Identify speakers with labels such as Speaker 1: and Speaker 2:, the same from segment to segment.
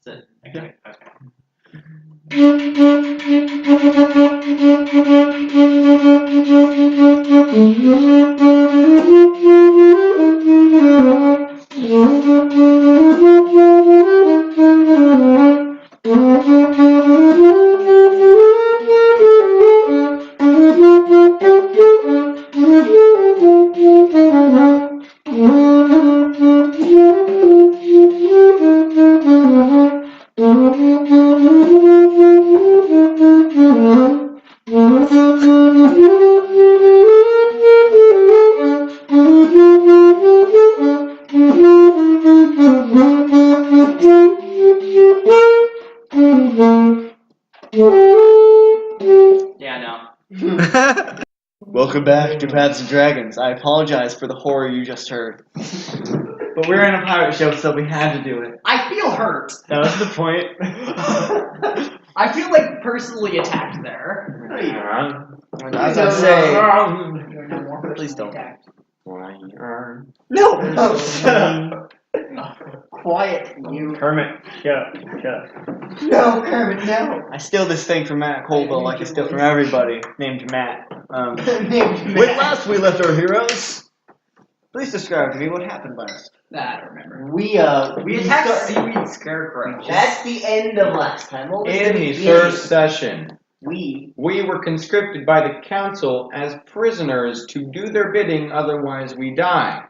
Speaker 1: That's it. Okay.
Speaker 2: Welcome back to Paths and Dragons. I apologize for the horror you just heard. But we're in a pirate ship, so we had to do it.
Speaker 3: I feel hurt.
Speaker 2: That was the point.
Speaker 3: I feel like personally attacked there.
Speaker 2: As I say,
Speaker 3: You're no more personally
Speaker 2: please don't.
Speaker 3: attacked.
Speaker 2: No! Shut up!
Speaker 4: Quiet, you.
Speaker 5: Kermit, shut up.
Speaker 4: No, Kermit, no.
Speaker 2: I steal this thing from Matt Colville like I steal from everybody named Matt.
Speaker 4: Named
Speaker 2: When
Speaker 4: Matt.
Speaker 2: last we left our heroes, please describe to me what happened last.
Speaker 3: I don't remember.
Speaker 4: We
Speaker 3: attacked Seaweed Scarecrow.
Speaker 4: That's the end of last time. What was
Speaker 5: In the
Speaker 4: beginning?
Speaker 5: first session,
Speaker 4: We
Speaker 5: we were conscripted by the council as prisoners to do their bidding, otherwise we die.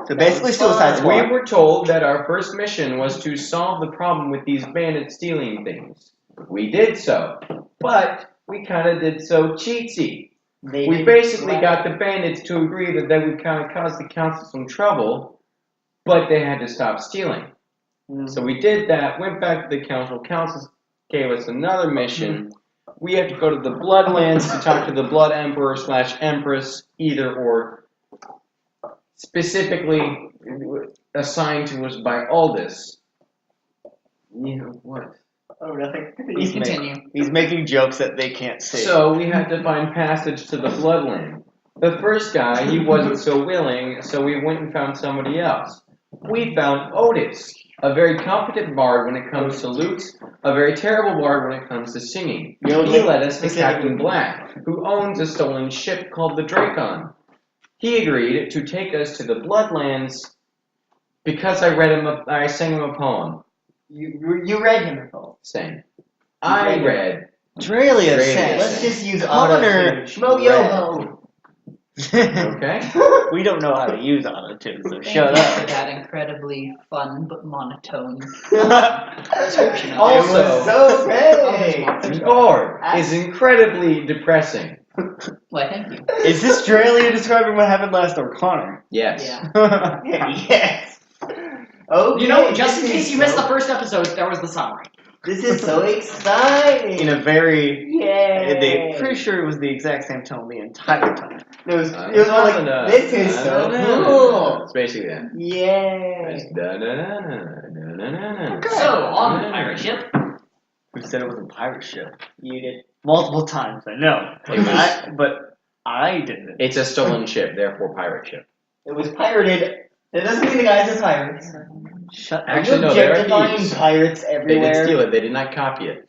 Speaker 2: So basically Suicide
Speaker 5: We
Speaker 2: Squad.
Speaker 5: were told that our first mission was to solve the problem with these bandits stealing things. We did so, but we kind of did so cheatsy. We basically got the bandits to agree that they would kind of cause the council some trouble, but they had to stop stealing. So we did that, went back to the council. Council gave us another mission. We have to go to the Bloodlands to talk to the Blood Emperor / Empress, either or. Specifically assigned to us by Aldous. Yeah, what?
Speaker 4: Oh, nothing.
Speaker 3: Please continue.
Speaker 2: He's making jokes that they can't see.
Speaker 5: So we had to find passage to the Bloodland. The first guy, he wasn't so willing, so we went and found somebody else. We found Otis, a very competent bard when it comes to lutes, a very terrible bard when it comes to singing. He led us to Captain Black, who owns a stolen ship called the Dracon. He agreed to take us to the Bloodlands because I sang him a poem.
Speaker 4: You read him a poem.
Speaker 5: Sang. I read.
Speaker 2: Draelia
Speaker 5: Draelia.
Speaker 2: says.
Speaker 4: Let's just use
Speaker 2: Connor
Speaker 4: auto-tune. Schmo-yo-ho.
Speaker 5: Okay.
Speaker 2: We don't know how to use auto-tune, so shut up.
Speaker 3: That incredibly fun but monotone
Speaker 4: Description.
Speaker 3: of
Speaker 4: Also,
Speaker 5: Also-
Speaker 4: it was so great.
Speaker 5: Noir is incredibly depressing.
Speaker 3: Why, thank you.
Speaker 2: Is this Draelia describing what happened last or Connor?
Speaker 5: Yes.
Speaker 3: Yeah.
Speaker 4: Yes. Okay.
Speaker 3: You know, just in case you missed the first episode, there was the summary.
Speaker 4: This is so exciting.
Speaker 2: In a very...
Speaker 4: Yay.
Speaker 2: They pretty sure it was the exact same tone the entire time.
Speaker 4: It was more like, this is so cool.
Speaker 5: It's basically that.
Speaker 4: Yay.
Speaker 5: It's da-da-da-da-da-da-da-da.
Speaker 3: So, on the pirate ship.
Speaker 2: Who said it was a pirate ship?
Speaker 4: You did.
Speaker 2: Multiple times, I know.
Speaker 5: It was-
Speaker 2: But I didn't.
Speaker 5: It's a stolen ship, therefore pirate ship.
Speaker 4: It was pirated. That doesn't mean the guys are pirates.
Speaker 2: Shut up.
Speaker 5: Actually,
Speaker 4: Are
Speaker 5: no,
Speaker 4: you
Speaker 5: they're
Speaker 4: objectifying
Speaker 5: thieves.
Speaker 4: pirates
Speaker 5: They
Speaker 4: everywhere?
Speaker 5: didn't steal it, they did not copy it.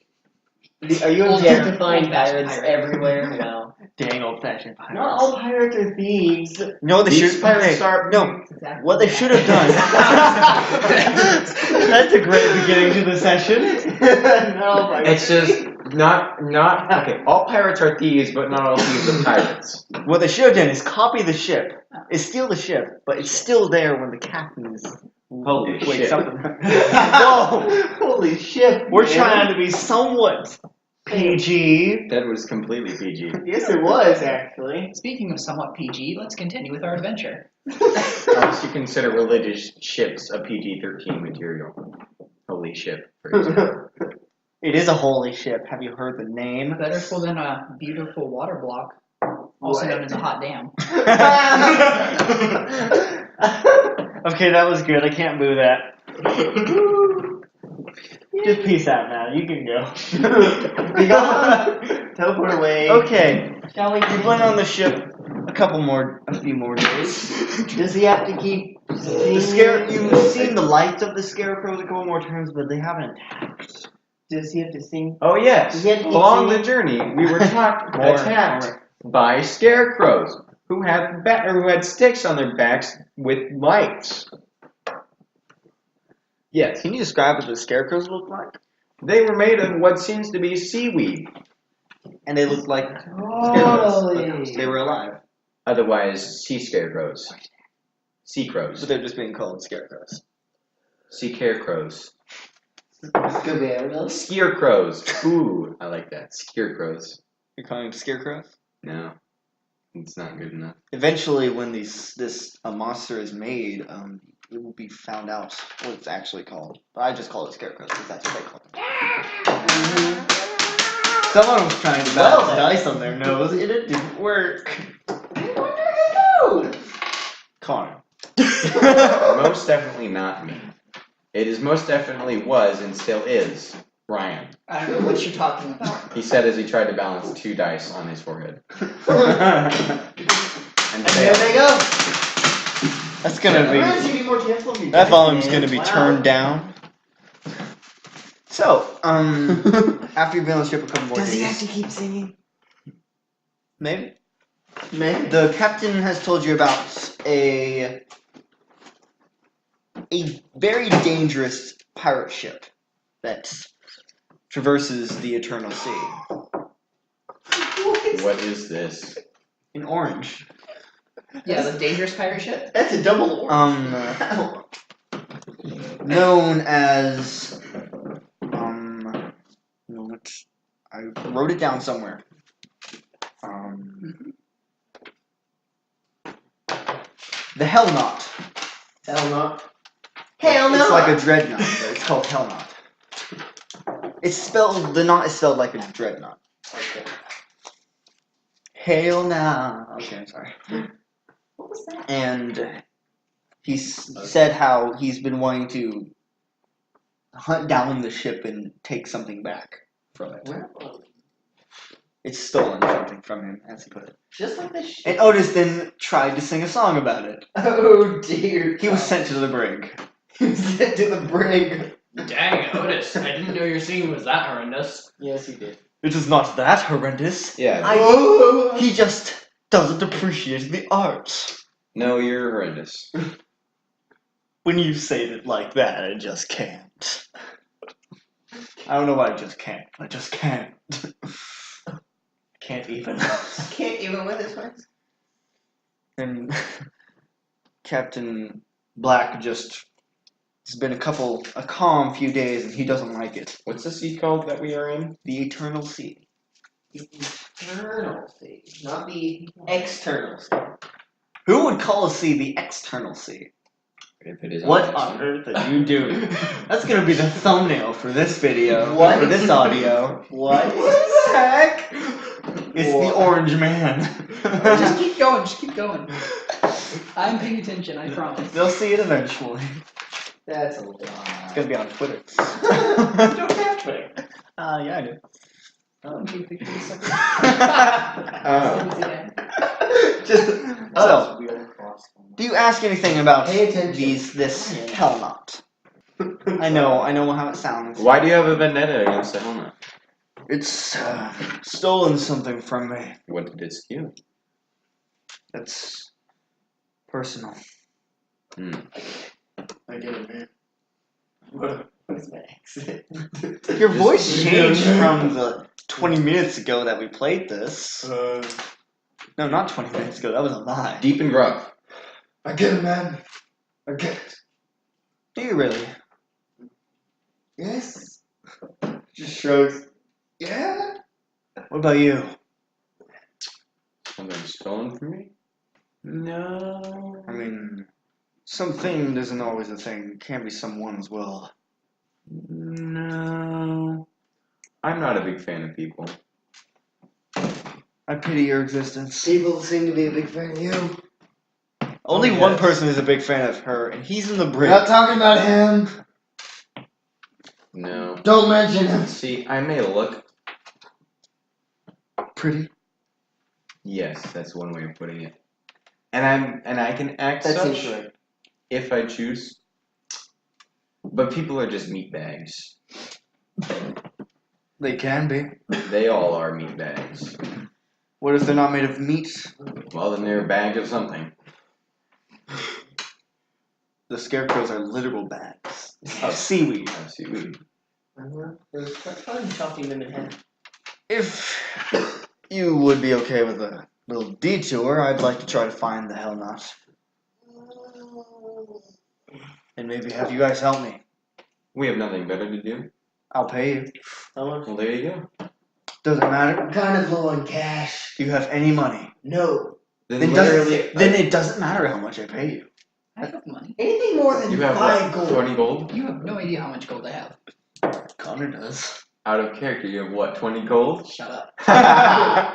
Speaker 4: Are you
Speaker 3: Old
Speaker 4: objectifying
Speaker 3: fashioned
Speaker 4: pirates
Speaker 3: pirate.
Speaker 4: everywhere? No.
Speaker 2: Dang old-fashioned pirates.
Speaker 4: Not all pirates are thieves.
Speaker 2: No, they
Speaker 5: These
Speaker 2: should.
Speaker 5: pirates
Speaker 2: okay,
Speaker 5: are-
Speaker 2: No,
Speaker 3: Exactly.
Speaker 2: what they should have done. That's a great beginning to the session.
Speaker 4: No,
Speaker 5: It's just not okay. All pirates are thieves, but not all thieves are pirates.
Speaker 2: What they should have done is copy the ship, is steal the ship, but it's still there when the captain is.
Speaker 5: Holy
Speaker 2: Wait,
Speaker 5: shit.
Speaker 2: something. Whoa!
Speaker 4: Holy shit.
Speaker 2: We're
Speaker 4: man.
Speaker 2: trying to be somewhat PG.
Speaker 5: That was completely PG.
Speaker 4: Yes, it was, actually.
Speaker 3: Speaking of somewhat PG, let's continue with our adventure.
Speaker 5: Unless you consider religious ships a PG-13 material. Holy ship, for example.
Speaker 2: It is a holy ship. Have you heard the name?
Speaker 3: Better full than a beautiful water block, also known as a hot dam.
Speaker 2: Okay, that was good. I can't boo that. Just peace out now. You can go.
Speaker 4: Be gone. Teleport away.
Speaker 2: Okay,
Speaker 4: Shall we?
Speaker 2: we went on the ship a few more days.
Speaker 4: Does he have to keep
Speaker 2: The scare. You've seen the flight of the scarecrows a couple more times, but they haven't attacked.
Speaker 4: Does he have to sing?
Speaker 5: Oh yes.
Speaker 4: Does he have to keep
Speaker 5: Along the
Speaker 4: singing?
Speaker 5: journey, we were attacked
Speaker 2: More.
Speaker 5: by scarecrows who had sticks on their backs with lights. Yes,
Speaker 2: Can you describe what the scarecrows look like?
Speaker 5: they were made of what seems to be seaweed.
Speaker 2: And they looked like
Speaker 4: Totally.
Speaker 2: scarecrows. They were alive,
Speaker 5: Otherwise, sea scarecrows. Sea crows.
Speaker 2: but they're just being called scarecrows.
Speaker 5: Sea carecrows.
Speaker 4: Good man.
Speaker 5: Scarecrows. Ooh, I like that. Scarecrows.
Speaker 2: You're calling them scarecrows?
Speaker 5: No, it's not good enough.
Speaker 2: Eventually, when this monster is made, it will be found out what it's actually called. But I just call it scarecrows because that's what they call them. Someone was trying to balance dice on their nose, and it didn't work. Connor.
Speaker 5: Most definitely not me. It is most definitely was and still is Ryan.
Speaker 3: I don't know what you're talking about.
Speaker 5: He said as he tried to balance 2 dice on his forehead. And
Speaker 4: And there they go.
Speaker 2: That's gonna be. That volume's gonna be turned down. So, after you've been on the ship a couple more
Speaker 4: Does
Speaker 2: days,
Speaker 4: he have to keep singing?
Speaker 2: maybe
Speaker 4: Maybe.
Speaker 2: the captain has told you about a very dangerous pirate ship that traverses the eternal sea
Speaker 5: what is this?
Speaker 2: in orange.
Speaker 3: Yeah, the dangerous pirate ship.
Speaker 4: That's a double or.
Speaker 2: Known as I wrote it down somewhere. The Hellnought.
Speaker 4: Hellnought. Hell no.
Speaker 2: It's like a dreadnought, but it's called Hellnought. The knot is spelled like a dreadnought.
Speaker 4: Okay.
Speaker 2: Hail now. Okay, I'm sorry.
Speaker 3: What was that?
Speaker 2: And he said how he's been wanting to hunt down the ship and take something back from it.
Speaker 4: Well,
Speaker 2: It's stolen something from him, as he put it.
Speaker 4: just like this shit.
Speaker 2: And Otis then tried to sing a song about it.
Speaker 4: Oh dear.
Speaker 2: He was sent to the brig.
Speaker 4: He was sent to the brig.
Speaker 1: Dang, Otis, I didn't know your singing was that horrendous.
Speaker 4: Yes, he did.
Speaker 2: It is not that horrendous.
Speaker 5: Yeah.
Speaker 2: He just doesn't appreciate the arts.
Speaker 5: No, you're horrendous.
Speaker 2: When you say it like that, I just can't. I don't know why I just can't. I just can't. Can't even.
Speaker 4: I can't even with his words.
Speaker 2: And Captain Black it's been a calm few days, and he doesn't like it.
Speaker 5: What's the sea called that we are in?
Speaker 2: The Eternal Sea.
Speaker 4: The internal sea, not the external sea.
Speaker 2: Who would call a sea the External Sea?
Speaker 5: If it is
Speaker 2: What on earth are you doing? That's gonna be the thumbnail for this video.
Speaker 4: What?
Speaker 2: For this audio.
Speaker 4: What the heck?
Speaker 2: It's the Orange Man.
Speaker 3: Just keep going. Just keep going. I'm paying attention. I promise.
Speaker 2: They'll see it eventually.
Speaker 4: That's a lie.
Speaker 2: It's gonna be on Twitter.
Speaker 4: You don't have Twitter.
Speaker 2: Yeah, I do.
Speaker 3: Oh, take pictures of something.
Speaker 5: Oh.
Speaker 2: Just so,
Speaker 4: Wheel across.
Speaker 2: do you ask anything about
Speaker 4: Pay attention.
Speaker 2: this Hellnought? I know how it sounds.
Speaker 5: Why do you have a vendetta against the Hellnought?
Speaker 2: It's stolen something from me.
Speaker 5: What did it steal?
Speaker 2: That's personal.
Speaker 4: I get it, man. What is my accent?
Speaker 2: Your voice changed from the 20 minutes ago that we played this. No, not 20 minutes ago. That was a lie.
Speaker 5: Deep and gruff.
Speaker 4: I get it, man. I get it.
Speaker 2: Do you really?
Speaker 4: Yes. Just shrugs. Yeah.
Speaker 2: What about you?
Speaker 5: Something stolen from me? No.
Speaker 2: I mean, something isn't always a thing. It can be someone as well.
Speaker 5: No. I'm not a big fan of people.
Speaker 2: I pity your existence.
Speaker 4: People seem to be a big fan of you.
Speaker 2: Only
Speaker 5: Oh,
Speaker 2: one
Speaker 5: yes.
Speaker 2: person is a big fan of her, and he's in the
Speaker 4: We're
Speaker 2: brig.
Speaker 4: not talking about him.
Speaker 5: No.
Speaker 4: Don't mention him.
Speaker 5: See, I may look.
Speaker 2: Pretty.
Speaker 5: Yes, that's one way of putting it. And I can act
Speaker 4: That's
Speaker 5: such
Speaker 4: incorrect.
Speaker 5: if I choose. But people are just meat bags.
Speaker 2: They can be.
Speaker 5: They all are meat bags.
Speaker 2: What if they're not made of meat?
Speaker 5: Well, then they're a bag of something.
Speaker 2: The scarecrows are literal bags of seaweed.
Speaker 5: I see. We
Speaker 4: It was fun chopping them in half.
Speaker 2: If you would be okay with a little detour, I'd like to try to find the Hellnought. And maybe have you guys help me.
Speaker 5: have nothing better to do.
Speaker 2: I'll pay you.
Speaker 5: Well, there you go.
Speaker 2: Doesn't matter.
Speaker 4: I'm kind of low on cash.
Speaker 2: Do you have any money?
Speaker 4: No.
Speaker 2: Then
Speaker 5: literally,
Speaker 2: it doesn't matter how much I pay you.
Speaker 3: I have money.
Speaker 4: Anything more than
Speaker 5: you have
Speaker 4: 5
Speaker 5: what,
Speaker 4: gold.
Speaker 5: 20 gold?
Speaker 3: You have no idea how much gold I have.
Speaker 2: Connor does.
Speaker 5: Out of character, you have what, 20 gold?
Speaker 3: Shut up.
Speaker 2: You
Speaker 1: I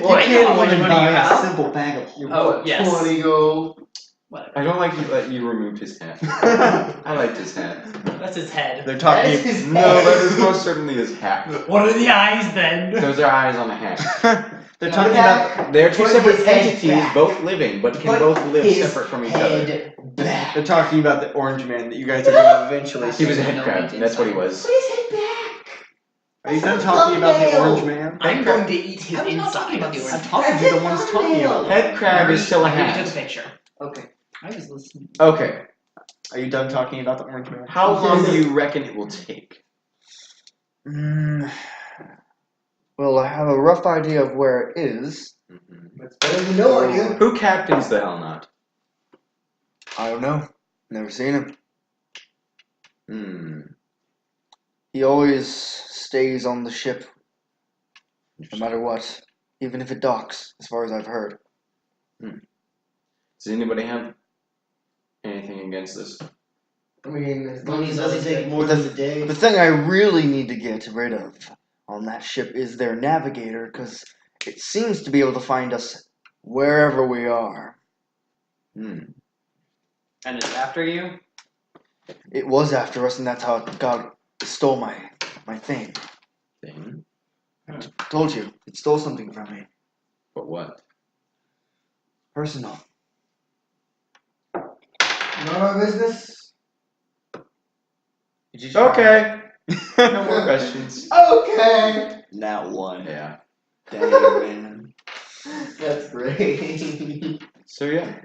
Speaker 1: know
Speaker 2: can't
Speaker 1: how much
Speaker 2: even
Speaker 1: money
Speaker 2: buy
Speaker 1: you
Speaker 2: a
Speaker 1: have.
Speaker 2: simple bag of
Speaker 1: Oh, yes.
Speaker 4: 20 gold.
Speaker 3: Whatever.
Speaker 5: I don't like that you removed his hat. I liked his hat.
Speaker 1: That's his head.
Speaker 2: They're
Speaker 4: That
Speaker 2: talking.
Speaker 4: is his
Speaker 5: No, that is most certainly his hat.
Speaker 1: What are the eyes then?
Speaker 5: Those are eyes on a hat.
Speaker 2: They're talking about.
Speaker 5: They're two
Speaker 4: Put
Speaker 5: separate
Speaker 4: his head
Speaker 5: entities,
Speaker 4: back.
Speaker 5: both living, but can
Speaker 4: Put
Speaker 5: both live
Speaker 4: his
Speaker 5: separate from each other.
Speaker 4: head back.
Speaker 2: They're talking about the orange man that you guys are gonna eventually
Speaker 5: He
Speaker 2: see.
Speaker 5: was a head crab, and that's what he was.
Speaker 4: Put his head back.
Speaker 2: Are you done talking about the orange man?
Speaker 1: I'm going to eat his
Speaker 3: I was not talking about
Speaker 1: insides.
Speaker 3: the orange.
Speaker 2: I'm talking to the ones talking about.
Speaker 5: Head crab is still a
Speaker 1: I already took a
Speaker 5: hat.
Speaker 1: picture.
Speaker 4: Okay.
Speaker 3: I was listening.
Speaker 5: Okay,
Speaker 2: Are you done talking about the orange man?
Speaker 5: how long do you reckon it will take?
Speaker 2: Well, I have a rough idea of where it is.
Speaker 4: That's better than no idea.
Speaker 5: Who captains the Hellnought?
Speaker 2: I don't know. Never seen him.
Speaker 5: Hmm.
Speaker 2: He always stays on the ship, no matter what, even if it docks, as far as I've heard.
Speaker 5: Does anybody have anything against this?
Speaker 4: I mean, as long as it doesn't take more than a day.
Speaker 2: The thing I really need to get rid of on that ship is their navigator, because it seems to be able to find us wherever we are.
Speaker 5: Hmm.
Speaker 1: And it's after you?
Speaker 2: It was after us, and that's how it stole my thing.
Speaker 5: Thing?
Speaker 2: Told you, it stole something from me.
Speaker 5: But what?
Speaker 2: Personal.
Speaker 4: Not our business.
Speaker 2: Did you try?
Speaker 5: Okay. No more questions.
Speaker 4: Okay.
Speaker 2: Not one.
Speaker 5: Yeah.
Speaker 2: Dang, man.
Speaker 4: That's great.
Speaker 5: So yeah.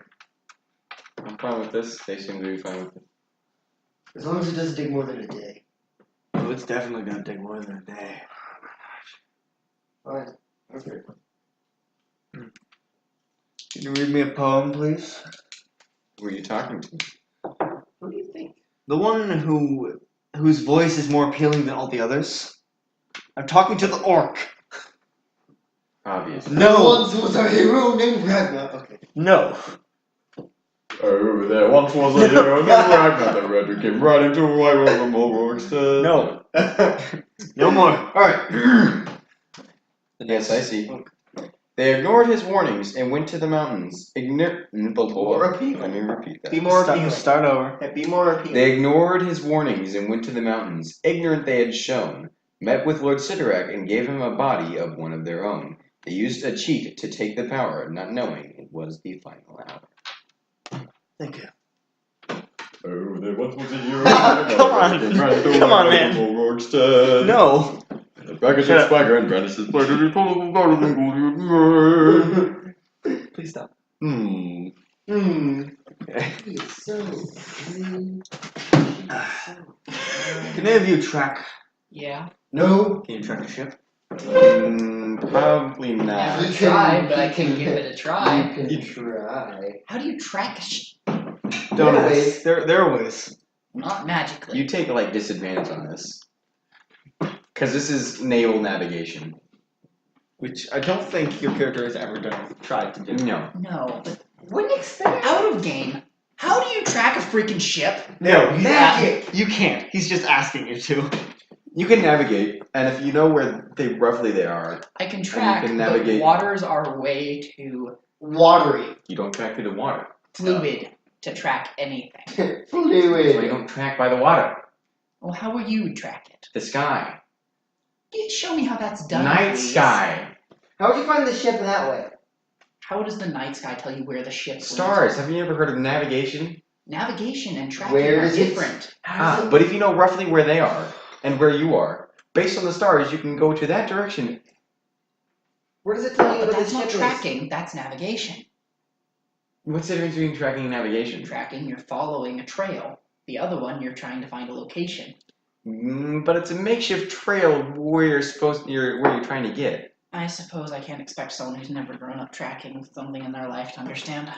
Speaker 5: I'm fine with this. They seem to be fine with it.
Speaker 4: As long as it doesn't take more than a day.
Speaker 2: Oh, it's definitely gonna take more than a day.
Speaker 4: Fine. Okay.
Speaker 2: Can you read me a poem, please?
Speaker 5: Who are you talking to?
Speaker 4: What do you think?
Speaker 2: The one whose voice is more appealing than all the others. I'm talking to the orc.
Speaker 5: Obviously.
Speaker 2: No.
Speaker 4: Once was a hero named Ragnar. Okay.
Speaker 2: No.
Speaker 5: Oh, there once was a hero named Ragnar. The red came right into my room.
Speaker 2: No. No more.
Speaker 5: Alright. Yes, I see. They ignored his warnings and went to the mountains. Let me repeat that.
Speaker 4: Be more appealing.
Speaker 2: Start over.
Speaker 4: Yeah, be more appealing.
Speaker 5: They ignored his warnings and went to the mountains, ignorant they had shown, met with Lord Sidorak and gave him a body of one of their own. They used a cheat to take the power, not knowing it was the final hour.
Speaker 2: Thank you.
Speaker 5: Oh, there once was a hero.
Speaker 2: Come on. Come on, man. No.
Speaker 5: The baggage is swagger and Brandis is pleasure.
Speaker 2: Please stop.
Speaker 5: Hmm.
Speaker 2: Okay.
Speaker 4: He is so green.
Speaker 2: Can any of you track?
Speaker 3: Yeah.
Speaker 4: No.
Speaker 2: Can you track a ship?
Speaker 5: Probably
Speaker 3: Yeah,
Speaker 5: not.
Speaker 3: I
Speaker 4: You
Speaker 3: tried,
Speaker 4: can-
Speaker 3: but I
Speaker 4: you
Speaker 3: can
Speaker 4: can-
Speaker 3: give it a try.
Speaker 4: You can try.
Speaker 3: How do you track
Speaker 2: Don't
Speaker 4: There are
Speaker 2: ask.
Speaker 4: ways.
Speaker 2: There are ways.
Speaker 3: Not magically.
Speaker 5: You take like disadvantage on this. Because this is naval navigation.
Speaker 2: Which I don't think your character has ever tried to do.
Speaker 5: No.
Speaker 3: No, but wouldn't expect out of game. How do you track a freaking ship?
Speaker 2: No,
Speaker 4: Magic.
Speaker 2: You can't. He's just asking you to.
Speaker 5: You can navigate, and if you know where roughly they are,
Speaker 3: I can track,
Speaker 5: can
Speaker 3: but
Speaker 5: navigate.
Speaker 3: waters are way too
Speaker 4: Watery.
Speaker 5: you don't track through the water.
Speaker 3: fluid to track anything.
Speaker 5: So you
Speaker 4: Fluid.
Speaker 5: don't track by the water.
Speaker 3: Well, how would you track it?
Speaker 5: The sky.
Speaker 3: Show me how that's done.
Speaker 5: Night
Speaker 3: please.
Speaker 5: sky.
Speaker 4: How would you find the ship that way?
Speaker 3: How does the night sky tell you where the ship is?
Speaker 5: Stars. Have you ever heard of navigation?
Speaker 3: Navigation and tracking
Speaker 4: Where
Speaker 3: are
Speaker 4: does it-
Speaker 3: different.
Speaker 5: But if you know roughly where they are and where you are, based on the stars, you can go to that direction.
Speaker 4: Where does it tell you
Speaker 3: But
Speaker 4: where
Speaker 3: that's
Speaker 4: the
Speaker 3: not
Speaker 4: ship
Speaker 3: tracking. That's navigation.
Speaker 5: What's the difference between tracking and navigation?
Speaker 3: Tracking, you're following a trail. The other one, you're trying to find a location.
Speaker 5: But it's a makeshift trail where you're trying to get.
Speaker 3: I suppose I can't expect someone who's never grown up tracking something in their life to understand.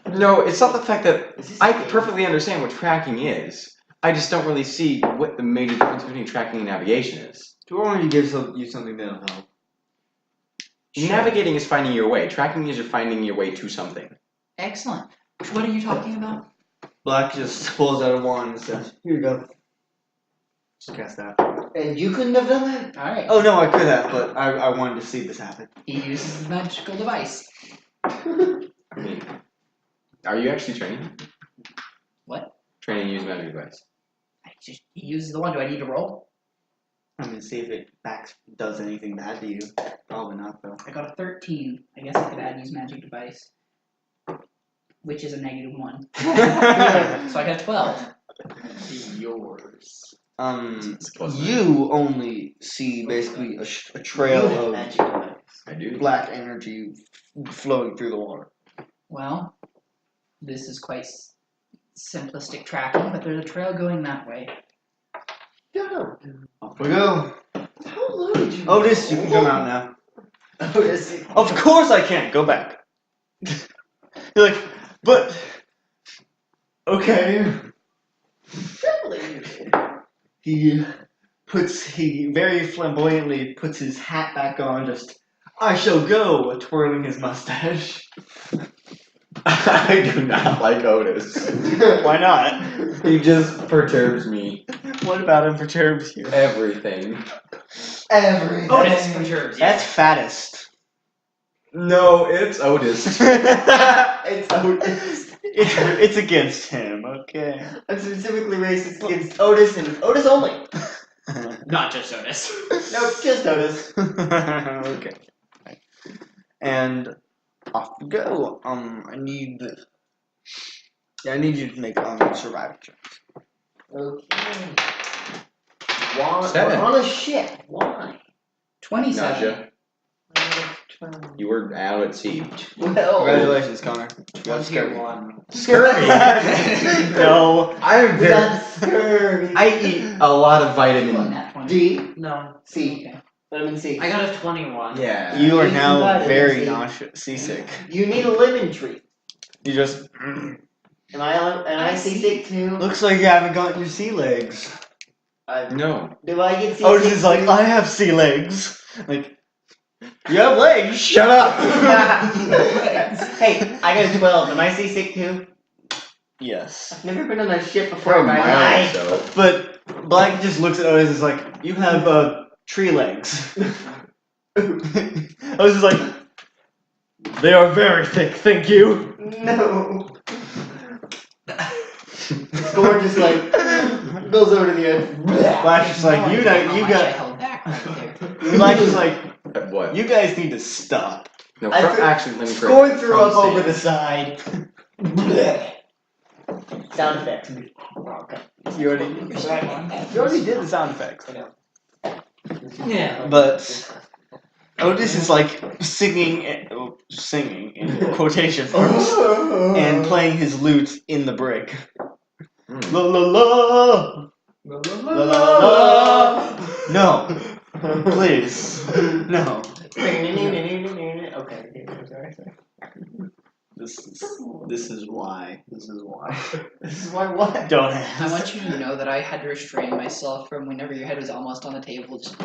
Speaker 5: No, it's not the fact that
Speaker 4: Is this
Speaker 5: I
Speaker 4: a game?
Speaker 5: perfectly understand what tracking is. I just don't really see what the major difference between tracking and navigation is.
Speaker 2: Do you want me to give you something that'll help?
Speaker 3: Sure.
Speaker 5: Navigating is finding your way. Tracking is you're finding your way to something.
Speaker 3: Excellent. What are you talking about?
Speaker 2: Black just pulls out a wand and says, "Here you go." Just cast that.
Speaker 4: And you couldn't have done that?
Speaker 3: Alright.
Speaker 2: Oh no, I could have, but I wanted to see this happen.
Speaker 3: He uses the magical device.
Speaker 5: I mean, are you actually training?
Speaker 3: What?
Speaker 5: Training to use magic device.
Speaker 3: He uses the one. Do I need to roll?
Speaker 2: I'm gonna see if it does anything bad to you. Probably not though.
Speaker 3: I got a 13. I guess I could add use magic device. Which is a -1. So I got 12.
Speaker 1: Yours.
Speaker 5: It's close
Speaker 2: You only see basically a trail
Speaker 4: You have
Speaker 2: of
Speaker 4: magic device.
Speaker 5: I do.
Speaker 2: black energy flowing through the water.
Speaker 3: Well, this is quite simplistic tracking, but there's a trail going that way.
Speaker 4: No.
Speaker 2: Off we go.
Speaker 4: How low did you
Speaker 2: Otis, you can come out now.
Speaker 4: Otis.
Speaker 2: Of course I can. Go back. You're like, but okay. He very flamboyantly puts his hat back on. Just, I shall go, twirling his mustache.
Speaker 5: I do not like Otis.
Speaker 2: Why not?
Speaker 5: He just perturbs me.
Speaker 2: What about him perturbs you?
Speaker 5: Everything.
Speaker 4: Everything.
Speaker 1: Otis perturbs you.
Speaker 2: That's fattest.
Speaker 5: No, it's Otis.
Speaker 4: It's Otis.
Speaker 2: It's against him. Okay.
Speaker 4: I'm specifically racist against Otis and Otis only.
Speaker 1: Not just Otis.
Speaker 4: No, just Otis.
Speaker 2: Okay. And off we go. I need you to make survival checks.
Speaker 4: Okay. Why?
Speaker 5: 7.
Speaker 4: We're on a ship. Why?
Speaker 3: 27.
Speaker 5: Nausea. You were out at sea.
Speaker 4: Well,
Speaker 2: Congratulations, Connor. You got
Speaker 1: Tier
Speaker 2: scurvy.
Speaker 1: 1.
Speaker 5: Scurvy.
Speaker 2: No,
Speaker 5: I'm
Speaker 4: we got scurvy.
Speaker 5: I eat a lot of
Speaker 3: On
Speaker 5: vitamin.
Speaker 3: that 20.
Speaker 4: D.
Speaker 1: No.
Speaker 4: C.
Speaker 3: Okay.
Speaker 4: Vitamin C.
Speaker 1: I got a 21.
Speaker 5: Yeah.
Speaker 2: you are
Speaker 4: Eat some
Speaker 2: now
Speaker 4: vitamins,
Speaker 2: very
Speaker 4: see?
Speaker 2: nauseous, seasick.
Speaker 4: You need a lemon tree.
Speaker 2: You just
Speaker 4: Am I seasick too?
Speaker 2: looks like you haven't gotten your sea legs.
Speaker 5: No.
Speaker 4: Do I get seasick?
Speaker 2: Otis is like,
Speaker 4: too?
Speaker 2: I have sea legs. Like, you have legs. Shut up.
Speaker 4: Hey, I got a 12. Am I seasick too?
Speaker 2: Yes.
Speaker 4: I've never been on a ship before
Speaker 5: For
Speaker 4: in
Speaker 5: a
Speaker 4: my
Speaker 5: mile or
Speaker 4: life.
Speaker 5: so.
Speaker 2: But Black just looks at Otis and is like, you have tree legs. Otis is like, they are very thick, thank you.
Speaker 4: No. Skorn just like goes over to the edge.
Speaker 2: Black's just like,
Speaker 3: No
Speaker 2: you
Speaker 3: idea
Speaker 2: know,
Speaker 3: how
Speaker 2: you
Speaker 3: much I
Speaker 2: got.
Speaker 3: held back right there.
Speaker 2: Black is like,
Speaker 5: What?
Speaker 2: you guys need to stop.
Speaker 5: No,
Speaker 4: I threw-
Speaker 5: actually, let me
Speaker 4: Skorn threw
Speaker 5: from
Speaker 4: up over
Speaker 5: sand.
Speaker 4: the side. Sound effects. Okay.
Speaker 2: You already did the sound effects.
Speaker 1: Yeah.
Speaker 2: But Otis is like singing in quotation marks and playing his lute in the brick. La la la la la la. No, please, no.
Speaker 4: Okay. Sorry.
Speaker 2: This is why. This is why.
Speaker 4: This is why what?
Speaker 2: Don't
Speaker 3: I
Speaker 2: ask.
Speaker 3: want you to know that I had to restrain myself from whenever your head was almost on the table. Just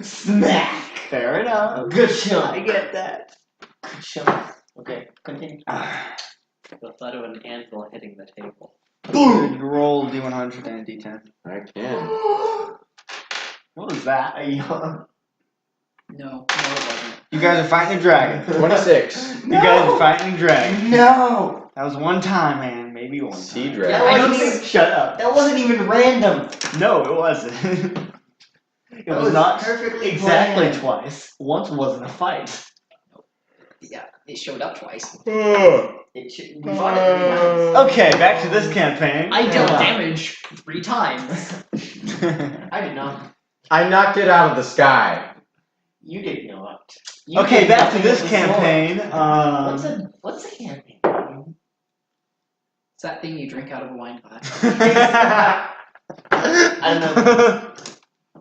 Speaker 4: Smack.
Speaker 2: Fair enough.
Speaker 4: Good shot.
Speaker 2: I get that.
Speaker 4: Good shot. Okay, continue.
Speaker 1: The thud of an anvil hitting the table.
Speaker 2: Boom. Roll D100 and D10.
Speaker 5: I can.
Speaker 2: What was that?
Speaker 3: no, it wasn't.
Speaker 2: You guys are fighting a dragon.
Speaker 5: 26.
Speaker 2: You guys are fighting a dragon.
Speaker 4: No.
Speaker 2: That was one time, man. Maybe one
Speaker 5: Sea
Speaker 2: time.
Speaker 5: dragon.
Speaker 4: I
Speaker 3: I
Speaker 4: don't
Speaker 3: don't
Speaker 4: even.
Speaker 2: Shut up.
Speaker 4: That wasn't even random.
Speaker 2: No, it wasn't. It was not
Speaker 4: perfectly
Speaker 2: exactly
Speaker 4: planned.
Speaker 2: twice. Once wasn't a fight.
Speaker 3: Yeah. It showed up twice.
Speaker 4: It should. We fought it 3 times.
Speaker 2: Okay, back to this campaign.
Speaker 3: I dealt
Speaker 4: Yeah.
Speaker 3: damage 3 times.
Speaker 4: I did not.
Speaker 5: I knocked it out of the sky.
Speaker 4: You did not. You
Speaker 2: Okay,
Speaker 4: did
Speaker 2: back to
Speaker 4: nothing
Speaker 2: this
Speaker 4: with the sword.
Speaker 2: campaign.
Speaker 4: What's a campaign?
Speaker 3: It's that thing you drink out of a wine glass.
Speaker 4: I don't know.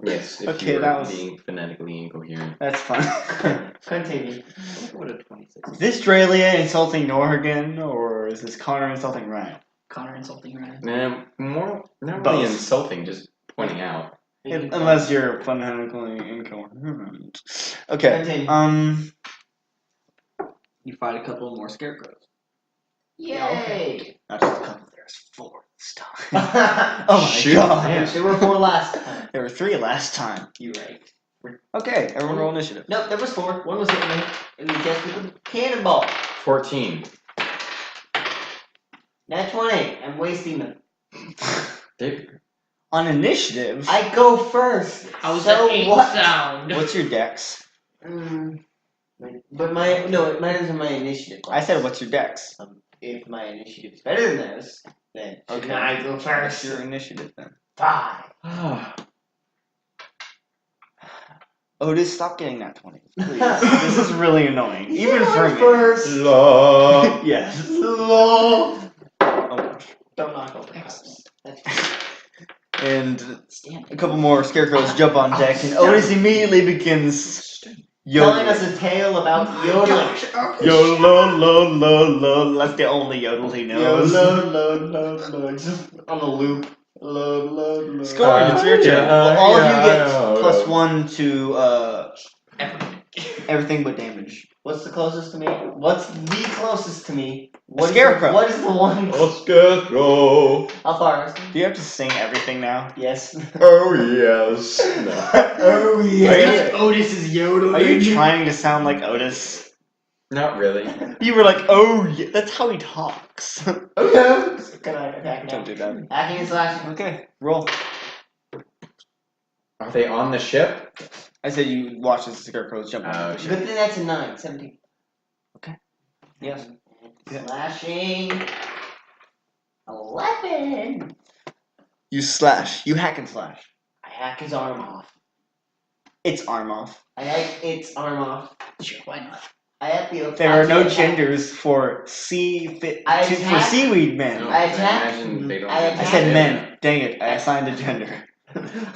Speaker 5: Yes, if
Speaker 2: Okay,
Speaker 5: you
Speaker 2: that
Speaker 5: were
Speaker 2: was-
Speaker 5: being phonetically incoherent.
Speaker 2: That's fun.
Speaker 4: Continue.
Speaker 3: What a 26.
Speaker 2: Is this Draelia insulting Noir again, or is this Connor insulting Ryan?
Speaker 3: Connor insulting Ryan.
Speaker 5: More, not
Speaker 2: Both.
Speaker 5: really insulting, just pointing out.
Speaker 2: Unless you're phonetically incoherent. Okay.
Speaker 4: Continue.
Speaker 2: You fight a couple more scarecrows.
Speaker 4: Yay!
Speaker 2: Not just a couple. There's 4 this time. Oh my
Speaker 5: Shoot.
Speaker 2: god.
Speaker 4: Yeah, there were 4 last time.
Speaker 2: There were 3 last time.
Speaker 4: You're right.
Speaker 2: Okay, everyone roll initiative.
Speaker 4: No, there was 4. One was hitting me, and we just with a cannonball.
Speaker 5: 14.
Speaker 4: Nat 20. I'm wasting them.
Speaker 5: Dude,
Speaker 2: On initiative,
Speaker 4: I go first.
Speaker 1: How's
Speaker 4: so
Speaker 1: that 8
Speaker 4: what?
Speaker 1: sound?
Speaker 2: what's your dex?
Speaker 4: But it matters in my initiative.
Speaker 2: I said, what's your dex?
Speaker 4: If my initiative is better than theirs, then
Speaker 2: Okay.
Speaker 4: I go
Speaker 2: What's
Speaker 4: first.
Speaker 2: your initiative then?
Speaker 4: 5.
Speaker 2: Otis, stop getting that 20. Please. This is really annoying. Even for me.
Speaker 4: First.
Speaker 5: love.
Speaker 2: Yes.
Speaker 4: Love.
Speaker 2: Oh,
Speaker 4: Don't knock over house.
Speaker 2: and
Speaker 3: Stand.
Speaker 2: a couple more scarecrows jump on deck, and Otis immediately begins
Speaker 4: Telling us
Speaker 2: yodeling.
Speaker 4: a tale about yodeling.
Speaker 2: Yo, that's the only yodel he knows.
Speaker 4: Just on a loop. Love.
Speaker 2: Skorn, it's your turn. Well, all of you get
Speaker 5: yeah.
Speaker 2: +1 to
Speaker 1: Everything.
Speaker 2: everything but damage.
Speaker 4: What's the closest to me? What's the closest to me?
Speaker 2: A scarecrow.
Speaker 4: What is the one?
Speaker 5: Scarecrow.
Speaker 4: How far?
Speaker 2: Do you have to sing everything now?
Speaker 4: Yes.
Speaker 5: Oh yes. No.
Speaker 4: Oh
Speaker 2: yeah.
Speaker 1: Otis is yodeling.
Speaker 2: Are you trying to sound like Otis?
Speaker 5: Not really.
Speaker 2: You were like, oh, yeah, that's how he talks.
Speaker 4: Okay. Can I attack now?
Speaker 2: Don't do that.
Speaker 4: Hacking and slashing.
Speaker 2: Okay, roll.
Speaker 5: Are they on the ship?
Speaker 2: I said you watch the scarecrows jump on the
Speaker 5: Okay.
Speaker 2: ship.
Speaker 4: Good thing that's a 9. 17.
Speaker 2: Yes. Yeah.
Speaker 4: Slashing. 11.
Speaker 2: You slash. You hack and slash.
Speaker 4: I hack his arm off.
Speaker 2: It's arm off.
Speaker 4: I hack its arm off.
Speaker 3: Sure, why not?
Speaker 4: I have the.
Speaker 2: There are no
Speaker 4: attack.
Speaker 2: genders for for
Speaker 4: attack-
Speaker 2: seaweed men.
Speaker 5: No,
Speaker 4: I attack-
Speaker 5: imagine they don't
Speaker 4: I
Speaker 5: have
Speaker 2: I
Speaker 4: attack-
Speaker 2: said
Speaker 5: gender.
Speaker 2: men. Dang it! I assigned a gender.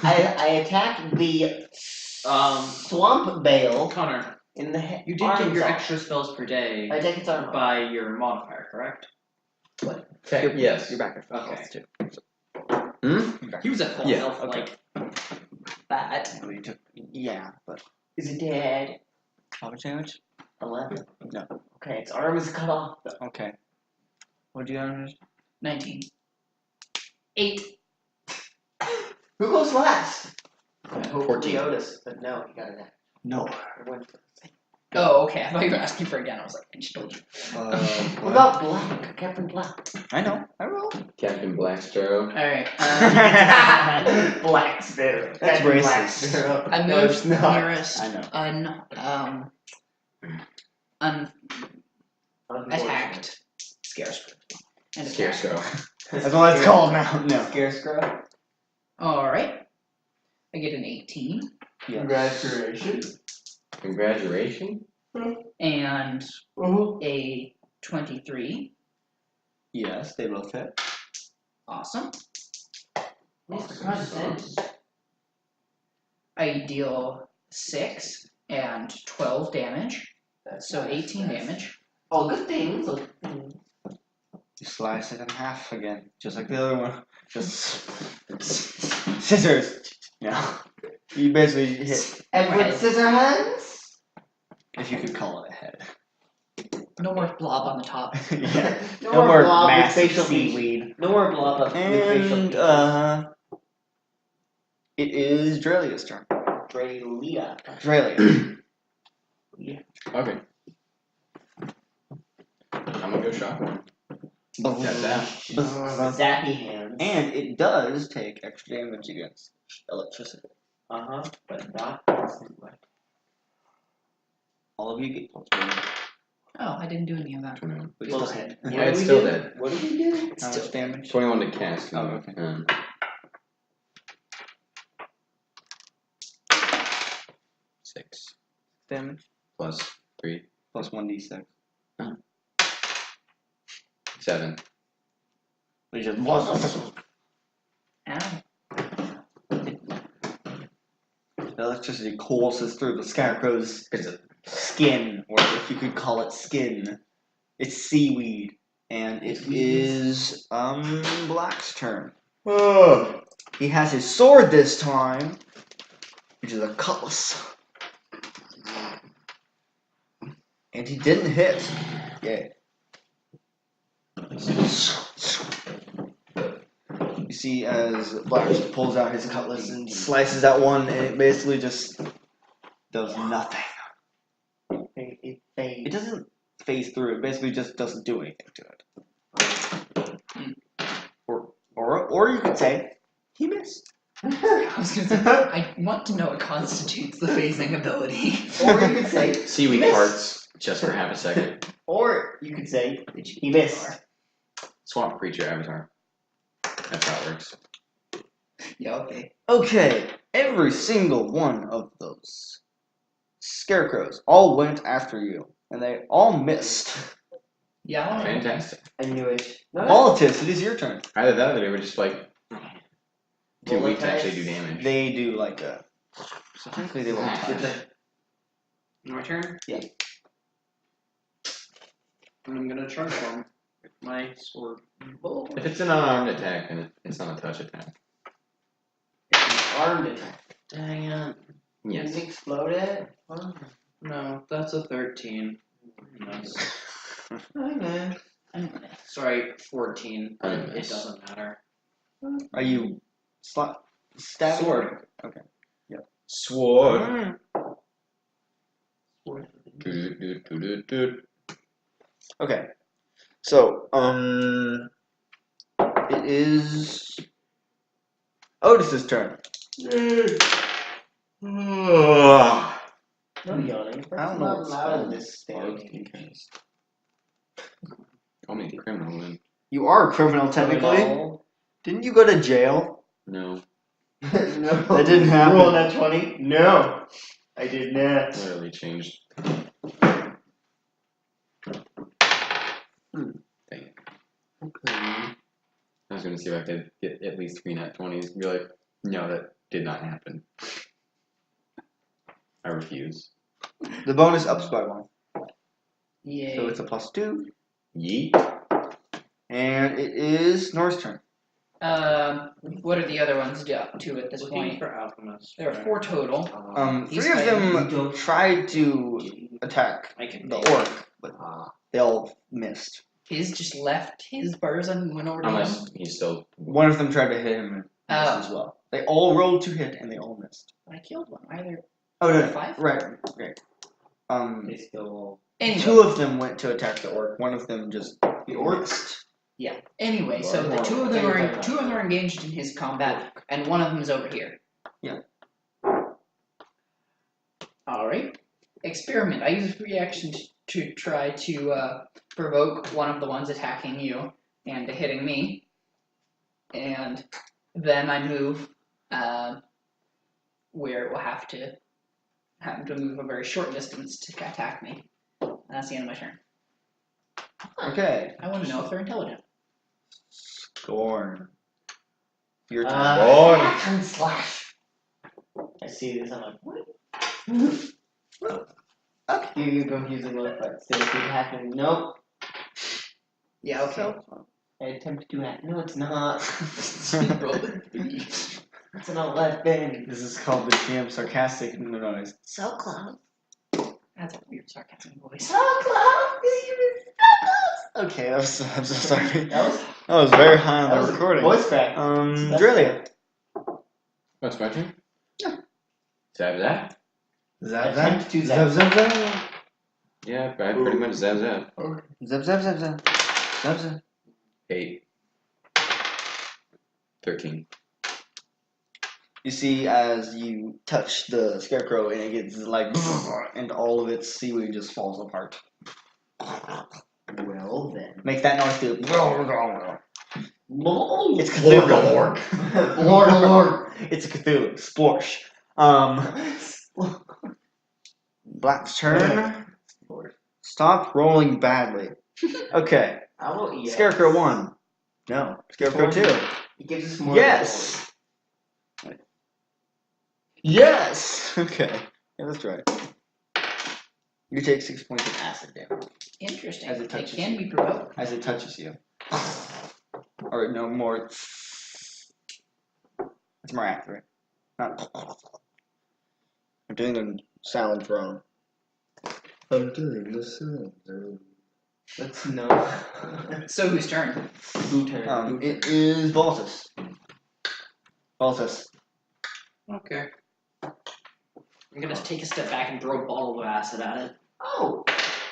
Speaker 4: I attack the swamp bale
Speaker 1: Connor,
Speaker 4: in the head.
Speaker 1: you did get your extra spells per day
Speaker 4: I attack its arm off.
Speaker 1: by your modifier, correct?
Speaker 5: Okay, yes.
Speaker 2: You're back at full
Speaker 1: Okay.
Speaker 2: health too.
Speaker 1: He was at full
Speaker 5: Yeah,
Speaker 1: health,
Speaker 2: okay.
Speaker 1: like that.
Speaker 2: Oh, you took, yeah, but
Speaker 4: Is it dead?
Speaker 2: how much damage?
Speaker 4: 11.
Speaker 2: No.
Speaker 4: Okay, its arm is cut off. Though.
Speaker 2: Okay. What do you have?
Speaker 3: 19.
Speaker 1: 8.
Speaker 4: Who goes last? I hope
Speaker 5: 14.
Speaker 4: Otis, but no, he got it.
Speaker 2: No.
Speaker 4: I went first.
Speaker 3: Oh, okay. I thought you were asking for again. I was like, I just told you.
Speaker 4: What about Black? Captain Black.
Speaker 2: I know. I roll.
Speaker 5: Captain Blacksparrow.
Speaker 3: Alright.
Speaker 4: Black Sparrow.
Speaker 2: That's
Speaker 4: Captain Black
Speaker 2: racist.
Speaker 4: Sparrow.
Speaker 3: I
Speaker 4: No,
Speaker 3: moved
Speaker 4: it's not.
Speaker 3: nearest attacked scarecrow. And attack.
Speaker 5: Scarecrow.
Speaker 2: That's what it's called now. No.
Speaker 4: Scarecrow.
Speaker 3: Alright. I get an 18
Speaker 4: Congratulations.
Speaker 5: Congratulations.
Speaker 3: and
Speaker 4: Uh-huh.
Speaker 3: a 23.
Speaker 2: Yes, they both hit.
Speaker 3: Awesome.
Speaker 4: Awesome.
Speaker 3: I deal 6 and 12 damage. So 18 damage.
Speaker 4: All good things. All good things.
Speaker 2: You slice it in half again, just like the other one. Just scissors. No. You basically hit,
Speaker 4: Edward Scissorhands.
Speaker 2: if you could call it a head.
Speaker 3: No more blob on the top.
Speaker 2: Yeah.
Speaker 4: No
Speaker 2: No
Speaker 4: more
Speaker 2: more
Speaker 4: blob with
Speaker 2: massive
Speaker 4: facial features.
Speaker 2: seaweed.
Speaker 4: No more blob with facial
Speaker 2: And
Speaker 4: features.
Speaker 2: it is Draelia's turn.
Speaker 4: Draelia.
Speaker 2: Draelia.
Speaker 5: Okay. I'm gonna go shotgun. That's that.
Speaker 4: Zappy hands.
Speaker 2: And it does take extra damage against electricity.
Speaker 4: But not.
Speaker 2: All of you get +1.
Speaker 3: Oh, I didn't do any of that.
Speaker 5: 21.
Speaker 2: But
Speaker 3: Still
Speaker 2: still
Speaker 3: dead.
Speaker 2: hit.
Speaker 5: Yeah, it's still dead.
Speaker 4: What did we do?
Speaker 2: How much damage?
Speaker 5: 21 to cast.
Speaker 2: Oh, okay.
Speaker 5: 6
Speaker 2: Damage
Speaker 5: plus 3,
Speaker 2: plus 1d6.
Speaker 5: 7.
Speaker 2: He just
Speaker 3: Ow.
Speaker 2: the electricity courses through the scarecrow's skin, or if you could call it skin. It's seaweed, and it is Black's turn. Oh. He has his sword this time, which is a cutlass, and he didn't hit. Yay. You see, as Black just pulls out his cutlass and slices at one, and it basically just does nothing. It doesn't phase through. It basically just doesn't do anything to it. Or you could say he missed.
Speaker 3: I was gonna say, I want to know what constitutes the phasing ability.
Speaker 4: Or you could say,
Speaker 5: Seaweed
Speaker 4: Miss.
Speaker 5: parts just for half a second.
Speaker 4: or you could say, he missed.
Speaker 5: Swamp creature avatar. That's how it works.
Speaker 3: Yeah, okay.
Speaker 2: Okay, every single one of those scarecrows all went after you, and they all missed.
Speaker 3: Yeah, I wanna know.
Speaker 5: Fantastic.
Speaker 4: I knew it.
Speaker 2: Volatis, it is your turn.
Speaker 5: Either that or they were just like too weak to
Speaker 4: Volatis.
Speaker 5: actually do damage.
Speaker 2: They do like a. So technically, they won't touch.
Speaker 1: My turn?
Speaker 2: Yeah.
Speaker 1: I'm gonna charge them with my sword.
Speaker 5: If it's an unarmed attack, then it's not a touch attack.
Speaker 4: Armed attack.
Speaker 1: Dang it.
Speaker 5: Yes.
Speaker 4: Didn't explode it?
Speaker 1: No, that's a 13. Nice.
Speaker 4: I know.
Speaker 1: Sorry, 14.
Speaker 5: I
Speaker 1: It
Speaker 5: miss.
Speaker 1: doesn't matter.
Speaker 2: Are you stabbing?
Speaker 1: Sword.
Speaker 2: Okay.
Speaker 5: Sword. Do-do-do-do-do-do.
Speaker 2: Okay. So, it is Otis's turn.
Speaker 4: No yawning.
Speaker 2: I don't know
Speaker 4: Not
Speaker 2: what's
Speaker 4: allowed in
Speaker 2: called.
Speaker 4: this stage.
Speaker 5: Call me the criminal then.
Speaker 2: You are a criminal, technically.
Speaker 4: No.
Speaker 2: Didn't you go to jail?
Speaker 5: No.
Speaker 4: No.
Speaker 2: That didn't happen.
Speaker 4: Roll that 20? No. I did not.
Speaker 5: Literally changed. Dang it.
Speaker 4: Okay.
Speaker 5: I was gonna see if I could get at least 3 nat 20s and be like, no, that did not happen. I refuse.
Speaker 2: The bonus ups by 1.
Speaker 3: Yay.
Speaker 2: So it's a +2.
Speaker 5: Yeet.
Speaker 2: And it is Noir's turn.
Speaker 3: What are the other ones up to at this
Speaker 1: Looking
Speaker 3: point?
Speaker 1: for alchemist.
Speaker 3: There are 4 total.
Speaker 2: Three
Speaker 3: He's
Speaker 2: of
Speaker 3: fighting.
Speaker 2: them tried to attack
Speaker 1: I can
Speaker 2: the orc, but they all missed.
Speaker 3: His just left his bars and went over to him.
Speaker 5: Unless he's still.
Speaker 2: One of them tried to hit him and missed
Speaker 3: Oh.
Speaker 2: as well. They all rolled to hit and they all missed.
Speaker 3: I killed one. Either.
Speaker 2: Oh no,
Speaker 3: 5?
Speaker 2: right.
Speaker 4: They still.
Speaker 3: Anyway.
Speaker 2: 2 of them went to attack the orc. One of them just
Speaker 4: The orcs?
Speaker 3: Yeah. Anyway, so the two of them are engaged in his combat, and one of them is over here.
Speaker 2: Yeah.
Speaker 3: All right. Experiment. I use a free action to try to provoke one of the ones attacking you and hitting me, and then I move where it will have to move a very short distance to attack me. And that's the end of my turn.
Speaker 2: okay.
Speaker 3: I want to know if they're intelligent.
Speaker 2: Skorn. Your turn.
Speaker 4: Action slash. I see this, I'm like, what? Okay. You're confusing what, but still keep happening. Nope.
Speaker 3: Yeah. Okay.
Speaker 4: I attempted to hack. No, it's not.
Speaker 3: Roll the 3.
Speaker 4: It's an 11.
Speaker 2: This is called the GM sarcastic noise.
Speaker 4: So close.
Speaker 3: That's a weird sarcasm voice.
Speaker 4: So close.
Speaker 2: Okay, I'm so sorry.
Speaker 4: That
Speaker 2: was very high on
Speaker 4: that
Speaker 2: the
Speaker 4: was
Speaker 2: recording.
Speaker 4: voice crack.
Speaker 2: Draelia.
Speaker 5: What's my turn?
Speaker 3: Yeah.
Speaker 5: Zap zap?
Speaker 2: Zap
Speaker 4: Attempt to
Speaker 2: zap.
Speaker 4: zap.
Speaker 2: Zap zap.
Speaker 5: Yeah, I pretty much zap zap.
Speaker 2: Zap zap zap zap. Zap zap.
Speaker 5: 8. 13.
Speaker 2: You see, as you touch the scarecrow and it gets like, and all of its seaweed just falls apart. Make that noise too. It's
Speaker 4: Lord.
Speaker 2: Cthulhu.
Speaker 4: Lord.
Speaker 2: It's a Cthulhu. Splorsh. Black's turn. Stop rolling badly. Okay.
Speaker 4: I will eat
Speaker 2: Scarecrow 1. No. Scarecrow 2.
Speaker 4: It gives us more.
Speaker 2: Yes! Yes! Okay. Yeah, that's right. You take 6 points of acid damage
Speaker 3: Interesting.
Speaker 2: As it
Speaker 3: It
Speaker 2: touches
Speaker 3: can
Speaker 2: you.
Speaker 3: be provoked.
Speaker 2: as it touches you. Or no more. It's more accurate. Not. I'm doing the sound drone. I'm doing the sound drone.
Speaker 4: Let's know.
Speaker 3: So whose turn?
Speaker 4: Who turn?
Speaker 2: It is Volatis. Volatis.
Speaker 1: Okay. I'm gonna take a step back and throw a bottle of acid at it.
Speaker 4: Oh.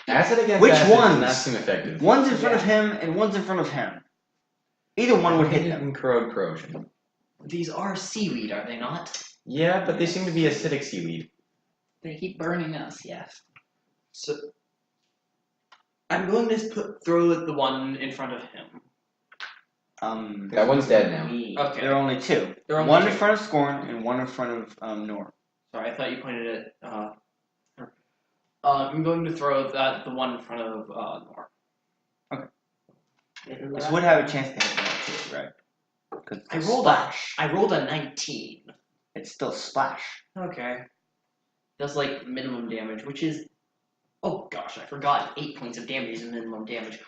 Speaker 5: Acid against
Speaker 2: Which
Speaker 5: acid
Speaker 2: ones?
Speaker 5: does not seem effective.
Speaker 2: One's in front of him and one's in front of him. Either one would hit him.
Speaker 5: And corrosion.
Speaker 1: These are seaweed, are they not?
Speaker 5: Yeah, but they seem to be acidic seaweed.
Speaker 3: They keep burning us, yes.
Speaker 1: So I'm going to throw the one in front of him.
Speaker 5: That one's dead now.
Speaker 1: Okay.
Speaker 2: There are only two.
Speaker 1: There are only
Speaker 2: One
Speaker 1: two.
Speaker 2: in front of Skorn and one in front of Noir.
Speaker 1: Sorry, I thought you pointed at her. I'm going to throw the one in front of Noir.
Speaker 2: This would have a chance to hit Noir too, right? Because
Speaker 1: I rolled a 19.
Speaker 2: It's still splash.
Speaker 1: Okay. Does like minimum damage, which is, oh gosh, I forgot. 8 points of damage is minimum damage.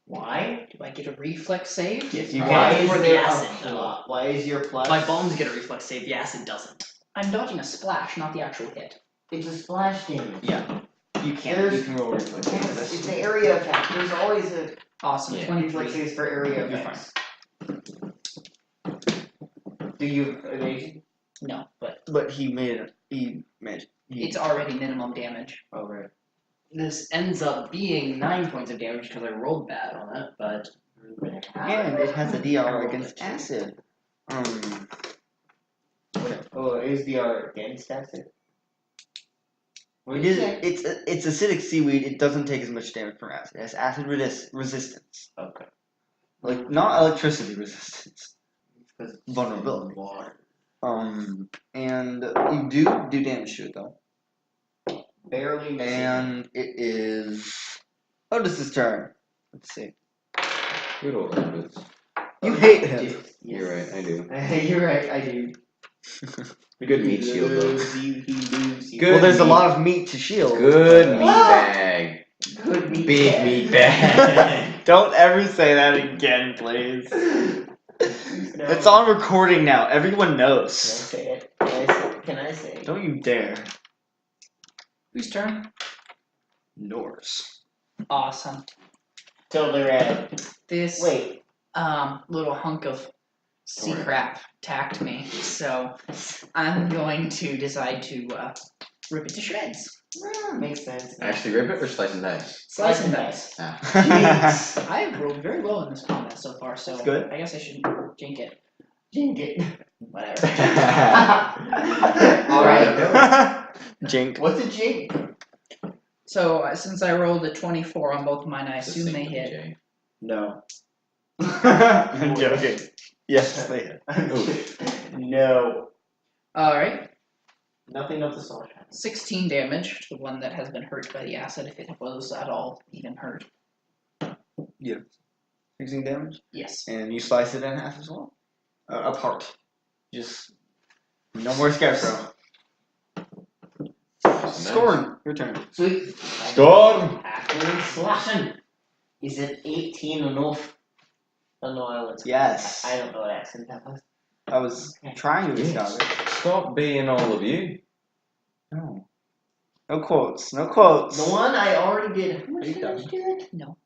Speaker 1: Why?
Speaker 3: Do I get a reflex save?
Speaker 2: Yes, you
Speaker 1: Why
Speaker 2: can.
Speaker 1: is
Speaker 4: For
Speaker 1: the
Speaker 4: the
Speaker 1: acid,
Speaker 4: acid?
Speaker 1: though?
Speaker 4: Why is your plus?
Speaker 1: My bombs get a reflex save. The acid doesn't.
Speaker 3: I'm dodging a splash, not the actual hit.
Speaker 4: It's a splash damage.
Speaker 2: Yeah. You can.
Speaker 4: There's-
Speaker 2: You can roll reflex.
Speaker 4: It's, it's the area effect. There's always a
Speaker 3: Awesome.
Speaker 5: Yeah.
Speaker 3: 23.
Speaker 4: reflex saves for area
Speaker 2: You're
Speaker 4: effects. Do you evade?
Speaker 3: No, but
Speaker 2: But he made it. He.
Speaker 3: it's already minimum damage.
Speaker 2: Oh right.
Speaker 1: This ends up being 9 points of damage because I rolled bad on it, but
Speaker 2: And it has a DR against acid.
Speaker 4: Oh, is the R against acid? What
Speaker 2: It
Speaker 4: did
Speaker 2: is.
Speaker 4: you say?
Speaker 2: It's acidic seaweed. It doesn't take as much damage from acid. It has acid resistance.
Speaker 4: Okay.
Speaker 2: Like not electricity resistance.
Speaker 4: Because
Speaker 2: Vulnerability.
Speaker 4: water.
Speaker 2: And you do damage to it though.
Speaker 4: Barely missing.
Speaker 2: And it is Otis's turn. Let's see.
Speaker 5: Good old habits.
Speaker 2: You hate him.
Speaker 4: Yes.
Speaker 5: You're right, I do.
Speaker 4: You're right, I do.
Speaker 5: Good meat shield, though.
Speaker 4: He moves you.
Speaker 5: Good
Speaker 2: Well, there's a
Speaker 5: meat.
Speaker 2: lot of meat to shield.
Speaker 5: Good meat
Speaker 4: Ah!
Speaker 5: bag.
Speaker 4: Good meat.
Speaker 5: Big
Speaker 4: bag.
Speaker 5: meat bag.
Speaker 2: Don't ever say that again, please.
Speaker 4: No.
Speaker 2: It's on recording now. Everyone
Speaker 4: Can I
Speaker 2: knows.
Speaker 4: say it? Can I say it?
Speaker 2: Don't you dare.
Speaker 3: Whose turn?
Speaker 2: Norse.
Speaker 3: Awesome.
Speaker 4: Totally red.
Speaker 3: This
Speaker 4: Wait.
Speaker 3: little hunk of sea
Speaker 5: Alright.
Speaker 3: crap attacked me, so I'm going to decide to rip it to shreds.
Speaker 4: Makes sense.
Speaker 5: Actually, rip it or slice and dice?
Speaker 3: Slice and dice.
Speaker 5: Ah.
Speaker 3: Jeez, I have rolled very well in this combat so far, so
Speaker 2: That's good.
Speaker 3: I guess I should jink it.
Speaker 4: Jink it.
Speaker 3: Whatever.
Speaker 4: Alright.
Speaker 2: Jink.
Speaker 4: What's a jink?
Speaker 3: So since I rolled a 24 on both of mine, I
Speaker 5: It's the
Speaker 3: assume
Speaker 5: same
Speaker 3: they
Speaker 5: with
Speaker 3: hit.
Speaker 5: Jay.
Speaker 2: No. I'm joking. Yes, they hit.
Speaker 4: No.
Speaker 3: Alright,
Speaker 4: Nothing of the sort.
Speaker 3: 16 damage to the one that has been hurt by the acid, if it was at all even hurt.
Speaker 2: 16 damage.
Speaker 3: Yes.
Speaker 2: And you slice it in half as well. Apart. Just no more scarecrow. Skorn, your turn.
Speaker 4: Sweet.
Speaker 5: Skorn!
Speaker 4: Halfling slashing. Is it 18 enough? Oh no, I was.
Speaker 2: Yes.
Speaker 4: I don't know what accent that was.
Speaker 2: I was trying to
Speaker 5: Yes.
Speaker 2: establish.
Speaker 5: Stop being all of you.
Speaker 2: No. No quotes. No quotes.
Speaker 4: The one I already did. How
Speaker 2: Are
Speaker 4: much
Speaker 2: you
Speaker 4: damage
Speaker 2: done?
Speaker 4: to it?
Speaker 3: No.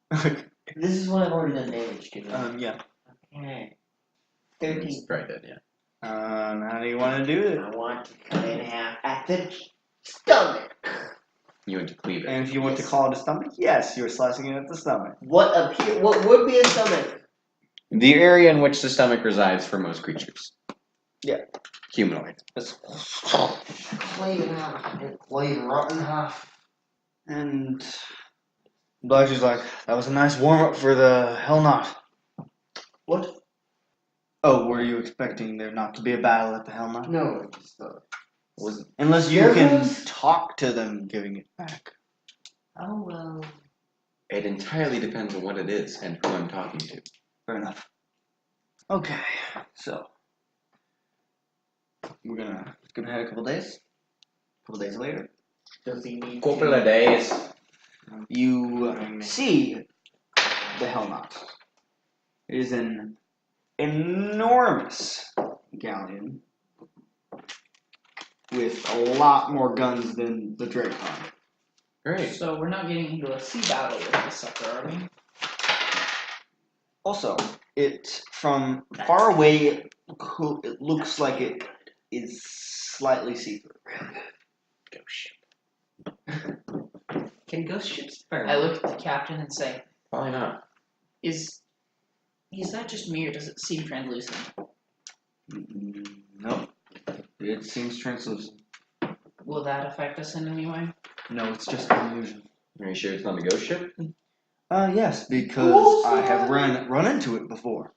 Speaker 4: This is one I've already done damage to.
Speaker 2: Yeah.
Speaker 4: Okay. 13.
Speaker 5: It's right then, yeah.
Speaker 2: How do you want to do it?
Speaker 4: I want to cut it in half at the stomach.
Speaker 5: You went to cleave it.
Speaker 2: And if you want to
Speaker 4: Yes.
Speaker 2: call it a stomach, yes, you're slicing it at the stomach.
Speaker 4: What would be a stomach?
Speaker 5: The area in which the stomach resides for most creatures.
Speaker 2: Yeah.
Speaker 5: Humanoid.
Speaker 2: It's
Speaker 4: Clay in half. Clay rotten half.
Speaker 2: and Blight's like, that was a nice warm-up for the Hellnought.
Speaker 4: What?
Speaker 2: Oh, were you expecting there not to be a battle at the Hellnought?
Speaker 4: No, it's
Speaker 2: Unless you can
Speaker 4: Scarecrows?
Speaker 2: talk to them giving it back.
Speaker 4: Oh well.
Speaker 5: It entirely depends on what it is and who I'm talking to.
Speaker 2: Fair enough. Okay, so we're gonna skip ahead a couple days. A couple days later,
Speaker 4: Does he need
Speaker 5: Couple of days.
Speaker 2: you see the Hellnought. It is an enormous galleon with a lot more guns than the Dracon.
Speaker 5: Great.
Speaker 3: So we're not getting into a sea battle with this sucker, are we?
Speaker 2: Also, it from far away, it looks like it is slightly see-through.
Speaker 4: Ghost ship. Can ghost ships burn?
Speaker 3: I look at the captain and say,
Speaker 5: Probably not.
Speaker 3: is that just me, or does it seem translucent?
Speaker 2: No, it seems translucent.
Speaker 3: Will that affect us in any way?
Speaker 2: No, it's just an illusion.
Speaker 5: Are you sure it's not a ghost ship?
Speaker 2: Yes, because I have run into it before.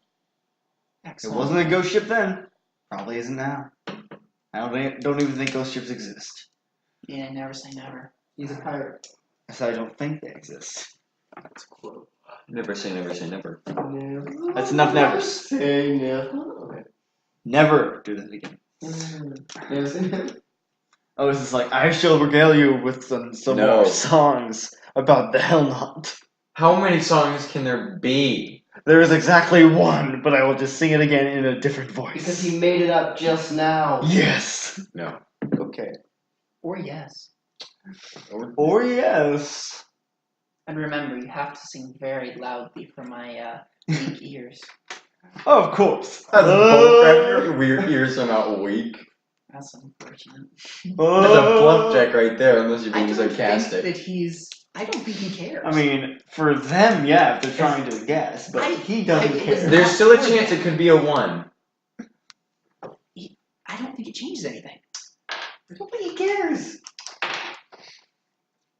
Speaker 2: It
Speaker 3: Excellent.
Speaker 2: wasn't a ghost ship then. Probably isn't now. I don't even think ghost ships exist.
Speaker 3: Yeah, never say never.
Speaker 4: He's a pirate.
Speaker 2: So I don't think they exist.
Speaker 4: That's a quote.
Speaker 5: Never say never say never.
Speaker 4: Never.
Speaker 2: That's enough nevers.
Speaker 4: Say never. Okay.
Speaker 2: Never do that again.
Speaker 4: Never say never.
Speaker 2: Oh, this is like, I shall regale you with some
Speaker 5: No.
Speaker 2: more songs about the Hellnought.
Speaker 5: How many songs can there be?
Speaker 2: There is exactly one, but I will just sing it again in a different voice.
Speaker 4: Because he made it up just now.
Speaker 2: Yes.
Speaker 5: No.
Speaker 2: Okay.
Speaker 3: Or yes.
Speaker 2: Or yes.
Speaker 3: And remember, you have to sing very loudly for my weak ears.
Speaker 2: Of course.
Speaker 5: That's bullcrap. Your weird ears are not weak.
Speaker 3: That's unfortunate.
Speaker 5: That's a bluff check right there, unless you're
Speaker 3: I
Speaker 5: being
Speaker 3: don't
Speaker 5: sarcastic.
Speaker 3: think that he's. I don't think he cares.
Speaker 2: I mean, for them, yeah, if they're trying to guess, but he doesn't care.
Speaker 5: There's still a chance it could be a 1.
Speaker 3: I don't think it changes anything.
Speaker 4: Nobody cares.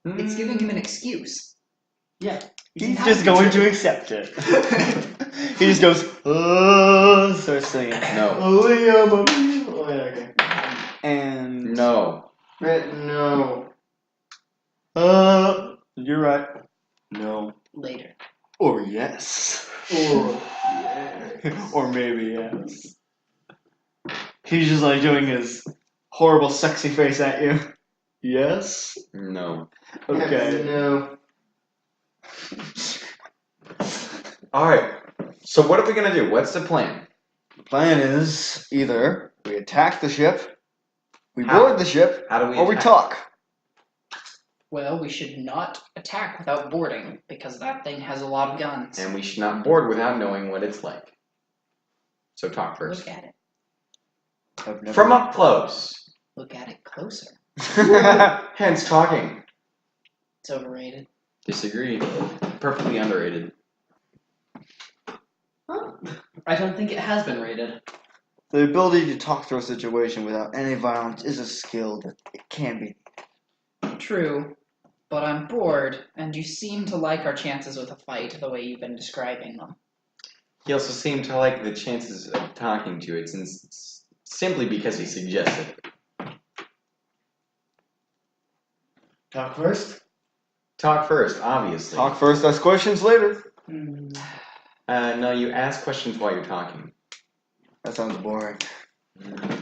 Speaker 3: It's giving him an excuse.
Speaker 4: Yeah.
Speaker 2: He's just going to accept it. He just goes, starts singing.
Speaker 5: No.
Speaker 4: Oh yeah, mommy. Oh yeah, okay.
Speaker 2: And
Speaker 5: No.
Speaker 4: No.
Speaker 2: you're right. No.
Speaker 3: Later.
Speaker 2: Or yes.
Speaker 4: Oh yeah.
Speaker 2: Or maybe yes. He's just like doing his horrible sexy face at you. Yes?
Speaker 5: No.
Speaker 2: Okay.
Speaker 4: No.
Speaker 5: Alright. So what are we gonna do? What's the plan?
Speaker 2: The plan is either we attack the ship, we
Speaker 5: How?
Speaker 2: board the ship,
Speaker 5: How do we
Speaker 2: or we
Speaker 5: attack?
Speaker 2: talk.
Speaker 3: Well, we should not attack without boarding, because that thing has a lot of guns.
Speaker 5: And we should not board without knowing what it's like. So talk first.
Speaker 3: Look at it.
Speaker 2: I've never-
Speaker 5: From up close.
Speaker 3: Look at it closer.
Speaker 5: Hence talking.
Speaker 3: It's overrated.
Speaker 5: Disagreed. Perfectly underrated.
Speaker 1: I don't think it has been rated.
Speaker 2: The ability to talk through a situation without any violence is a skill that it can be.
Speaker 3: True, but I'm bored, and you seem to like our chances with a fight the way you've been describing them.
Speaker 5: He also seemed to like the chances of talking to it since simply because he suggested it.
Speaker 4: Talk first.
Speaker 5: Talk first, obviously.
Speaker 2: Talk first, ask questions later.
Speaker 5: No, you ask questions while you're talking.
Speaker 2: That sounds boring.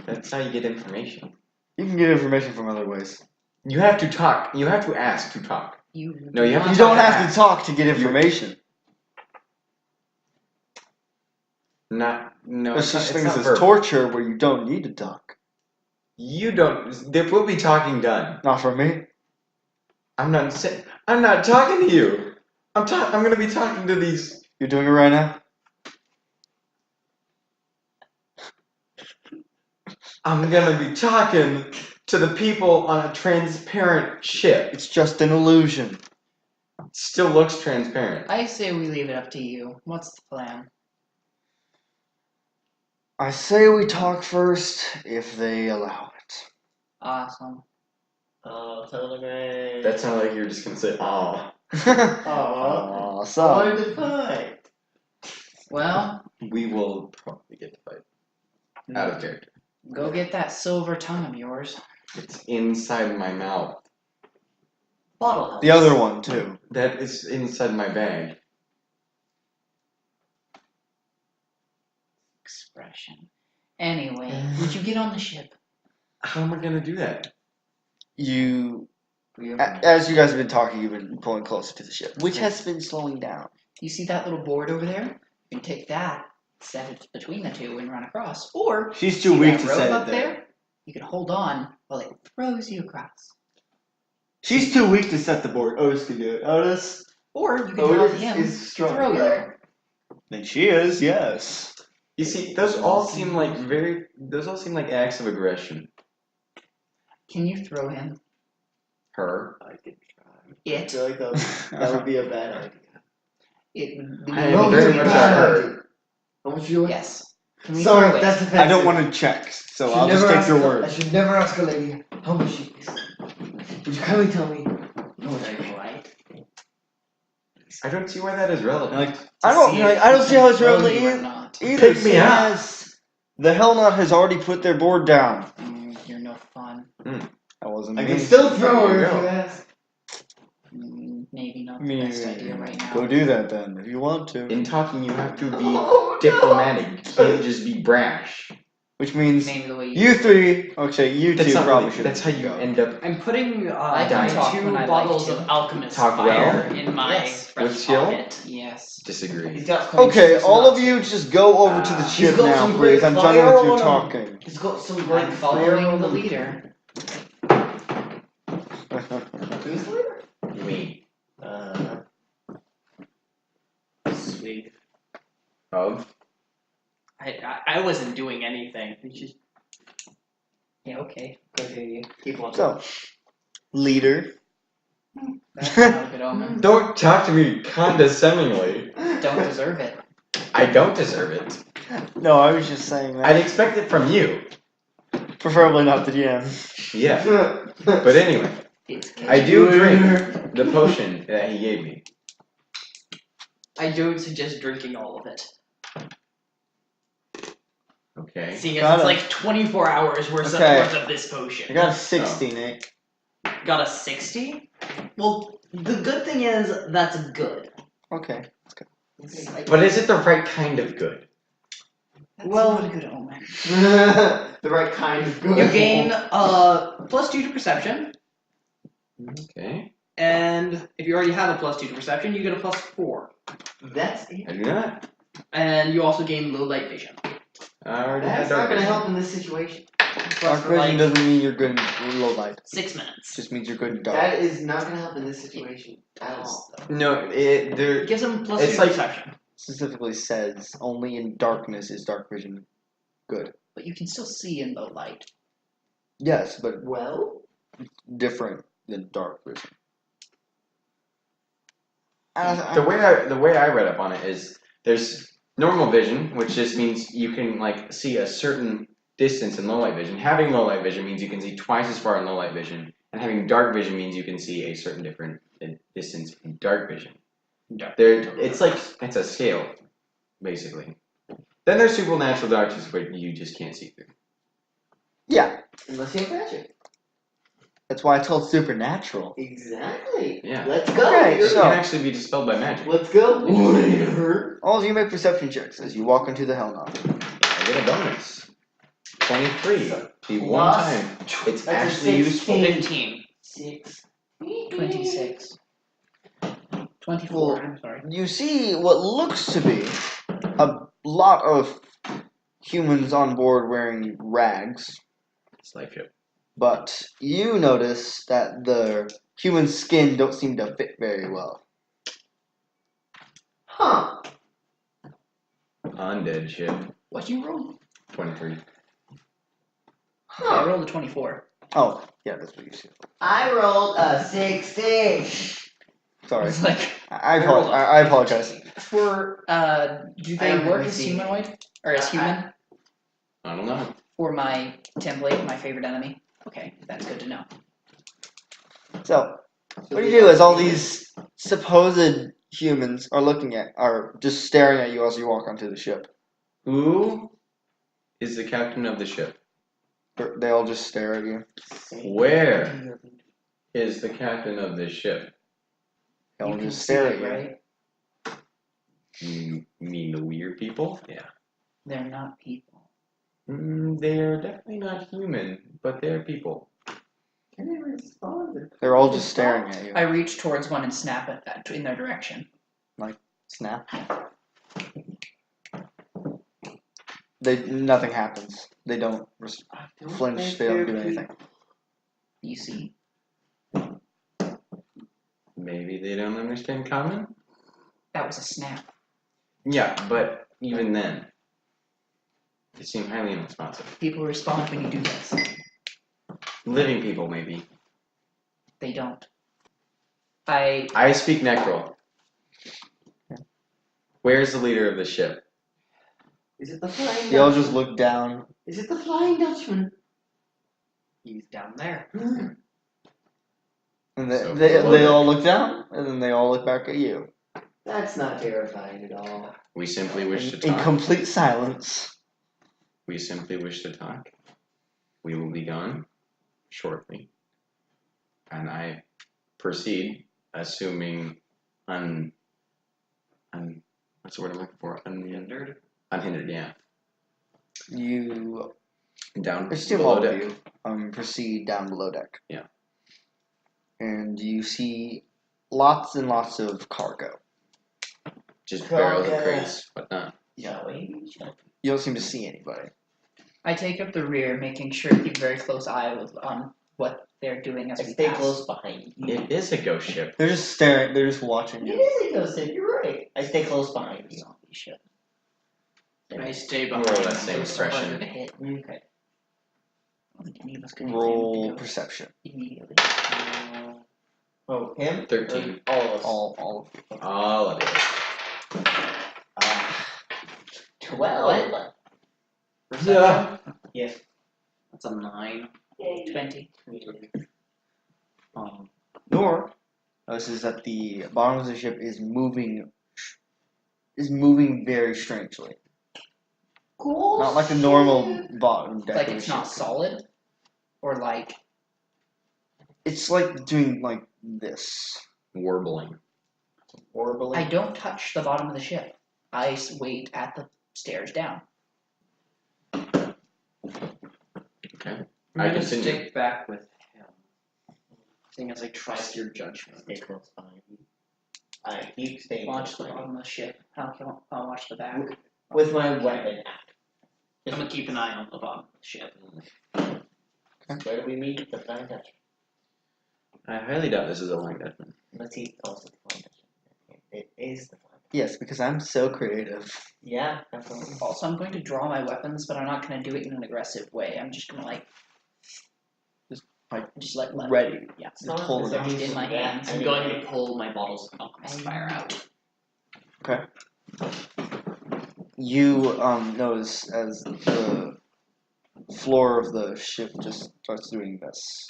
Speaker 5: That's how you get information.
Speaker 2: You can get information from other ways.
Speaker 5: You have to talk. You have to ask to talk.
Speaker 3: You
Speaker 5: No, you have
Speaker 2: You
Speaker 5: to
Speaker 2: don't
Speaker 5: talk
Speaker 2: have to talk to get information.
Speaker 5: No,
Speaker 2: There's
Speaker 5: it's
Speaker 2: such
Speaker 5: not,
Speaker 2: things
Speaker 5: it's not
Speaker 2: as
Speaker 5: verbal.
Speaker 2: torture where you don't need to talk.
Speaker 5: You don't. There will be talking done.
Speaker 2: Not for me.
Speaker 5: I'm not talking to you. I'm going to be talking to these.
Speaker 2: You're doing it right now?
Speaker 5: I'm going to be talking to the people on a transparent ship.
Speaker 2: It's just an illusion.
Speaker 5: It still looks transparent.
Speaker 3: I say we leave it up to you. What's the plan?
Speaker 2: I say we talk first if they allow it.
Speaker 3: Awesome.
Speaker 4: Oh, totally great.
Speaker 5: That sounded like you were just going to say, "Aw."
Speaker 2: Aw,
Speaker 4: I
Speaker 2: son.
Speaker 4: wanted to fight.
Speaker 3: Well,
Speaker 5: We will probably get to fight. Out of character.
Speaker 3: go get that silver tongue of yours.
Speaker 5: It's inside my mouth.
Speaker 1: Bottle helps.
Speaker 2: The other one too.
Speaker 5: That is inside my bag.
Speaker 3: Expression. Anyway, would you get on the ship?
Speaker 5: How am I gonna do that?
Speaker 2: You, as you guys have been talking, you've been pulling closer to the ship, which has been slowing down.
Speaker 3: You see that little board over there? You can take that, set it between the two, and run across. Or
Speaker 2: She's
Speaker 3: see
Speaker 2: too weak
Speaker 3: that
Speaker 2: to
Speaker 3: rope
Speaker 2: set
Speaker 3: up
Speaker 2: it there.
Speaker 3: You can hold on while it throws you across.
Speaker 2: She's too weak to set the board. Otis can do it. Otis.
Speaker 3: Or you can
Speaker 2: Otis
Speaker 3: have him
Speaker 2: is strong.
Speaker 3: throw you there.
Speaker 2: Then she is, yes.
Speaker 5: You see, those all seem like acts of aggression.
Speaker 3: Can you throw him?
Speaker 5: Her.
Speaker 4: I could try. I
Speaker 3: It.
Speaker 4: feel like that would be a bad idea.
Speaker 3: It would be.
Speaker 5: I am very much hurt.
Speaker 4: How much you want?
Speaker 3: Yes. Can we
Speaker 4: Sorry,
Speaker 3: throw it?
Speaker 4: that's offensive.
Speaker 2: I don't want to check, so
Speaker 4: Should
Speaker 2: I'll just
Speaker 4: never
Speaker 2: take your
Speaker 4: ask a-
Speaker 2: word.
Speaker 4: I should never ask a lady how much she is. Would you kindly tell me?
Speaker 5: I don't see why that is relevant.
Speaker 2: Like, I don't see how it's
Speaker 3: relevant
Speaker 2: relevant
Speaker 3: or not.
Speaker 2: either.
Speaker 5: Pick me up.
Speaker 2: Yes. The Hellnought has already put their board down.
Speaker 3: You're no fun.
Speaker 2: That wasn't
Speaker 4: I
Speaker 2: me.
Speaker 4: can still throw her
Speaker 5: There
Speaker 4: if
Speaker 5: you
Speaker 4: you
Speaker 5: go.
Speaker 4: ask.
Speaker 3: Maybe not the best idea right now.
Speaker 2: Go do that then, if you want to.
Speaker 5: In talking, you have to be diplomatic. You can't just be brash.
Speaker 2: Which means
Speaker 3: Maybe the way
Speaker 2: you three, okay, you
Speaker 5: That's
Speaker 2: two
Speaker 5: not
Speaker 2: probably
Speaker 5: really,
Speaker 2: should.
Speaker 5: that's how you end up
Speaker 1: I'm putting
Speaker 3: I can talk
Speaker 1: two
Speaker 3: when I like
Speaker 1: bottles
Speaker 3: to.
Speaker 1: of alchemist
Speaker 5: Talk
Speaker 1: fire
Speaker 5: well.
Speaker 1: in my
Speaker 3: Yes.
Speaker 1: front
Speaker 5: With skill?
Speaker 1: pocket.
Speaker 3: Yes.
Speaker 5: disagree.
Speaker 4: He's got
Speaker 2: Okay, all of you just go over to the
Speaker 5: Ah.
Speaker 2: ship
Speaker 4: He's got
Speaker 2: now,
Speaker 4: some
Speaker 2: please.
Speaker 4: great
Speaker 2: I'm done
Speaker 4: fire
Speaker 2: with you
Speaker 4: on him.
Speaker 2: talking.
Speaker 4: He's got some great
Speaker 3: I'm
Speaker 4: fire
Speaker 3: following
Speaker 4: on
Speaker 3: the
Speaker 4: him.
Speaker 3: leader.
Speaker 4: Who's the leader?
Speaker 5: Me.
Speaker 1: Sweet.
Speaker 5: Of?
Speaker 1: I wasn't doing anything. It's just
Speaker 3: Yeah, okay. Go hear you.
Speaker 1: keep looking.
Speaker 2: So, leader.
Speaker 3: That's not a good omen.
Speaker 5: Don't talk to me condescendingly.
Speaker 3: Don't deserve it.
Speaker 5: I don't deserve it.
Speaker 2: No, I was just saying that.
Speaker 5: I'd expect it from you.
Speaker 2: Preferably not the DM.
Speaker 5: Yeah. But anyway,
Speaker 3: It's
Speaker 5: I do drink the potion that he gave me.
Speaker 1: I don't suggest drinking all of it.
Speaker 5: Okay.
Speaker 1: Seeing as
Speaker 2: Got
Speaker 1: it's
Speaker 2: it.
Speaker 1: like 24 hours worth,
Speaker 2: Okay.
Speaker 1: worth of this potion.
Speaker 2: I got a 60, Nate.
Speaker 1: Got a 60? Well, the good thing is that's good.
Speaker 2: Okay.
Speaker 5: But is it the right kind of good?
Speaker 3: That's
Speaker 1: Well-
Speaker 3: not a good omen.
Speaker 4: The right kind of good.
Speaker 1: You gain +2 to perception,
Speaker 5: Okay.
Speaker 1: and if you already have a +2 to perception, you get a +4.
Speaker 4: That's it.
Speaker 5: I do not.
Speaker 1: And you also gain low light vision.
Speaker 5: I already had
Speaker 4: That's not
Speaker 5: dark
Speaker 4: gonna
Speaker 5: vision.
Speaker 4: help in this situation.
Speaker 2: Dark
Speaker 1: For
Speaker 2: vision
Speaker 1: like
Speaker 2: doesn't mean you're good in low light.
Speaker 1: 6 minutes.
Speaker 2: Just means you're good in dark.
Speaker 4: That is not gonna help in this situation at all.
Speaker 5: No,
Speaker 1: It
Speaker 5: there.
Speaker 1: gives him +2
Speaker 5: It's
Speaker 1: to
Speaker 5: like-
Speaker 1: perception.
Speaker 2: Specifically says only in darkness is dark vision good.
Speaker 3: But you can still see in low light.
Speaker 2: Yes, but
Speaker 4: Well,
Speaker 2: different than dark vision.
Speaker 5: The way I read up on it is there's normal vision, which just means you can like see a certain distance in low light vision. Having low light vision means you can see twice as far in low light vision, and having dark vision means you can see a certain different distance in dark vision. It's a scale, basically. Then there's supernatural darkness where you just can't see through.
Speaker 2: Yeah,
Speaker 4: unless you have magic.
Speaker 2: that's why it's called supernatural.
Speaker 4: Exactly.
Speaker 5: Yeah.
Speaker 4: Let's go.
Speaker 2: Okay,
Speaker 5: It
Speaker 2: so-
Speaker 5: can actually be dispelled by magic.
Speaker 4: Let's go. Later.
Speaker 2: All of you make perception checks as you walk into the Hellnought.
Speaker 5: I get a bonus. 23. The one
Speaker 4: Plus
Speaker 5: time it's
Speaker 4: that's a
Speaker 5: actually useful.
Speaker 1: 15.
Speaker 4: 6.
Speaker 3: 26. 24, I'm sorry.
Speaker 2: You see what looks to be a lot of humans on board wearing rags,
Speaker 5: It's life ship.
Speaker 2: but you notice that the human skin don't seem to fit very well.
Speaker 4: Huh.
Speaker 5: Undead ship.
Speaker 3: What'd you roll?
Speaker 5: 23.
Speaker 3: I
Speaker 4: Huh.
Speaker 3: rolled a 24.
Speaker 2: Oh, yeah, that's what you see.
Speaker 4: I rolled a 60.
Speaker 2: Sorry.
Speaker 3: It's like,
Speaker 2: I apologize.
Speaker 3: for, do
Speaker 4: I
Speaker 3: they
Speaker 4: haven't
Speaker 3: work
Speaker 4: really
Speaker 3: as
Speaker 4: seen it.
Speaker 3: humanoid? Or as human?
Speaker 5: I don't know.
Speaker 3: For my template, my favorite enemy? Okay, that's good to know.
Speaker 2: So, What do you do as all these supposed humans are just staring at you as you walk onto the ship?
Speaker 5: Who is the captain of the ship?
Speaker 2: They all just stare at you.
Speaker 5: Where is the captain of this ship?
Speaker 2: They all
Speaker 3: You can
Speaker 2: just
Speaker 3: see
Speaker 2: stare at
Speaker 3: it,
Speaker 2: you.
Speaker 3: right?
Speaker 5: You mean the weird people? Yeah.
Speaker 3: They're not people.
Speaker 5: They're definitely not human, but they're people.
Speaker 4: Can I respond?
Speaker 2: They're all just staring at you.
Speaker 3: I reach towards one and snap it in their direction.
Speaker 2: Snap. Nothing happens. They don't flinch. They don't do anything.
Speaker 3: You see?
Speaker 5: Maybe they don't understand common?
Speaker 3: That was a snap.
Speaker 5: Yeah, but even then, they seem highly unresponsive.
Speaker 3: People respond when you do this.
Speaker 5: Living people, maybe.
Speaker 3: They don't. I
Speaker 5: I speak Necrol. Where's the leader of the ship?
Speaker 4: Is it the Flying
Speaker 2: They all
Speaker 4: Dutchman?
Speaker 2: just look down.
Speaker 4: Is it the Flying Dutchman?
Speaker 1: He's down there.
Speaker 2: And
Speaker 5: So
Speaker 2: they
Speaker 5: below
Speaker 2: all
Speaker 5: deck.
Speaker 2: look down, and then they all look back at you.
Speaker 4: That's not terrifying at all.
Speaker 5: We simply wish to
Speaker 2: In
Speaker 5: talk.
Speaker 2: complete silence.
Speaker 5: We simply wish to talk. We will be gone shortly. And I proceed, assuming what's the word I'm looking for?
Speaker 1: Unhindered.
Speaker 5: Unhindered, yeah.
Speaker 2: You
Speaker 5: Down
Speaker 2: There's still
Speaker 5: below
Speaker 2: all of
Speaker 5: deck.
Speaker 2: you. Proceed down below deck.
Speaker 5: Yeah.
Speaker 2: And you see lots and lots of cargo.
Speaker 5: Just barrels
Speaker 4: yeah.
Speaker 5: and crates, whatnot.
Speaker 4: Shall we?
Speaker 2: You don't seem to see anybody.
Speaker 3: I take up the rear, making sure to keep a very close eye on what they're doing as
Speaker 4: I
Speaker 3: we
Speaker 4: stay
Speaker 3: pass.
Speaker 4: close behind you.
Speaker 5: It is a ghost ship.
Speaker 2: They're just staring. They're just watching
Speaker 4: It
Speaker 2: you.
Speaker 4: is a ghost ship, you're right. I stay close behind you.
Speaker 3: Zombie ship.
Speaker 1: I stay
Speaker 5: More
Speaker 1: behind.
Speaker 5: or less same
Speaker 1: them, so it's
Speaker 5: expression.
Speaker 1: harder to hit.
Speaker 4: Okay.
Speaker 3: I don't think any of us could
Speaker 2: Roll
Speaker 3: go
Speaker 2: perception.
Speaker 3: immediately.
Speaker 4: Oh, him?
Speaker 5: 13.
Speaker 4: Or all of us.
Speaker 2: All.
Speaker 5: All of it.
Speaker 4: 12.
Speaker 5: Yeah.
Speaker 4: Yes.
Speaker 1: That's a 9.
Speaker 3: 20.
Speaker 2: Noir notices that the bottom of the ship is moving very strangely.
Speaker 4: Cool.
Speaker 2: Not like a normal bottom deck.
Speaker 3: Like
Speaker 2: of a
Speaker 3: it's not
Speaker 2: ship.
Speaker 3: solid? Or like,
Speaker 2: It's like doing like this.
Speaker 5: Warbling.
Speaker 4: Warbling.
Speaker 3: I don't touch the bottom of the ship. I wait at the stairs down.
Speaker 5: Okay.
Speaker 1: I'm
Speaker 5: I
Speaker 1: gonna
Speaker 5: continue.
Speaker 1: stick back with him. Seeing as I trust your judgment.
Speaker 4: Stay close behind you. I keep staying
Speaker 3: Watch
Speaker 4: close
Speaker 3: the
Speaker 4: behind
Speaker 3: bottom of the ship. I'll watch the back.
Speaker 4: you. With my weapon out.
Speaker 1: I'm gonna keep an eye on the bottom of the ship.
Speaker 4: Where do we meet? The Flying Dutchman.
Speaker 5: I highly doubt this is a Flying Dutchman.
Speaker 4: Let's see. Oh, it's the Flying Dutchman. It is the Flying Dutchman.
Speaker 2: Yes, because I'm so creative.
Speaker 4: Yeah, definitely.
Speaker 3: Also, I'm going to draw my weapons, but I'm not going to do it in an aggressive way. I'm just going to just let
Speaker 2: Ready.
Speaker 3: Yeah.
Speaker 2: Just hold it out.
Speaker 3: Just in my hands.
Speaker 1: I'm going to pull my bottles of alchemist fire out.
Speaker 2: You notice as the floor of the ship just starts doing this.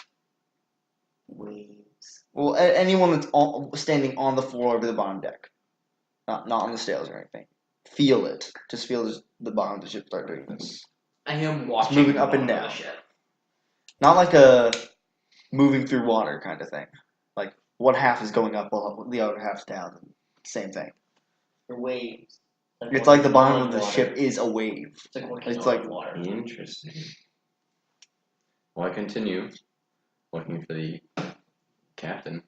Speaker 4: Waves.
Speaker 2: Well, anyone that's standing on the floor of the bottom deck, not on the sails or anything, feel it. Just feel the bottom of the ship start doing this.
Speaker 1: I am watching
Speaker 2: moving
Speaker 1: the
Speaker 2: up and
Speaker 1: bottom of
Speaker 2: down.
Speaker 1: the ship.
Speaker 2: Not like a moving through water kind of thing. Like one half is going up while the other half's down. Same thing.
Speaker 4: Or waves.
Speaker 2: It's like the bottom of the
Speaker 4: water.
Speaker 2: ship is a wave.
Speaker 4: It's like walking
Speaker 2: It's
Speaker 4: on
Speaker 2: like-
Speaker 4: water.
Speaker 5: Interesting. Well, I continue looking for the captain.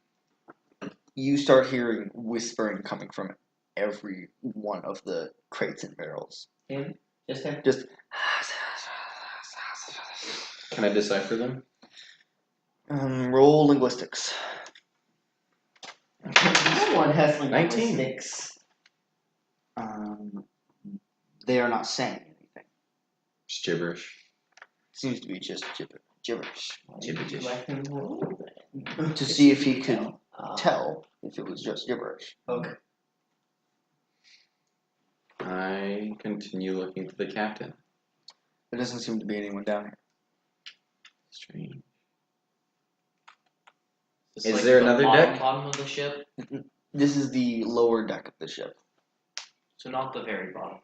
Speaker 2: You start hearing whispering coming from every one of the crates and barrels.
Speaker 4: Him? Just him?
Speaker 2: Just
Speaker 5: Can I decipher them?
Speaker 2: roll linguistics.
Speaker 4: No one has
Speaker 5: 19.
Speaker 4: linguistics.
Speaker 2: They are not saying anything.
Speaker 5: It's gibberish.
Speaker 2: Seems to be just gibberish.
Speaker 5: Gibberish.
Speaker 4: Let him roll then.
Speaker 2: To see if he could
Speaker 4: Ah,
Speaker 2: tell if it was just gibberish.
Speaker 4: Okay.
Speaker 5: I continue looking for the captain.
Speaker 2: There doesn't seem to be anyone down here.
Speaker 5: Strange.
Speaker 1: It's
Speaker 5: Is
Speaker 1: like
Speaker 5: there
Speaker 1: the
Speaker 5: another
Speaker 1: bottom,
Speaker 5: deck?
Speaker 1: Bottom of the ship,
Speaker 2: This is the lower deck of the ship.
Speaker 1: so not the very bottom.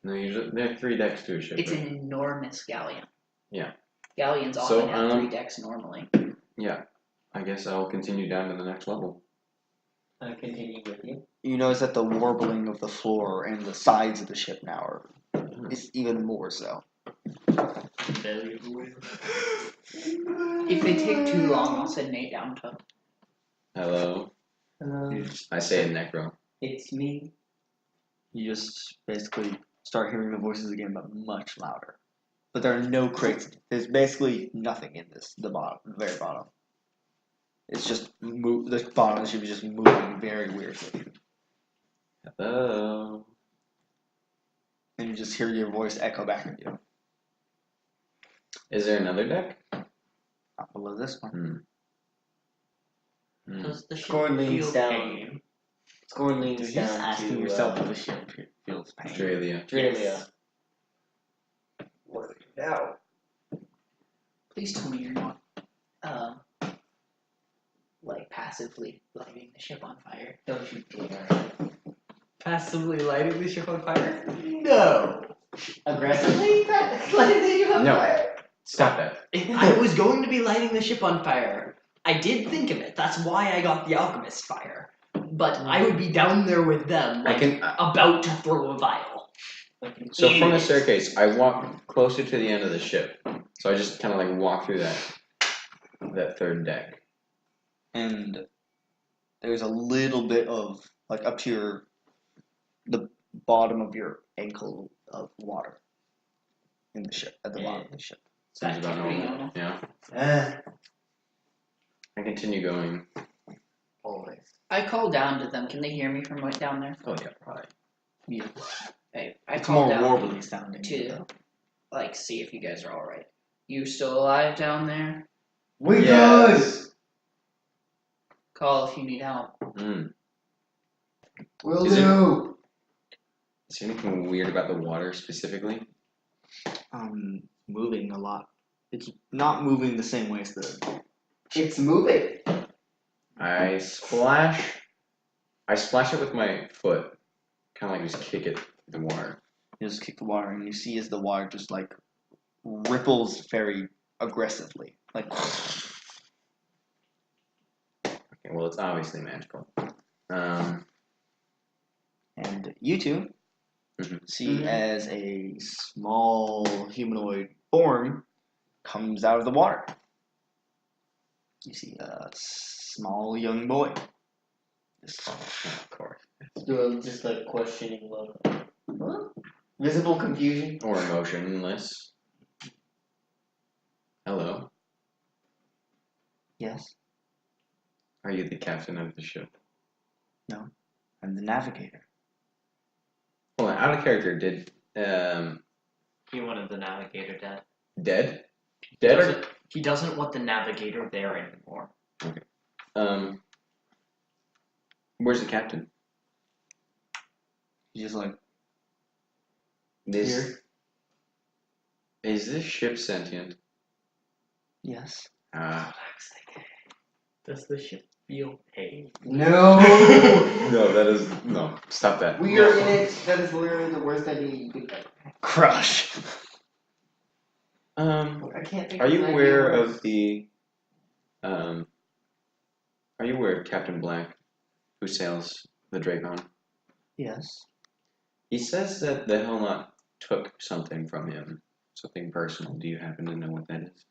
Speaker 5: No, usually there are 3 decks to a ship.
Speaker 3: It's
Speaker 5: right?
Speaker 3: an enormous galleon.
Speaker 5: Yeah.
Speaker 3: Galleons
Speaker 5: So,
Speaker 3: often have 3 decks normally.
Speaker 5: Yeah. I guess I'll continue down to the next level.
Speaker 4: I'll continue with you.
Speaker 2: You notice that the warbling of the floor and the sides of the ship now are is even more so.
Speaker 3: If they take too long, I'll send Nate down to.
Speaker 5: Hello.
Speaker 4: Hello.
Speaker 5: I say in Necro.
Speaker 4: It's me.
Speaker 2: You just basically start hearing the voices again, but much louder. But there are no crates. There's basically nothing in the very bottom. It's just the bottom of the ship is just moving very weirdly,
Speaker 5: Hello.
Speaker 2: and you just hear your voice echo back at you.
Speaker 5: Is there another deck?
Speaker 2: Not below this one.
Speaker 1: Does the ship
Speaker 4: Skorn leans
Speaker 1: feel
Speaker 4: down.
Speaker 1: pain?
Speaker 4: Skorn leans
Speaker 2: You're
Speaker 4: down
Speaker 2: just asking
Speaker 4: to
Speaker 2: yourself if the ship feels pain.
Speaker 5: Draelia.
Speaker 4: Draelia. What now?
Speaker 3: Please tell me you're not, like passively lighting the ship on fire.
Speaker 4: Don't you dare.
Speaker 1: Passively lighting the ship on fire? No!
Speaker 4: Aggressively lighting the ship on
Speaker 5: No.
Speaker 4: fire?
Speaker 5: Stop that.
Speaker 1: I was going to be lighting the ship on fire. I did think of it. That's why I got the alchemist fire. But I would be down there with them,
Speaker 5: I
Speaker 1: like,
Speaker 5: can.
Speaker 1: about to throw a vial.
Speaker 5: So from the staircase, I walk closer to the end of the ship. So I just kind of like walk through that 3rd deck.
Speaker 2: And there's a little bit of like up to the bottom of your ankle of water in the ship at the bottom of the ship.
Speaker 5: Seems
Speaker 3: That's
Speaker 5: about
Speaker 3: pretty
Speaker 5: normal.
Speaker 3: normal.
Speaker 5: Yeah. I continue going.
Speaker 4: Always.
Speaker 3: I call down to them. Can they hear me from right down there?
Speaker 5: Oh yeah, probably.
Speaker 2: Yeah.
Speaker 3: I
Speaker 2: It's
Speaker 3: call
Speaker 2: more
Speaker 3: down
Speaker 2: warbly sounding.
Speaker 3: to, like, see if you guys are all right. You still alive down there?
Speaker 4: We
Speaker 5: Yes.
Speaker 3: Call if you need help.
Speaker 5: Mm.
Speaker 4: Will
Speaker 5: Is
Speaker 4: do.
Speaker 5: Is there anything weird about the water specifically?
Speaker 2: Moving a lot. It's not moving the same way as the.
Speaker 4: It's moving.
Speaker 5: I splash it with my foot. Kind of like just kick it in the water.
Speaker 2: You just kick the water, and you see as the water just like ripples very aggressively, like.
Speaker 5: Okay, well, it's obviously magical.
Speaker 2: And you two
Speaker 5: Mhm.
Speaker 2: see as a small humanoid form comes out of the water. You see a small young boy.
Speaker 5: Of course.
Speaker 4: Do just like questioning look. Huh? Visible confusion.
Speaker 5: Or emotionless. Hello.
Speaker 2: Yes,
Speaker 5: Are you the captain of the ship?
Speaker 2: I'm the navigator.
Speaker 5: Hold on, out of character, did
Speaker 1: He wanted the navigator dead.
Speaker 5: dead? Dead or
Speaker 1: He doesn't want the navigator there anymore.
Speaker 5: where's the captain?
Speaker 2: He's just like,
Speaker 5: This
Speaker 2: Here.
Speaker 5: Is this ship sentient?
Speaker 2: yes.
Speaker 1: Does the ship feel pain?
Speaker 4: No.
Speaker 5: No, that is no. Stop that.
Speaker 4: We are in it. That is literally the worst idea you could ever.
Speaker 2: Crush.
Speaker 4: I can't think.
Speaker 5: Are
Speaker 4: of
Speaker 5: you
Speaker 4: an
Speaker 5: aware
Speaker 4: idea.
Speaker 5: of the Are you aware of Captain Black, who sails the Dracon?
Speaker 2: Yes.
Speaker 5: He says that the Hellnought took something from him, something personal. Do you happen to know what that is?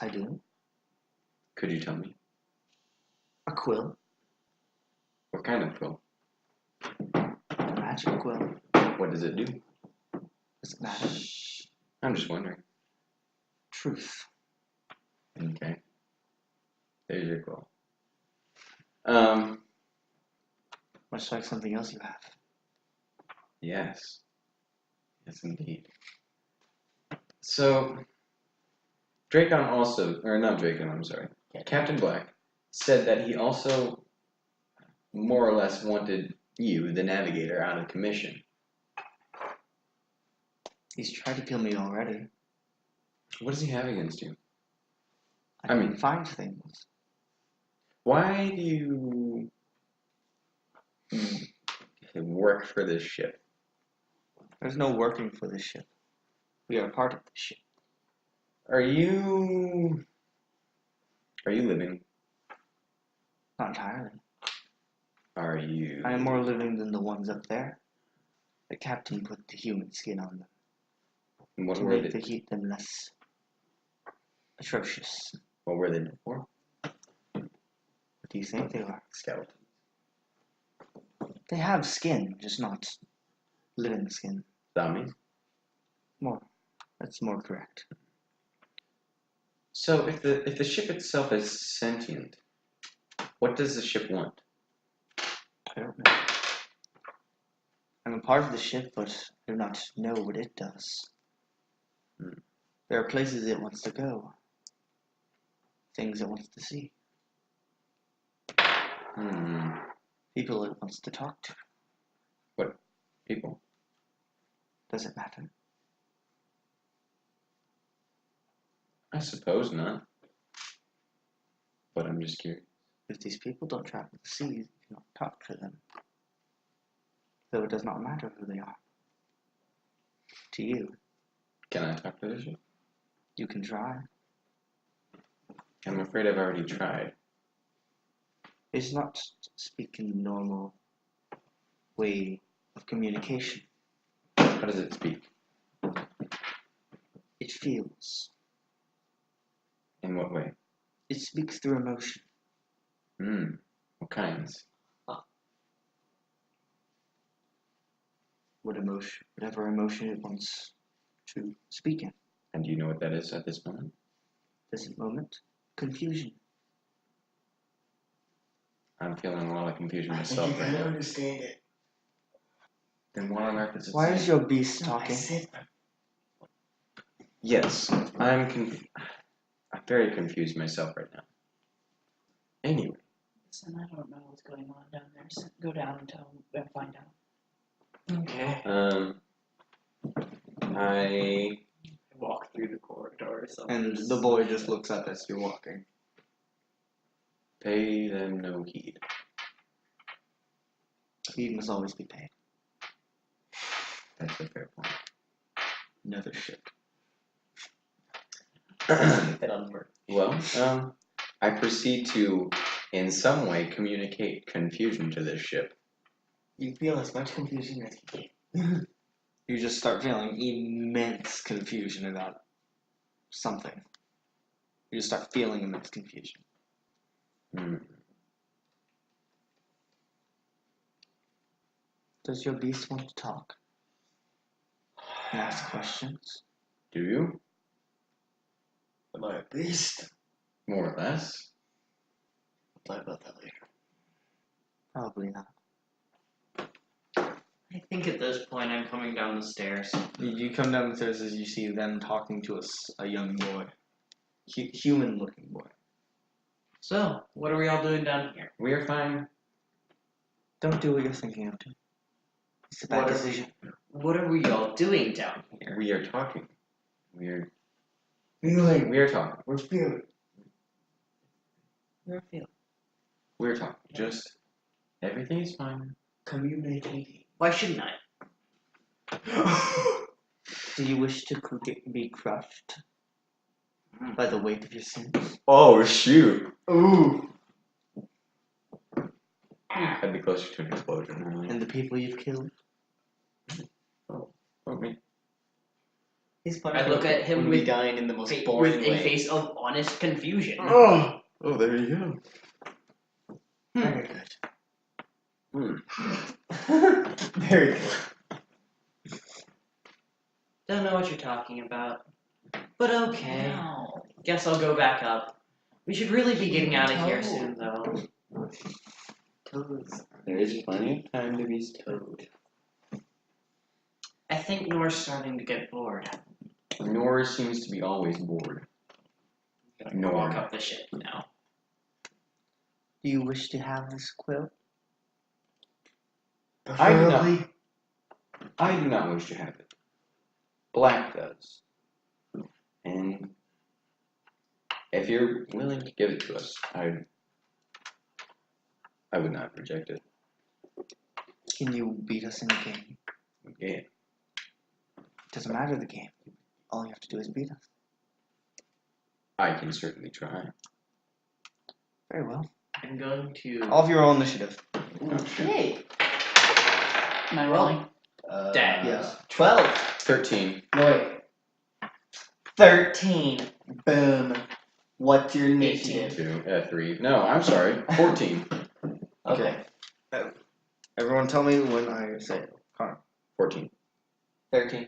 Speaker 2: I do.
Speaker 5: Could you tell me?
Speaker 2: A quill.
Speaker 5: What kind of quill?
Speaker 2: A magic quill.
Speaker 5: What does it do?
Speaker 2: Doesn't matter.
Speaker 5: I'm just wondering.
Speaker 2: Truth.
Speaker 5: Okay. There's your quill.
Speaker 2: Much like something else you have.
Speaker 5: Yes. Yes, indeed. So, Dracon also, or not Dracon, I'm sorry. Captain Black said that he also more or less wanted you, the navigator, out of commission.
Speaker 2: He's tried to kill me already.
Speaker 5: What does he have against you?
Speaker 2: I
Speaker 5: I
Speaker 2: can
Speaker 5: mean-
Speaker 2: find things.
Speaker 5: Why do you work for this ship?
Speaker 2: There's no working for this ship. We are a part of this ship.
Speaker 5: Are you living?
Speaker 2: Not entirely.
Speaker 5: Are you?
Speaker 2: I am more living than the ones up there. The captain put the human skin on them
Speaker 5: What
Speaker 2: to
Speaker 5: were
Speaker 2: make
Speaker 5: they?
Speaker 2: keep them less atrocious.
Speaker 5: What were they before?
Speaker 2: What do you think they are?
Speaker 5: Skeleton.
Speaker 2: They have skin, just not living skin.
Speaker 5: Zombies.
Speaker 2: That's more correct.
Speaker 5: So if the ship itself is sentient, what does the ship want?
Speaker 2: I don't know. I'm a part of the ship, but I do not know what it does.
Speaker 5: Hmm.
Speaker 2: There are places it wants to go. Things it wants to see. People it wants to talk to.
Speaker 5: People.
Speaker 2: Does it matter?
Speaker 5: I suppose not. But I'm just curious.
Speaker 2: If these people don't travel the seas, you cannot talk to them. Though it does not matter who they are. To you,
Speaker 5: Can I talk to the ship?
Speaker 2: you can try.
Speaker 5: I'm afraid I've already tried.
Speaker 2: It's not speaking the normal way of communication.
Speaker 5: How does it speak?
Speaker 2: It feels.
Speaker 5: In what way?
Speaker 2: It speaks through emotion.
Speaker 5: What kinds?
Speaker 2: Whatever emotion it wants to speak in.
Speaker 5: And do you know what that is at this moment?
Speaker 2: This moment, confusion.
Speaker 5: I'm feeling a lot of confusion myself right now.
Speaker 4: understand it.
Speaker 5: Then what on earth is it
Speaker 2: Why
Speaker 5: saying?
Speaker 2: is your beast talking?
Speaker 5: Yes, I'm very confused myself right now. Anyway,
Speaker 3: Listen, I don't know what's going on down there. So go down and find out.
Speaker 4: Okay.
Speaker 5: I
Speaker 1: Walk through the corridor or something.
Speaker 2: And the boy just looks up as you're walking.
Speaker 5: pay them no heed.
Speaker 2: He must always be paid.
Speaker 5: That's a fair point.
Speaker 2: Another ship.
Speaker 5: Well, I proceed to, in some way, communicate confusion to this ship.
Speaker 4: You feel as much confusion as you can.
Speaker 2: You just start feeling immense confusion about something. You just start feeling immense confusion. Does your beast want to talk? And ask questions?
Speaker 5: Do you?
Speaker 4: Am I a beast?
Speaker 5: More or less.
Speaker 4: We'll talk about that later.
Speaker 2: Probably not.
Speaker 1: I think at this point I'm coming down the stairs.
Speaker 2: You come down the stairs as you see them talking to a young boy. Human-looking boy.
Speaker 1: So, what are we all doing down here?
Speaker 5: We are fine.
Speaker 2: Don't do what you're thinking of doing. It's a bad
Speaker 1: What are
Speaker 2: decision.
Speaker 1: What are we all doing down here?
Speaker 5: We are talking. We are
Speaker 4: Feeling.
Speaker 5: talking.
Speaker 4: We're feeling.
Speaker 1: We're feeling.
Speaker 5: We're talking. Just everything is fine.
Speaker 4: Communicating.
Speaker 1: Why shouldn't I?
Speaker 2: Do you wish to be crushed by the weight of your sins?
Speaker 5: Oh shoot!
Speaker 4: Ooh.
Speaker 5: I'd be closer to an explosion. Really.
Speaker 2: And the people you've killed?
Speaker 5: Okay.
Speaker 4: He's
Speaker 1: I look at him
Speaker 4: when we
Speaker 1: with,
Speaker 4: dine in the most
Speaker 1: with
Speaker 4: boring
Speaker 1: a
Speaker 4: way.
Speaker 1: face of honest confusion.
Speaker 5: Oh, there you go.
Speaker 4: Very good.
Speaker 5: Hmm.
Speaker 4: Very good.
Speaker 1: Don't know what you're talking about. But okay.
Speaker 3: No.
Speaker 1: Guess I'll go back up. We should really be getting out of here soon, though.
Speaker 4: Toes.
Speaker 5: There is plenty of time to be stowed.
Speaker 1: I think Noir's starting to get bored.
Speaker 5: Noir seems to be always bored.
Speaker 1: Gonna walk up the ship now.
Speaker 2: Do you wish to have this quilt?
Speaker 5: I do not.
Speaker 4: Preferably.
Speaker 5: I do not wish to have it. Black does. And If you're willing to give it to us, I would not reject it.
Speaker 2: Can you beat us in a game?
Speaker 5: Yeah.
Speaker 2: Doesn't matter the game. All you have to do is beat us.
Speaker 5: I can certainly try.
Speaker 2: Very well.
Speaker 1: I'm going to.
Speaker 2: All of your own initiative.
Speaker 1: Okay.
Speaker 3: Am I rolling?
Speaker 1: Dad.
Speaker 2: Yes.
Speaker 4: 12.
Speaker 5: 13.
Speaker 4: Noir. 13. Boom. What's your initiative?
Speaker 5: 3. No, I'm sorry. 14.
Speaker 4: Okay.
Speaker 2: Everyone tell me when I say it. Connor.
Speaker 5: 14.
Speaker 4: 13.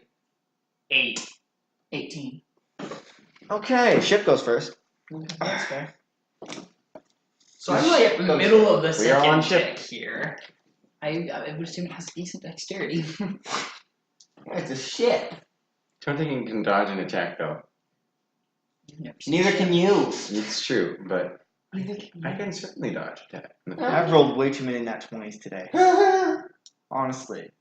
Speaker 1: 8.
Speaker 3: 18.
Speaker 2: Okay, ship goes first.
Speaker 3: That's fair.
Speaker 1: So I'm like in the middle of the
Speaker 5: We are on
Speaker 1: second
Speaker 5: ship.
Speaker 1: check here.
Speaker 3: I would assume it has decent dexterity.
Speaker 4: It's a ship.
Speaker 5: Don't think you can dodge an attack, though.
Speaker 4: Neither can you.
Speaker 5: It's true, but
Speaker 4: Neither can
Speaker 5: I can certainly dodge attack.
Speaker 2: I've rolled way too many nat 20s today.
Speaker 4: you.
Speaker 2: Honestly.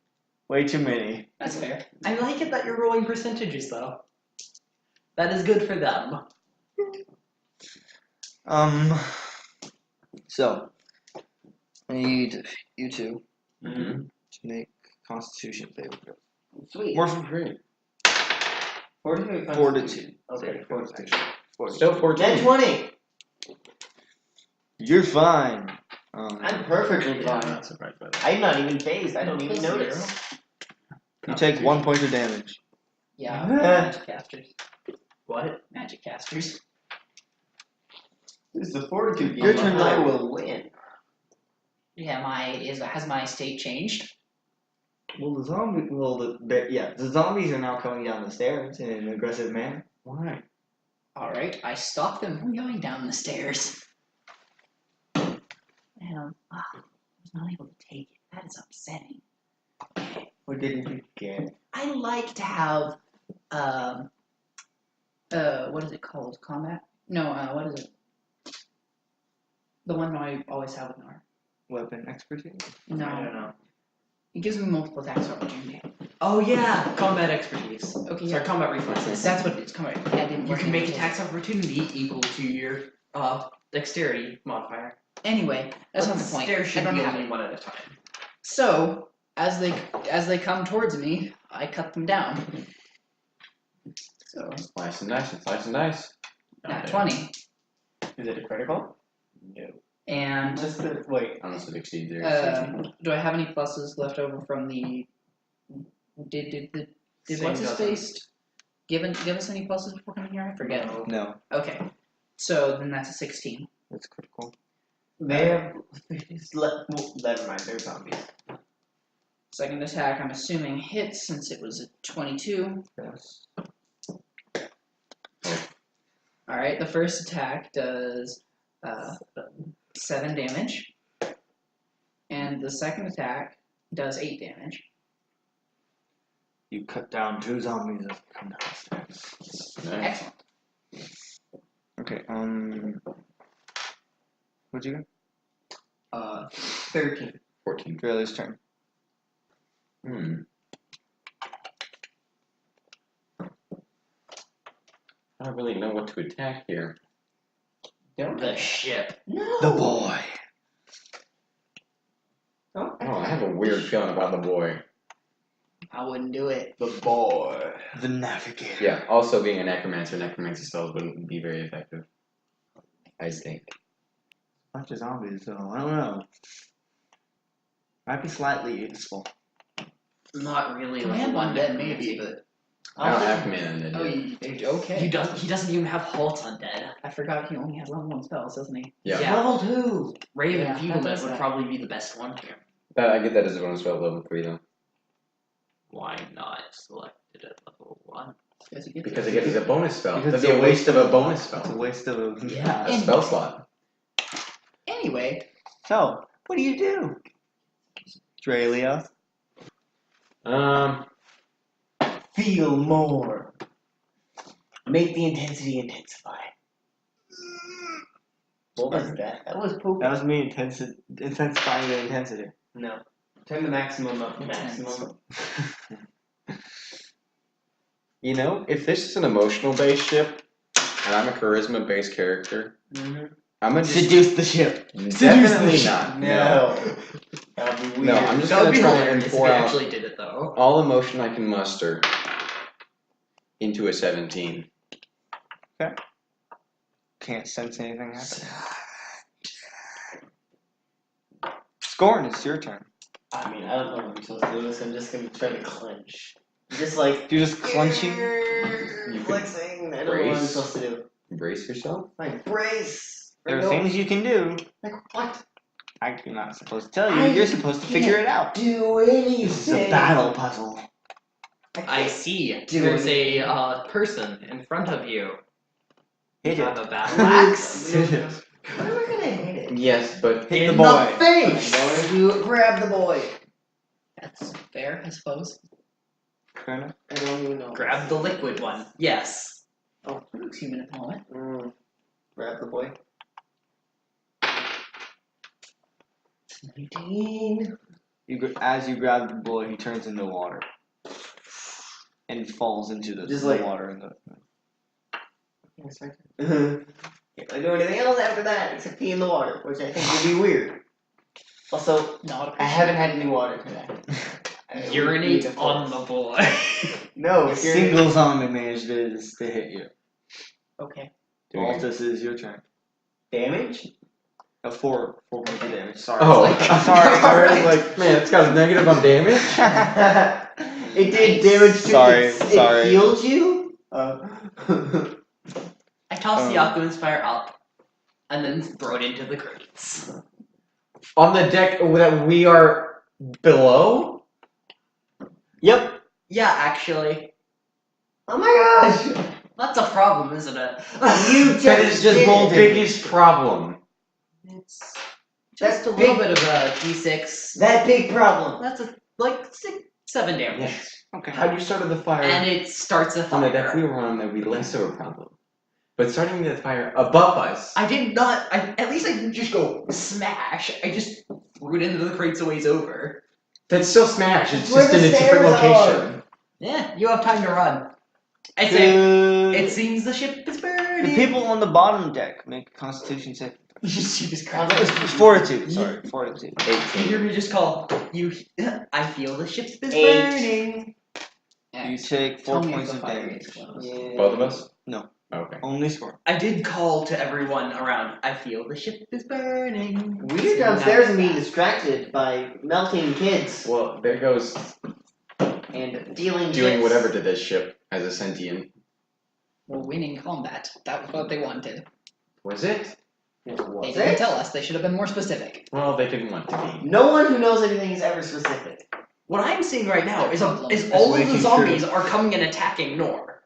Speaker 2: Way too many.
Speaker 3: That's fair.
Speaker 1: I like it that you're rolling percentages, though. That is good for them.
Speaker 2: So, I need you two
Speaker 5: Mm-hmm.
Speaker 2: to make Constitution saving throws.
Speaker 4: Sweet.
Speaker 2: Or
Speaker 5: Great.
Speaker 4: Fortitude.
Speaker 2: Fortitude.
Speaker 4: Okay, fortitude.
Speaker 5: Still 14.
Speaker 4: Then 20.
Speaker 2: You're fine.
Speaker 4: I'm perfectly
Speaker 5: Yeah, I'm
Speaker 4: fine.
Speaker 5: not surprised by that.
Speaker 4: I'm not even phased. I don't even
Speaker 3: Plus
Speaker 4: notice.
Speaker 2: You take 1 point of damage.
Speaker 3: Yeah, magic casters.
Speaker 1: What?
Speaker 3: Magic casters.
Speaker 4: This is the fortitude game.
Speaker 2: Your turn,
Speaker 4: I
Speaker 2: Noir.
Speaker 4: will win.
Speaker 3: Yeah, has my state changed?
Speaker 2: Well, the zombies are now coming down the stairs in an aggressive manner.
Speaker 5: Why?
Speaker 3: Alright, I stop them from going down the stairs. And I was not able to take it. That is upsetting.
Speaker 4: What didn't you get?
Speaker 3: I like to have what is it called? Combat? No, what is it? The one I always have with Noir.
Speaker 2: Weapon expertise?
Speaker 3: No.
Speaker 1: I don't know.
Speaker 3: It gives me multiple attacks of opportunity.
Speaker 1: Oh yeah, combat expertise.
Speaker 3: Okay,
Speaker 1: Sorry,
Speaker 3: yeah.
Speaker 1: combat reflexes.
Speaker 3: That's what it's coming. Yeah, I didn't
Speaker 1: You
Speaker 3: work
Speaker 1: can
Speaker 3: in
Speaker 1: make
Speaker 3: it.
Speaker 1: attacks of opportunity equal to your dexterity modifier.
Speaker 3: Anyway, that's
Speaker 1: But
Speaker 3: not the point.
Speaker 1: There
Speaker 3: I
Speaker 1: should
Speaker 3: don't
Speaker 1: be
Speaker 3: have
Speaker 1: only
Speaker 3: it.
Speaker 1: one at a time.
Speaker 3: So as they come towards me, I cut them down. So
Speaker 5: Slice and dice and slice and dice.
Speaker 3: nat
Speaker 1: Okay.
Speaker 3: 20.
Speaker 4: Is it a critical?
Speaker 5: No.
Speaker 3: And
Speaker 4: Wait.
Speaker 5: Unless it exceeds your
Speaker 3: do I have any pluses left over from the? Did
Speaker 1: Same
Speaker 3: what's his
Speaker 1: doesn't.
Speaker 3: face give us any pluses before coming here? I forget.
Speaker 1: No.
Speaker 2: No.
Speaker 3: Okay, so then that's a 16.
Speaker 2: That's critical.
Speaker 4: They have. Never mind, they're zombies.
Speaker 3: Second attack, I'm assuming hits since it was a 22.
Speaker 2: Yes.
Speaker 3: All right, the first attack does 7 damage, and the second attack does 8 damage.
Speaker 2: You cut down 2 zombies as they come downstairs.
Speaker 5: Nice.
Speaker 3: Excellent.
Speaker 2: Okay, what'd you get?
Speaker 4: 13.
Speaker 5: 14.
Speaker 2: Draelia's turn.
Speaker 5: I don't really know what to attack here.
Speaker 1: The ship.
Speaker 4: No.
Speaker 2: The boy.
Speaker 4: Don't
Speaker 5: Oh, I have a weird feeling about the boy.
Speaker 3: I wouldn't do it.
Speaker 4: The boy.
Speaker 2: The navigator.
Speaker 5: Yeah, also being a necromancer spells wouldn't be very effective. I think.
Speaker 2: Bunch of zombies, so I don't know. Might be slightly useful.
Speaker 1: Not really.
Speaker 3: Command
Speaker 1: like
Speaker 3: one dead maybe, but
Speaker 5: I don't have command undead.
Speaker 3: oh,
Speaker 5: yet.
Speaker 3: okay.
Speaker 1: He doesn't even have halt undead.
Speaker 3: I forgot he only has level 1 spells, doesn't he?
Speaker 5: Yeah.
Speaker 1: Yeah.
Speaker 4: Level 2.
Speaker 1: Raven
Speaker 3: Yeah, that
Speaker 1: Feeblement
Speaker 3: does
Speaker 1: would
Speaker 3: that.
Speaker 1: probably be the best one here.
Speaker 5: I get that as a bonus spell at level 3 though.
Speaker 1: Why not select it at level 1?
Speaker 5: Because it gets a bonus spell.
Speaker 2: Because
Speaker 5: That'd be a waste of a bonus
Speaker 2: It's a
Speaker 5: spell.
Speaker 2: waste of a
Speaker 1: Yeah.
Speaker 5: A spell slot.
Speaker 3: Anyway,
Speaker 2: So, what do you do? Draelia.
Speaker 4: Feel more. Make the intensity intensify. What was that? That was poop.
Speaker 2: That was me intensifying the intensity.
Speaker 4: No. Turn the maximum up.
Speaker 3: Intense.
Speaker 4: Maximum.
Speaker 5: You know, if this is an emotional based ship, and I'm a charisma-based character,
Speaker 4: Mm-hmm.
Speaker 5: I'm gonna just
Speaker 2: Seduce the ship.
Speaker 5: definitely not.
Speaker 4: No. That would be weird.
Speaker 5: No, I'm just
Speaker 1: That would
Speaker 5: gonna
Speaker 1: be
Speaker 5: try
Speaker 1: hilarious
Speaker 5: and
Speaker 1: if
Speaker 5: pour
Speaker 1: we
Speaker 5: out
Speaker 1: actually did it though.
Speaker 5: all emotion I can muster into a 17.
Speaker 2: Can't sense anything happening. Skorn, it's your turn.
Speaker 4: I mean, I don't know what I'm supposed to do this. I'm just gonna try to clench. Just like.
Speaker 2: You're just clenching.
Speaker 4: Flexing. I don't know what I'm
Speaker 5: brace.
Speaker 4: supposed to do.
Speaker 5: Brace yourself.
Speaker 4: Like, brace.
Speaker 2: There are
Speaker 4: Like,
Speaker 2: things you can do.
Speaker 4: Like, what?
Speaker 2: I'm not supposed to tell you. You're supposed to figure it out.
Speaker 4: Do anything.
Speaker 2: This is a battle puzzle.
Speaker 1: I see.
Speaker 4: Do
Speaker 1: There's
Speaker 4: anything.
Speaker 1: a person in front of you.
Speaker 2: Hit
Speaker 1: You
Speaker 2: it.
Speaker 1: have a battle axe.
Speaker 2: Hit it.
Speaker 4: How am I gonna hit it?
Speaker 5: Yes, but
Speaker 2: Hit
Speaker 1: In
Speaker 2: the boy.
Speaker 1: the face.
Speaker 4: I'm going to grab the boy.
Speaker 3: That's fair, I suppose.
Speaker 2: Colonel?
Speaker 4: I don't even know.
Speaker 1: Grab the liquid one. Yes.
Speaker 3: Oh, 2 minute moment.
Speaker 4: Grab the boy. 19.
Speaker 2: As you grab the boy, he turns into water. And falls into the
Speaker 4: Just like-
Speaker 2: water. In the...
Speaker 4: Can't really do anything else after that except pee in the water, which I think would be weird. Also,
Speaker 3: Not
Speaker 4: I haven't had any water today. I would
Speaker 1: Urinate
Speaker 4: need a
Speaker 1: on
Speaker 4: force.
Speaker 1: the boy.
Speaker 4: No, if you're
Speaker 2: Singles on advantage is to hit you.
Speaker 3: Okay.
Speaker 2: Baltus is your turn.
Speaker 4: damage.
Speaker 2: 4 points of damage. Sorry.
Speaker 5: oh,
Speaker 2: Sorry.
Speaker 5: I was like, man, it's got a negative on damage.
Speaker 4: It did damage to
Speaker 2: Sorry,
Speaker 4: it.
Speaker 2: sorry.
Speaker 4: It healed you.
Speaker 1: I toss the alchemist fire up, and then throw it into the crates.
Speaker 5: On the deck that we are below.
Speaker 2: Yep.
Speaker 1: Yeah, actually,
Speaker 4: Oh my gosh!
Speaker 1: that's a problem, isn't it?
Speaker 4: You
Speaker 5: That
Speaker 4: just
Speaker 5: is just
Speaker 4: did
Speaker 5: the
Speaker 4: it.
Speaker 5: biggest problem.
Speaker 1: It's
Speaker 4: That's
Speaker 1: just a
Speaker 4: big.
Speaker 1: little bit of a d6.
Speaker 4: That big problem.
Speaker 1: That's like 7 damage,
Speaker 5: Yes.
Speaker 2: Okay.
Speaker 5: How you started the fire
Speaker 1: and it starts a
Speaker 5: on the deck we
Speaker 1: fire.
Speaker 5: were on, that would be less of a problem. But starting the fire above us.
Speaker 1: I did not. At least I didn't just go smash. I just threw it into the crates a ways over.
Speaker 5: That's still smash. It's
Speaker 4: Where
Speaker 5: just
Speaker 4: the
Speaker 5: in a different
Speaker 4: stairs are.
Speaker 5: location.
Speaker 1: Yeah, you have time to run. I say, it
Speaker 2: The
Speaker 1: seems the ship is burning.
Speaker 2: people on the bottom deck make a constitution save.
Speaker 1: Jesus
Speaker 2: It's
Speaker 1: Christ.
Speaker 2: fortitude. Sorry, fortitude.
Speaker 1: You
Speaker 5: 18.
Speaker 1: hear me just call, you, I feel the ship is
Speaker 4: 8.
Speaker 1: burning.
Speaker 2: You take 4
Speaker 3: Tell me if
Speaker 2: points
Speaker 3: the
Speaker 2: of
Speaker 3: fire
Speaker 2: damage.
Speaker 3: is close.
Speaker 4: Yeah.
Speaker 5: Both of us?
Speaker 2: No.
Speaker 5: Okay.
Speaker 2: Only Skorn.
Speaker 1: I did call to everyone around, I feel the ship is burning.
Speaker 4: We're downstairs and being distracted by melting kids
Speaker 5: Well, there goes
Speaker 4: and dealing
Speaker 5: doing
Speaker 4: hits.
Speaker 5: whatever to this ship as a sentient.
Speaker 3: We're winning combat. That was what they wanted.
Speaker 5: Was it?
Speaker 3: They
Speaker 4: Was
Speaker 3: didn't
Speaker 4: it?
Speaker 3: tell us. They should have been more specific.
Speaker 5: Well, they didn't want to be.
Speaker 4: No one who knows anything is ever specific.
Speaker 1: What I'm seeing right now is all
Speaker 2: That's
Speaker 1: of the
Speaker 2: making
Speaker 1: zombies are coming and attacking Noir.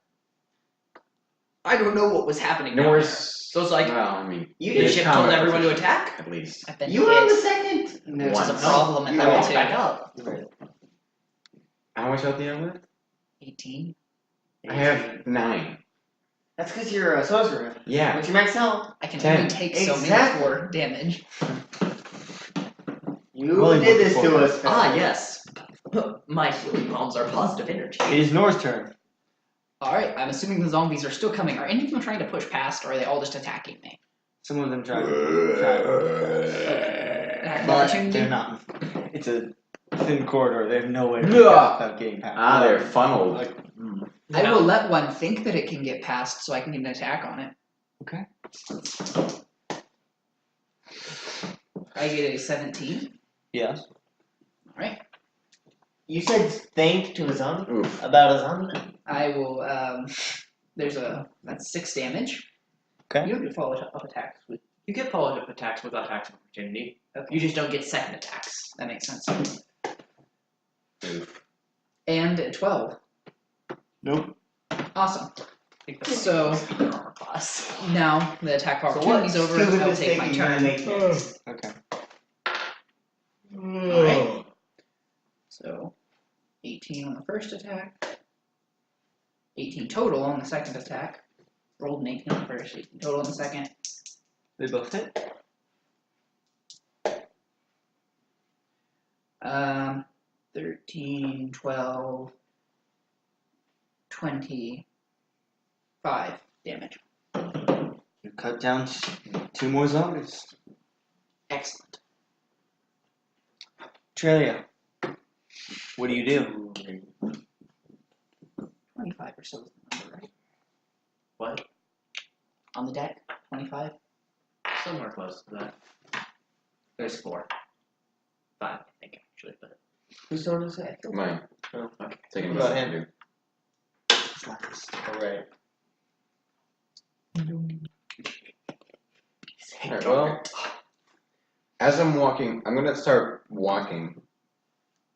Speaker 1: I don't know what was happening down
Speaker 5: Nor's.
Speaker 1: there. So it's like,
Speaker 5: well, I mean,
Speaker 4: You
Speaker 1: the
Speaker 5: his
Speaker 1: ship told
Speaker 5: combat
Speaker 1: everyone to
Speaker 5: position,
Speaker 1: attack?
Speaker 5: At least.
Speaker 3: I've been
Speaker 4: You were on the
Speaker 3: hit.
Speaker 4: second. No,
Speaker 3: Which is a
Speaker 5: Once.
Speaker 3: problem at
Speaker 4: You're
Speaker 3: that
Speaker 4: right.
Speaker 3: too.
Speaker 1: Back up.
Speaker 4: You're right.
Speaker 5: How much health do you have left?
Speaker 3: 18.
Speaker 5: I have 9.
Speaker 4: That's because you're a sorcerer.
Speaker 5: Yeah.
Speaker 4: What's your max health?
Speaker 3: I can
Speaker 5: 10.
Speaker 3: only take so
Speaker 4: Exactly.
Speaker 3: many for damage.
Speaker 4: You
Speaker 2: Only
Speaker 4: did this
Speaker 2: multiple.
Speaker 4: to us.
Speaker 1: Ah, yes. My healing bombs are positive energy.
Speaker 2: It is Nor's turn.
Speaker 3: Alright, I'm assuming the zombies are still coming. Are any of them trying to push past, or are they all just attacking me?
Speaker 2: Some of them try.
Speaker 3: Attack
Speaker 2: But
Speaker 3: opportunity?
Speaker 2: they're not. It's a thin corridor. They have no way of getting past.
Speaker 5: Ah, they're funneled.
Speaker 2: Like,
Speaker 3: I will let one think that it can get past so I can get an attack on it.
Speaker 2: Okay.
Speaker 3: I get a 17.
Speaker 2: Yes.
Speaker 3: Alright.
Speaker 4: You said thank to a zombie?
Speaker 5: Oof.
Speaker 4: About a zombie?
Speaker 3: I will, that's 6 damage.
Speaker 2: Okay.
Speaker 3: You don't get follow-up attacks with.
Speaker 1: You get followed up attacks with attacks of opportunity.
Speaker 3: Okay.
Speaker 1: You just don't get second attacks.
Speaker 3: That makes sense.
Speaker 5: Oof.
Speaker 3: And 12.
Speaker 2: Nope.
Speaker 3: Awesome.
Speaker 1: I think that's
Speaker 3: So-
Speaker 1: the armor class.
Speaker 3: Now the attack
Speaker 4: So what
Speaker 3: opportunity's over.
Speaker 4: stupid
Speaker 3: I'll
Speaker 4: mistake
Speaker 3: take my
Speaker 4: are you gonna
Speaker 3: turn.
Speaker 4: make next?
Speaker 2: Okay.
Speaker 3: Alright. So 18 on the first attack. 18 total on the second attack. Rolled an 18 on the first, 18 total on the second.
Speaker 2: They both hit.
Speaker 3: 13, 12, 25 damage.
Speaker 2: You cut down 2 more zombies.
Speaker 1: Excellent.
Speaker 2: Draelia, what do you do?
Speaker 3: 25 or so is the number, right?
Speaker 1: What?
Speaker 3: On the deck? 25?
Speaker 1: Somewhere close to that. There's 4. 5, I think, actually, but.
Speaker 4: Whose turn is it?
Speaker 5: Mine.
Speaker 4: Oh,
Speaker 1: okay.
Speaker 5: Taking
Speaker 4: What about
Speaker 5: about
Speaker 4: him?
Speaker 5: dude.
Speaker 4: Alright.
Speaker 5: Alright, well, as I'm walking, I'm gonna start walking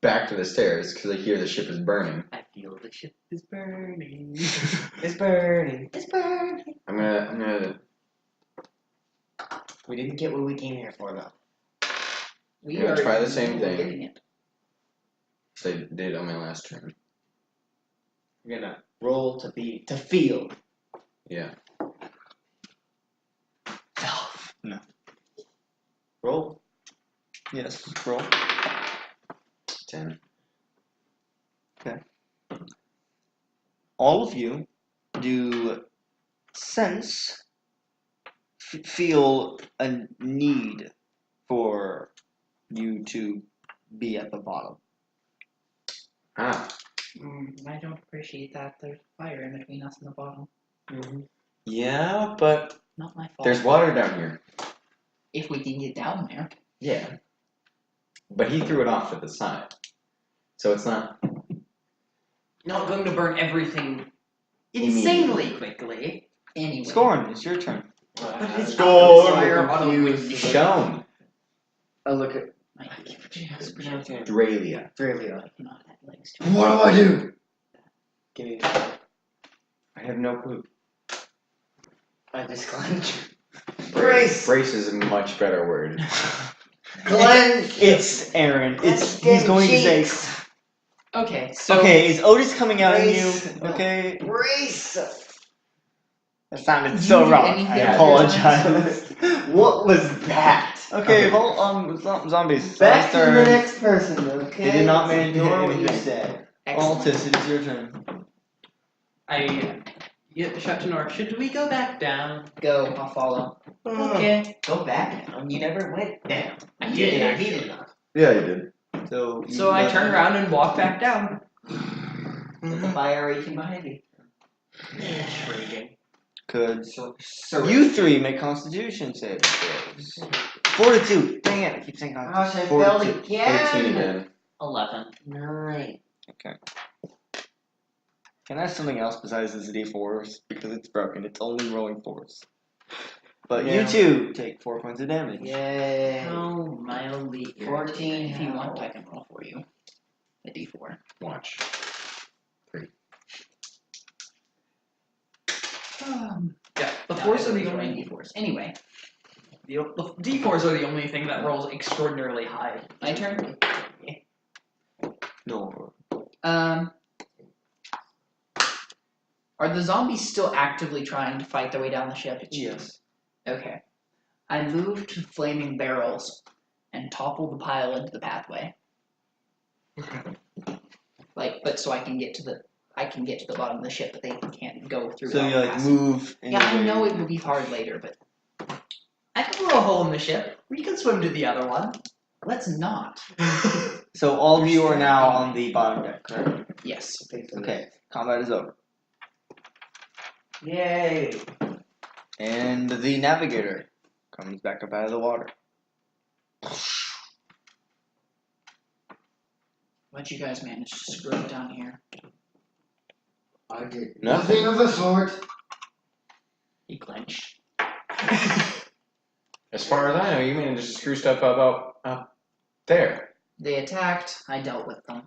Speaker 5: back to the stairs because I hear the ship is burning.
Speaker 1: I feel the ship is burning.
Speaker 4: It's burning. It's burning.
Speaker 5: I'm gonna.
Speaker 4: We didn't get what we came here for, though.
Speaker 3: We
Speaker 5: I'm gonna
Speaker 3: are
Speaker 5: try the same
Speaker 3: we're
Speaker 5: thing.
Speaker 3: getting it.
Speaker 5: As I did on my last turn.
Speaker 4: We're gonna roll to feel.
Speaker 5: Yeah.
Speaker 2: No.
Speaker 4: Roll.
Speaker 2: Yes, roll.
Speaker 5: 10.
Speaker 2: All of you do sense, feel a need for you to be at the bottom.
Speaker 5: Ah.
Speaker 3: I don't appreciate that. There's fire in between us and the bottom.
Speaker 4: Mm-hmm.
Speaker 5: Yeah, but
Speaker 3: Not my fault.
Speaker 5: there's water down here.
Speaker 3: If we can get down there.
Speaker 5: Yeah. But he threw it off to the side. So it's not.
Speaker 1: Not going to burn everything insanely quickly.
Speaker 3: Anyway.
Speaker 2: Skorn, it's your turn.
Speaker 1: It's
Speaker 4: Skorn,
Speaker 1: fire
Speaker 4: we're
Speaker 1: on a
Speaker 4: confused.
Speaker 1: windy
Speaker 5: Shown.
Speaker 4: I look at
Speaker 3: I
Speaker 5: Draelia.
Speaker 4: Draelia.
Speaker 3: cannot have legs to it.
Speaker 4: What do I do? Give me.
Speaker 5: I have no clue.
Speaker 4: I just clench.
Speaker 5: Brace is a much better word.
Speaker 4: Clench.
Speaker 2: It's Aaron. He's going to say.
Speaker 3: Okay, so
Speaker 2: Okay, is Otis coming out at you?
Speaker 4: Brace. No.
Speaker 2: Okay.
Speaker 4: Brace.
Speaker 2: That sounded
Speaker 3: You
Speaker 2: so
Speaker 3: do
Speaker 2: wrong.
Speaker 3: anything
Speaker 2: I
Speaker 3: with
Speaker 2: apologize.
Speaker 4: What was that?
Speaker 2: Okay, zombies.
Speaker 4: Back to
Speaker 2: Turn.
Speaker 4: the next person, okay?
Speaker 2: They did not manage to hit
Speaker 4: Ignore what you
Speaker 2: anything.
Speaker 4: said.
Speaker 3: excellent.
Speaker 2: Altus, it is your turn.
Speaker 1: Shout to Noir, should we go back down?
Speaker 3: Go, I'll follow.
Speaker 1: Okay.
Speaker 4: Go back down. You never went down.
Speaker 1: I did,
Speaker 4: He
Speaker 1: actually.
Speaker 4: did not.
Speaker 5: Yeah, you did.
Speaker 2: So
Speaker 1: I turn around and walk back down.
Speaker 4: With the fire raging behind you.
Speaker 1: It's raging.
Speaker 2: Could
Speaker 4: So
Speaker 2: you 3 make Constitution saving throws? Fortitude. Dang it! I keep saying
Speaker 4: Gosh, I
Speaker 2: Fortitude.
Speaker 4: failed again.
Speaker 5: 14 again.
Speaker 1: 11.
Speaker 4: 9.
Speaker 2: Can I have something else besides this D4s? Because it's broken. It's only rolling 4s. But
Speaker 4: Yeah.
Speaker 2: you 2 take 4 points of damage.
Speaker 4: Yay.
Speaker 1: How mildly
Speaker 3: 14, if you
Speaker 4: Yeah.
Speaker 3: want, I can roll for you. A d4.
Speaker 5: Watch.
Speaker 1: Yeah, the
Speaker 3: No,
Speaker 1: fours
Speaker 3: I
Speaker 1: are the
Speaker 3: was rolling
Speaker 1: only
Speaker 3: d4s. Anyway,
Speaker 1: the D4s are the only thing that rolls extraordinarily high.
Speaker 3: my turn.
Speaker 2: No.
Speaker 3: Are the zombies still actively trying to fight their way down the ship?
Speaker 2: Yes.
Speaker 3: Okay. I move to flaming barrels and topple the pile into the pathway. But so I can get to the bottom of the ship, but they can't go through.
Speaker 2: So you
Speaker 3: without
Speaker 2: like
Speaker 3: passing.
Speaker 2: move. in
Speaker 3: Yeah,
Speaker 2: the
Speaker 3: I know
Speaker 2: way.
Speaker 3: it will be hard later, but
Speaker 1: I can blow a hole in the ship. We can swim to the other one.
Speaker 3: let's not.
Speaker 2: So all of you are now on the bottom deck, correct?
Speaker 3: Yes.
Speaker 2: Okay. Combat is over.
Speaker 4: Yay.
Speaker 2: And the navigator comes back up out of the water.
Speaker 3: Why'd you guys manage to screw it down here?
Speaker 4: I did
Speaker 5: Nothing.
Speaker 4: nothing of the sort.
Speaker 1: He clenched.
Speaker 5: As far as I know, you managed to screw stuff up there.
Speaker 3: They attacked. I dealt with them.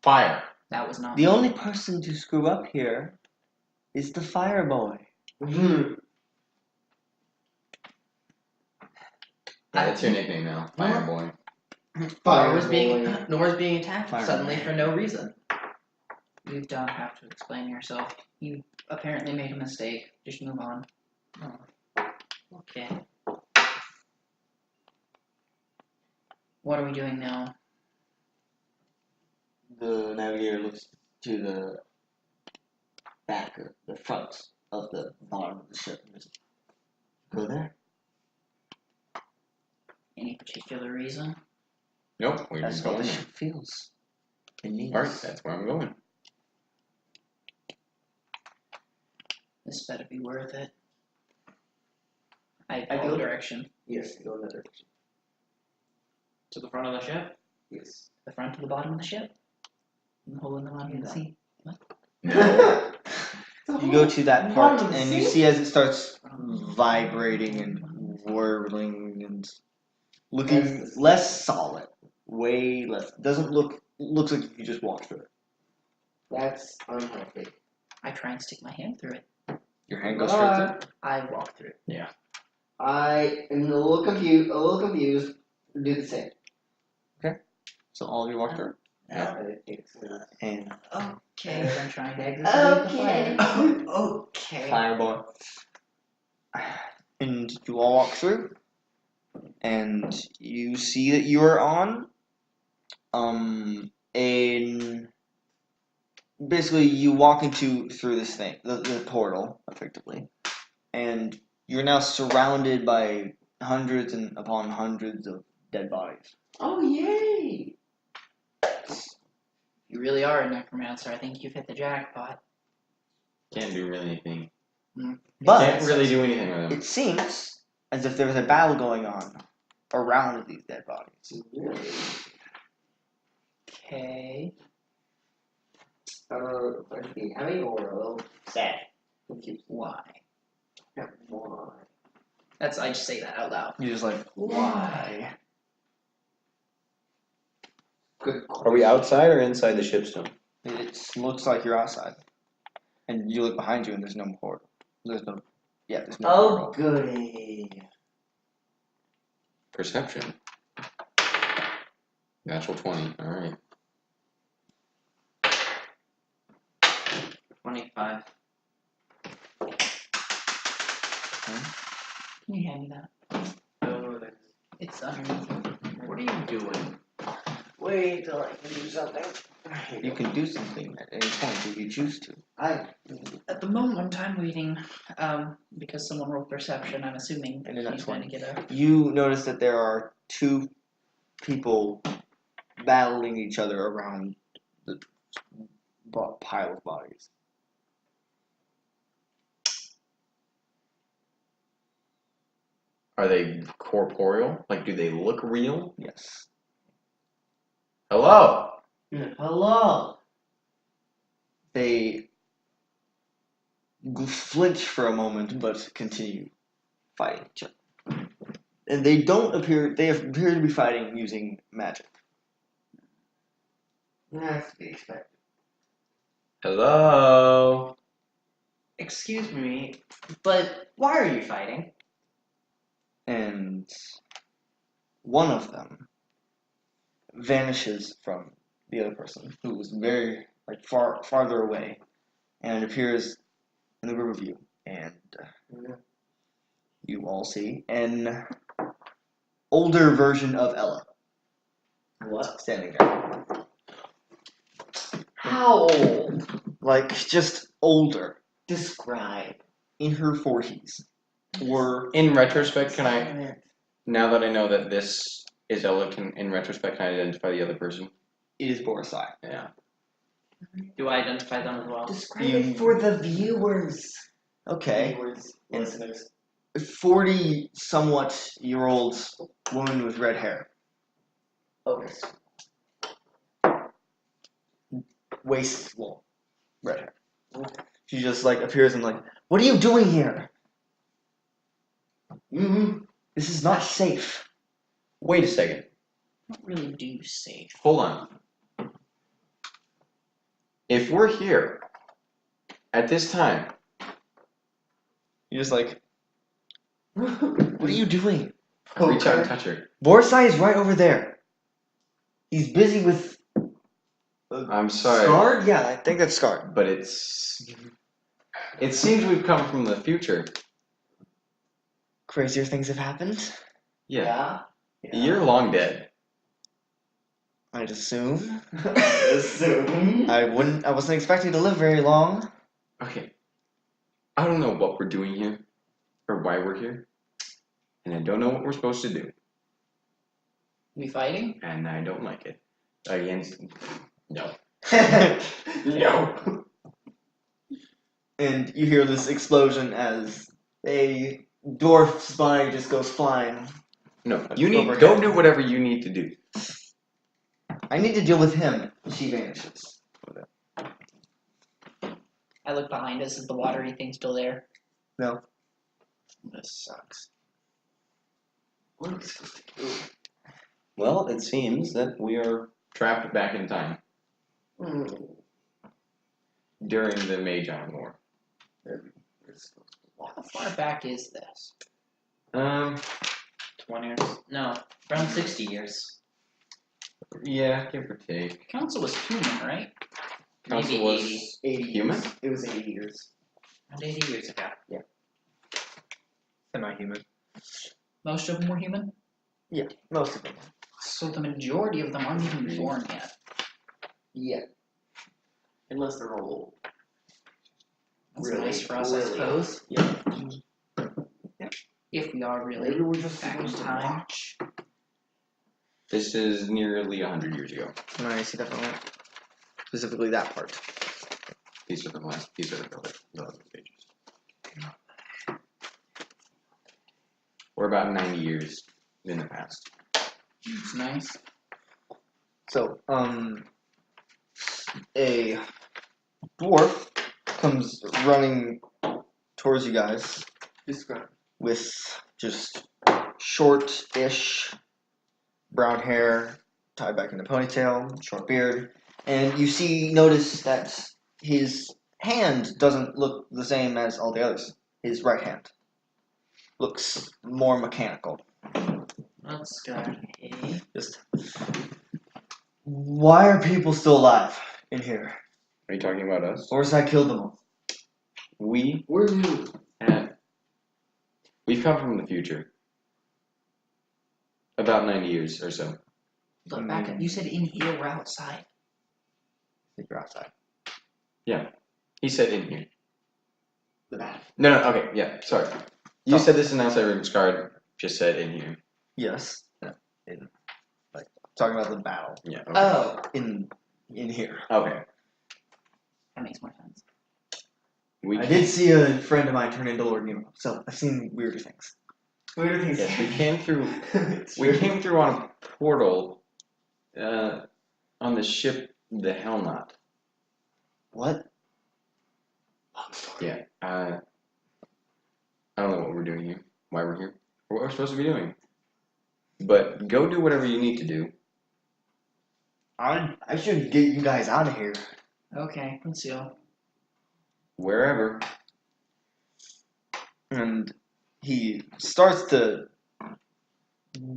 Speaker 5: Fire.
Speaker 3: That was not.
Speaker 2: The only person to screw up here is the fire boy.
Speaker 4: Mm-hmm.
Speaker 5: Yeah, that's your nickname now. Fire boy.
Speaker 1: Noir's being attacked
Speaker 2: Fire
Speaker 1: suddenly
Speaker 2: boy.
Speaker 1: for no reason.
Speaker 3: You don't have to explain yourself. You apparently made a mistake. Just move on.
Speaker 1: Okay.
Speaker 3: What are we doing now?
Speaker 2: The navigator looks to the back or the front of the bottom of the ship.
Speaker 4: Go there.
Speaker 3: Any particular reason?
Speaker 5: Nope, we're
Speaker 2: That's
Speaker 5: just
Speaker 2: how
Speaker 5: going
Speaker 2: the
Speaker 5: there.
Speaker 2: ship feels. It needs.
Speaker 5: Alright, that's where I'm going.
Speaker 3: This better be worth it. I
Speaker 4: I
Speaker 3: go
Speaker 4: go-
Speaker 3: direction.
Speaker 4: Yes, go in that direction.
Speaker 1: To the front of the ship?
Speaker 4: Yes.
Speaker 3: The front to the bottom of the ship. The hole in the bottom of the sea.
Speaker 2: You go to that part,
Speaker 4: Bottom of the
Speaker 2: and you
Speaker 4: sea?
Speaker 2: see as it starts vibrating and whirling and looking
Speaker 4: That's the-
Speaker 2: less solid. Way less. Doesn't look. Looks like you just walked through it.
Speaker 4: That's unhealthy.
Speaker 3: I try and stick my hand through it.
Speaker 2: Your hand goes straight through.
Speaker 3: I walk through it.
Speaker 4: I am a little confused. Do the same.
Speaker 2: So all of you walk through,
Speaker 4: It takes
Speaker 2: and
Speaker 3: Okay. As I'm trying to exit the fire.
Speaker 1: Okay.
Speaker 2: fireball. And you all walk through, and you see that you are on, in basically you walk through this thing, the portal, effectively, and you're now surrounded by hundreds and upon hundreds of dead bodies.
Speaker 4: Oh yay!
Speaker 3: You really are a necromancer. I think you've hit the jackpot.
Speaker 5: Can't do really anything.
Speaker 2: But
Speaker 5: Can't really do anything with them.
Speaker 2: it seems as if there was a battle going on around these dead bodies.
Speaker 4: Really?
Speaker 3: Okay.
Speaker 4: I'd be having or a little sad. Confused.
Speaker 3: Why?
Speaker 4: Why?
Speaker 3: I just say that out loud.
Speaker 2: You're just like, why?
Speaker 4: Good.
Speaker 6: Are we outside or inside the ship still?
Speaker 2: It looks like you're outside, and you look behind you, and there's no portal. There's no
Speaker 4: Oh
Speaker 2: portal.
Speaker 4: goody.
Speaker 5: Perception. Natural 20. Alright.
Speaker 1: 25.
Speaker 3: Can you hand me that?
Speaker 1: Oh, that's...
Speaker 3: It's underneath.
Speaker 1: What are you doing?
Speaker 4: Wait till I can do something.
Speaker 2: You can do something at any point if you choose to.
Speaker 3: At the moment, I'm waiting. Because someone rolled perception. I'm assuming
Speaker 2: And then that's
Speaker 3: he's going to get a.
Speaker 2: You notice that there are two people battling each other around the pile of bodies.
Speaker 5: Are they corporeal? Like, do they look real?
Speaker 2: Yes.
Speaker 5: Hello?
Speaker 4: Hello.
Speaker 2: They flinch for a moment, but continue fighting each other. And they appear to be fighting using magic.
Speaker 4: That's to be expected.
Speaker 5: Hello?
Speaker 1: Excuse me, but why are you fighting?
Speaker 2: And one of them vanishes from the other person, who was very farther away, and appears in the group of you, and you all see an older version of Ella
Speaker 4: What?
Speaker 2: standing there,
Speaker 4: How old?
Speaker 2: like just older,
Speaker 4: Describe.
Speaker 2: in her 40s, or
Speaker 5: In retrospect, can I, now that I know that this is Ella, in retrospect, can I identify the other person?
Speaker 2: it is Borisai.
Speaker 5: Yeah.
Speaker 1: Do I identify them as well?
Speaker 4: Describe
Speaker 2: You-
Speaker 4: it for the viewers.
Speaker 2: Okay,
Speaker 4: Viewers,
Speaker 2: And-
Speaker 4: listeners.
Speaker 2: 40-somewhat-year-old woman with red hair,
Speaker 4: Okay.
Speaker 2: waist long, red hair. She just appears and what are you doing here?
Speaker 4: Mm-hmm.
Speaker 2: This is not safe.
Speaker 5: Wait a second.
Speaker 3: Not really do safe.
Speaker 5: Hold on. If we're here at this time,
Speaker 2: You're just what are you doing?
Speaker 5: I reach out and touch her.
Speaker 2: Borisai is right over there. He's busy with
Speaker 5: I'm sorry,
Speaker 2: Scarred? Yeah, I think that's Scarred.
Speaker 5: but it seems we've come from the future.
Speaker 2: Crazier things have happened,
Speaker 5: Yeah. You're long dead.
Speaker 2: I'd assume.
Speaker 4: Assume.
Speaker 2: I wasn't expecting to live very long.
Speaker 5: Okay. I don't know what we're doing here, or why we're here, And I don't know what we're supposed to do.
Speaker 3: We fighting?
Speaker 5: And I don't like it. Against... No.
Speaker 2: No. And you hear this explosion as a dwarf's body just goes flying.
Speaker 5: No. You need...
Speaker 2: Overhead.
Speaker 5: Go do whatever you need to do.
Speaker 2: I need to deal with him. She vanishes.
Speaker 3: I look behind us. Is the watery thing still there?
Speaker 2: No.
Speaker 4: This sucks.
Speaker 2: What are we supposed to do?
Speaker 6: Well, it seems that we are.
Speaker 5: Trapped back in time.
Speaker 4: Mm.
Speaker 5: During the Magi War.
Speaker 3: How far back is this?
Speaker 1: 20 years. No, around 60 years.
Speaker 5: Yeah, give or take.
Speaker 3: Council was human, right?
Speaker 5: Council
Speaker 1: Maybe
Speaker 5: was
Speaker 1: 80.
Speaker 5: human?
Speaker 4: It was 80 years.
Speaker 1: Around 80 years ago.
Speaker 2: Semi-human.
Speaker 3: Most of them were human?
Speaker 2: Yeah, most of them.
Speaker 3: So the majority of them aren't even born yet.
Speaker 4: Yeah. Unless they're old.
Speaker 3: That's
Speaker 4: Really,
Speaker 3: nice for us, I
Speaker 4: really.
Speaker 3: suppose.
Speaker 4: Yeah.
Speaker 3: If we are really
Speaker 4: Maybe we're just
Speaker 3: back in
Speaker 4: supposed to
Speaker 3: time.
Speaker 4: watch.
Speaker 5: This is nearly 100 years ago.
Speaker 2: No, I see that one. Specifically that part.
Speaker 5: These are the last. These are the other pages. We're about 90 years in the past.
Speaker 3: It's nice.
Speaker 2: So, a dwarf comes running towards you guys
Speaker 4: Describe.
Speaker 2: with just short-ish brown hair tied back in a ponytail, short beard, and you notice that his hand doesn't look the same as all the others. His right hand looks more mechanical.
Speaker 1: That's good.
Speaker 2: Just, why are people still alive in here?
Speaker 5: Are you talking about us?
Speaker 2: Or I killed them all.
Speaker 5: We
Speaker 4: We're new.
Speaker 5: we've come from the future. About 90 years or so.
Speaker 3: Look back at, you said in here, we're outside.
Speaker 2: You're outside.
Speaker 5: He said in here.
Speaker 4: The bat.
Speaker 5: No, okay, yeah, sorry. You said this in outside room. Scarred just said in here.
Speaker 2: Yes. Yeah. Talking about the battle
Speaker 5: Yeah. Okay.
Speaker 3: Oh,
Speaker 2: in here.
Speaker 5: Okay.
Speaker 3: that makes more sense.
Speaker 5: We
Speaker 2: I did see a friend of mine turn into Lord Nemo, so I've seen weirder things.
Speaker 4: Weird things.
Speaker 5: Yes, we came through.
Speaker 4: It's
Speaker 5: We
Speaker 4: true.
Speaker 5: came through on a portal. On the ship, the Hellnought.
Speaker 2: What?
Speaker 5: Yeah. I don't know what we're doing here. Why we're here. Or what we're supposed to be doing. But go do whatever you need to do.
Speaker 2: I should get you guys out of here.
Speaker 3: Okay, let's go.
Speaker 5: Wherever.
Speaker 2: And he starts to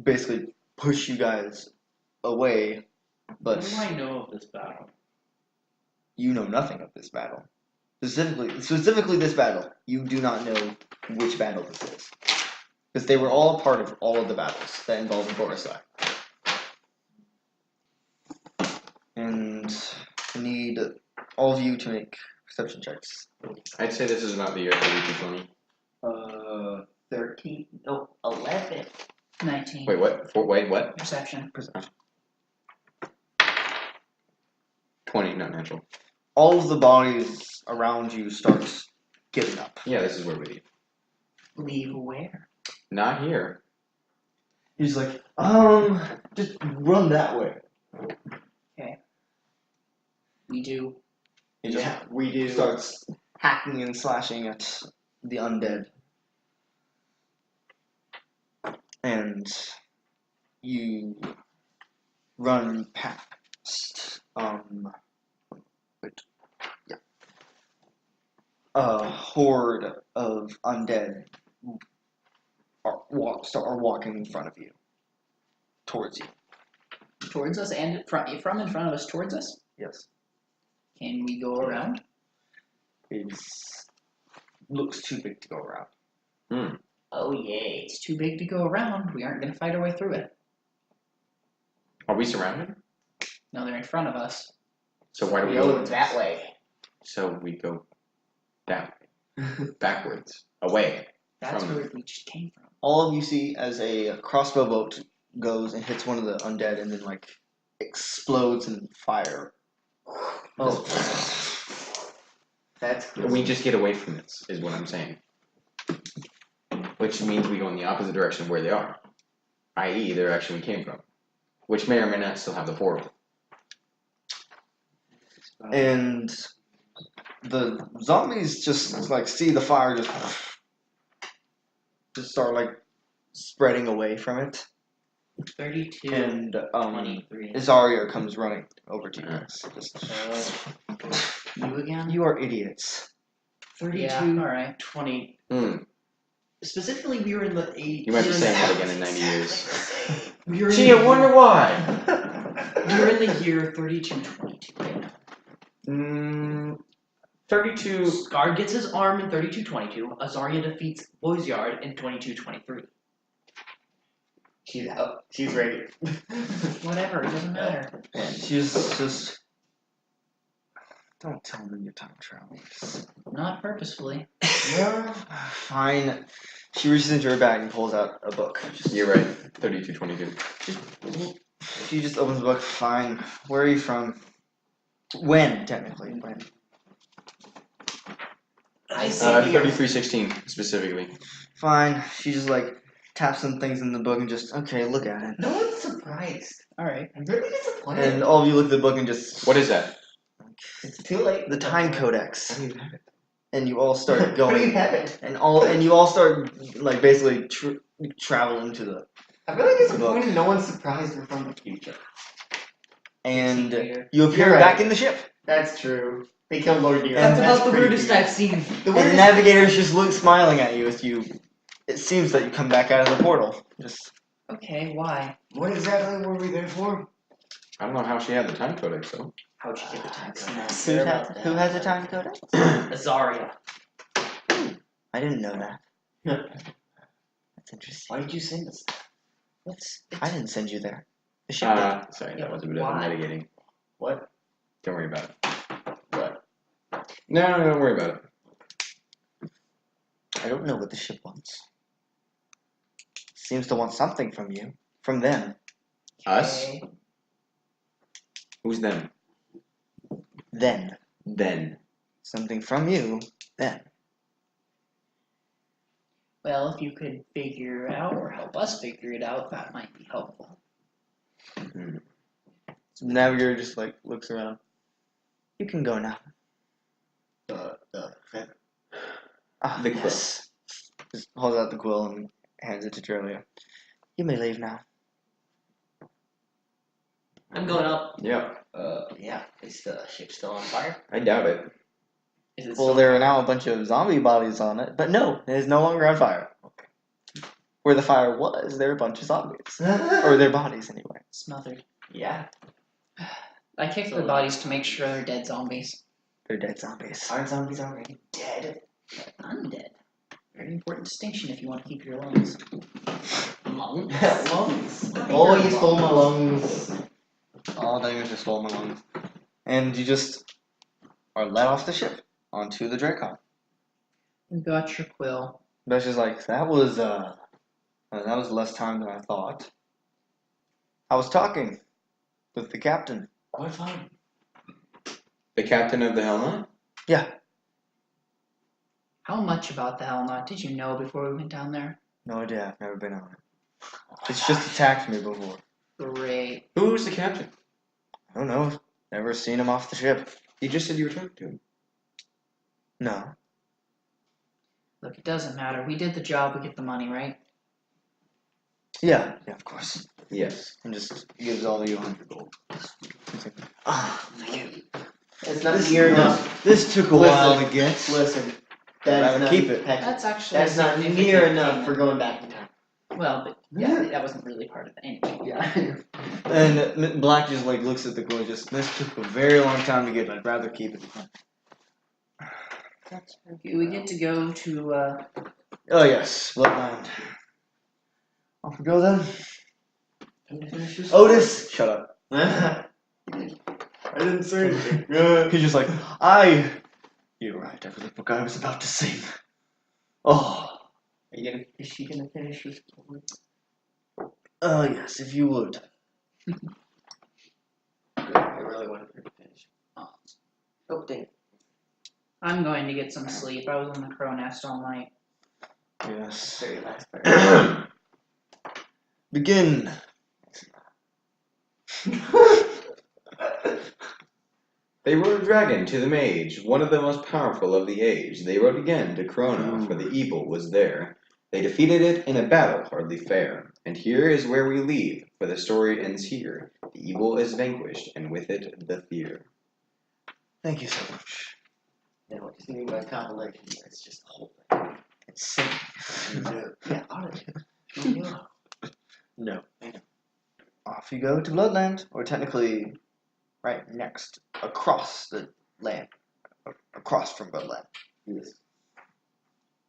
Speaker 2: basically push you guys away, but
Speaker 1: What do I know of this battle?
Speaker 2: you know nothing of this battle. Specifically this battle. You do not know which battle this is. Because they were all a part of all of the battles that involved Borisai. And I need all of you to make perception checks.
Speaker 5: I'd say this is about the year 3220.
Speaker 4: 13. No, 11.
Speaker 3: 19.
Speaker 5: Wait, what? Wait, what?
Speaker 3: Perception.
Speaker 5: 20, not natural.
Speaker 2: All of the bodies around you start getting up.
Speaker 5: Yeah, this is where we leave.
Speaker 3: Leave where?
Speaker 5: Not here.
Speaker 2: He's like, just run that way.
Speaker 3: We do.
Speaker 2: He just
Speaker 4: We do.
Speaker 2: starts hacking and slashing at the undead. And you run past, a horde of undead are walking in front of you, towards you.
Speaker 3: Towards us and from in front of us towards us?
Speaker 2: Yes.
Speaker 3: Can we go around?
Speaker 2: It looks too big to go around.
Speaker 3: Oh yay, it's too big to go around. We aren't going to fight our way through it.
Speaker 5: Are we surrounded?
Speaker 3: No, they're in front of us.
Speaker 5: So why do we
Speaker 4: go
Speaker 5: go
Speaker 4: that way.
Speaker 5: So we go that way. Backwards. Away.
Speaker 3: That's
Speaker 5: From-
Speaker 3: where we just came from.
Speaker 2: all of you see as a crossbow bolt goes and hits one of the undead and then like explodes in fire.
Speaker 4: Oh. That's good.
Speaker 5: We just get away from this, is what I'm saying. Which means we go in the opposite direction of where they are. I.e., the direction we came from. Which may or may not still have the portal.
Speaker 2: And the zombies just like see the fire just start like spreading away from it.
Speaker 1: 32,
Speaker 2: And
Speaker 1: 23.
Speaker 2: Zarya comes running over to you guys.
Speaker 1: You again?
Speaker 2: You are idiots.
Speaker 1: 32,
Speaker 3: Yeah, alright.
Speaker 1: 20.
Speaker 5: Mm.
Speaker 1: Specifically, we were in the 8.
Speaker 5: You might be saying that again in 90 years.
Speaker 1: We were in
Speaker 5: Gee, I wonder why.
Speaker 1: We were in the year 3222 right now.
Speaker 5: 32.
Speaker 1: Scar gets his arm in 3222. Azaria defeats Boysyard in 2223.
Speaker 4: She's out. She's ready.
Speaker 1: Whatever, it doesn't matter.
Speaker 2: And she's just. Don't tell me you're time traveling.
Speaker 1: Not purposefully.
Speaker 4: Yeah.
Speaker 2: Fine. She reaches into her bag and pulls out a book.
Speaker 5: You're right. 3222.
Speaker 2: She just opens the book. Fine. Where are you from? When, technically. When?
Speaker 1: I see.
Speaker 5: 3316 specifically.
Speaker 2: Fine. She just like taps some things in the book and just, okay, look at it.
Speaker 4: No one's surprised.
Speaker 3: Alright.
Speaker 4: I'm really disappointed.
Speaker 2: And all of you look at the book and just.
Speaker 5: What is that?
Speaker 4: It's too late.
Speaker 2: The time codex.
Speaker 5: How do you have it?
Speaker 2: And you all start
Speaker 4: How do you
Speaker 2: going.
Speaker 4: have it?
Speaker 2: And you all start like basically traveling to the.
Speaker 4: I'm really disappointed no one's surprised we're from the future.
Speaker 2: And
Speaker 1: Weird.
Speaker 2: you appear
Speaker 4: You're right.
Speaker 2: back in the ship.
Speaker 4: That's true. They killed Lord Deer.
Speaker 1: That's about the
Speaker 4: pretty
Speaker 1: rudest
Speaker 4: weird.
Speaker 1: I've seen.
Speaker 4: The
Speaker 2: And the
Speaker 4: weirdest-
Speaker 2: navigators just look smiling at you as you. It seems that you come back out of the portal. Just.
Speaker 3: Okay, why?
Speaker 4: What exactly were we there for?
Speaker 5: I don't know how she had the time codex though.
Speaker 1: How'd you get the time codex?
Speaker 2: Who has the time codex?
Speaker 1: Azaria.
Speaker 2: I didn't know that. That's interesting.
Speaker 4: Why did you send us?
Speaker 2: I didn't send you there. The ship did.
Speaker 5: Sorry,
Speaker 1: Yeah,
Speaker 5: that was a bit of
Speaker 1: why?
Speaker 5: mitigating.
Speaker 4: What?
Speaker 5: Don't worry about it.
Speaker 4: What?
Speaker 5: No, don't worry about it.
Speaker 2: I don't know what the ship wants. Seems to want something from you. From them.
Speaker 5: Us?
Speaker 3: Okay.
Speaker 5: Who's them?
Speaker 2: Then.
Speaker 5: Then.
Speaker 2: Something from you. Then.
Speaker 3: Well, if you could figure it out or help us figure it out, that might be helpful.
Speaker 2: So the navigator just like looks around. You can go now. Ah,
Speaker 5: The quill.
Speaker 2: yes. Just holds out the quill and hands it to Draelia. You may leave now.
Speaker 1: I'm going up.
Speaker 5: Yeah,
Speaker 4: Yeah. Is the ship still on fire?
Speaker 5: I doubt it.
Speaker 1: Is it
Speaker 2: Well,
Speaker 1: still-
Speaker 2: there are now a bunch of zombie bodies on it, but no, it is no longer on fire. Where the fire was, there are a bunch of zombies. Or their bodies, anyway.
Speaker 3: Smothered.
Speaker 4: Yeah.
Speaker 3: I kicked the bodies to make sure they're dead zombies.
Speaker 2: They're dead zombies.
Speaker 4: Aren't zombies already dead?
Speaker 3: Undead. Very important distinction if you want to keep your lungs.
Speaker 1: Lungs?
Speaker 4: Lungs. Oh, you stole my lungs.
Speaker 2: All damage just stole my lungs. And you just are let off the ship onto the Dracon.
Speaker 3: You got your quill.
Speaker 2: That's just like, that was less time than I thought. I was talking with the captain.
Speaker 4: What fun.
Speaker 5: The captain of the Hellnought?
Speaker 2: Yeah.
Speaker 3: How much about the Hellnought did you know before we went down there?
Speaker 2: No idea, I've never been on it. It's just attacked me before.
Speaker 3: Great.
Speaker 5: Who's the captain?
Speaker 2: I don't know. Never seen him off the ship.
Speaker 5: You just said you were talking to him.
Speaker 2: No.
Speaker 3: Look, it doesn't matter. We did the job, we get the money, right?
Speaker 2: Yeah, of course.
Speaker 5: Yes.
Speaker 2: And just gives all of you 100 gold. Ah, thank you.
Speaker 4: It's not near enough.
Speaker 2: This took a
Speaker 4: Listen.
Speaker 2: while to get.
Speaker 4: Listen.
Speaker 2: Rather
Speaker 4: That's not,
Speaker 2: keep it.
Speaker 4: heck,
Speaker 3: That's actually
Speaker 4: that's not
Speaker 3: significant
Speaker 4: near enough
Speaker 3: payment.
Speaker 4: for going back in time.
Speaker 3: Well, but yeah, that wasn't really part of the anyway.
Speaker 4: Yeah.
Speaker 2: And Black just like looks at the quill. Just this took a very long time to get. I'd rather keep it.
Speaker 3: Okay, we get to go to,
Speaker 2: Oh yes, Bloodline. Off we go then. Otis, shut up.
Speaker 4: I didn't say anything.
Speaker 2: He's just like, You're right. I really forgot I was about to sing. Oh,
Speaker 4: Is she gonna finish her story?
Speaker 2: Yes, if you would.
Speaker 4: I really wanted her to finish. Oh, dang.
Speaker 3: I'm going to get some sleep. I was in the crow nest all night.
Speaker 2: Yes.
Speaker 4: Very last part.
Speaker 2: Begin.
Speaker 5: They rode a dragon to the mage, one of the most powerful of the age. They rode again to Crona, for the evil was there. They defeated it in a battle hardly fair. And here is where we leave, for the story ends here. The evil is vanquished, and with it the fear.
Speaker 2: Thank you so much.
Speaker 4: And what you mean by compilation? It's just the whole thing.
Speaker 2: It's simple.
Speaker 4: Yeah, honestly.
Speaker 2: No. Off you go to Bloodland, or technically, right next, across the land, across from Bloodland.
Speaker 4: Yes.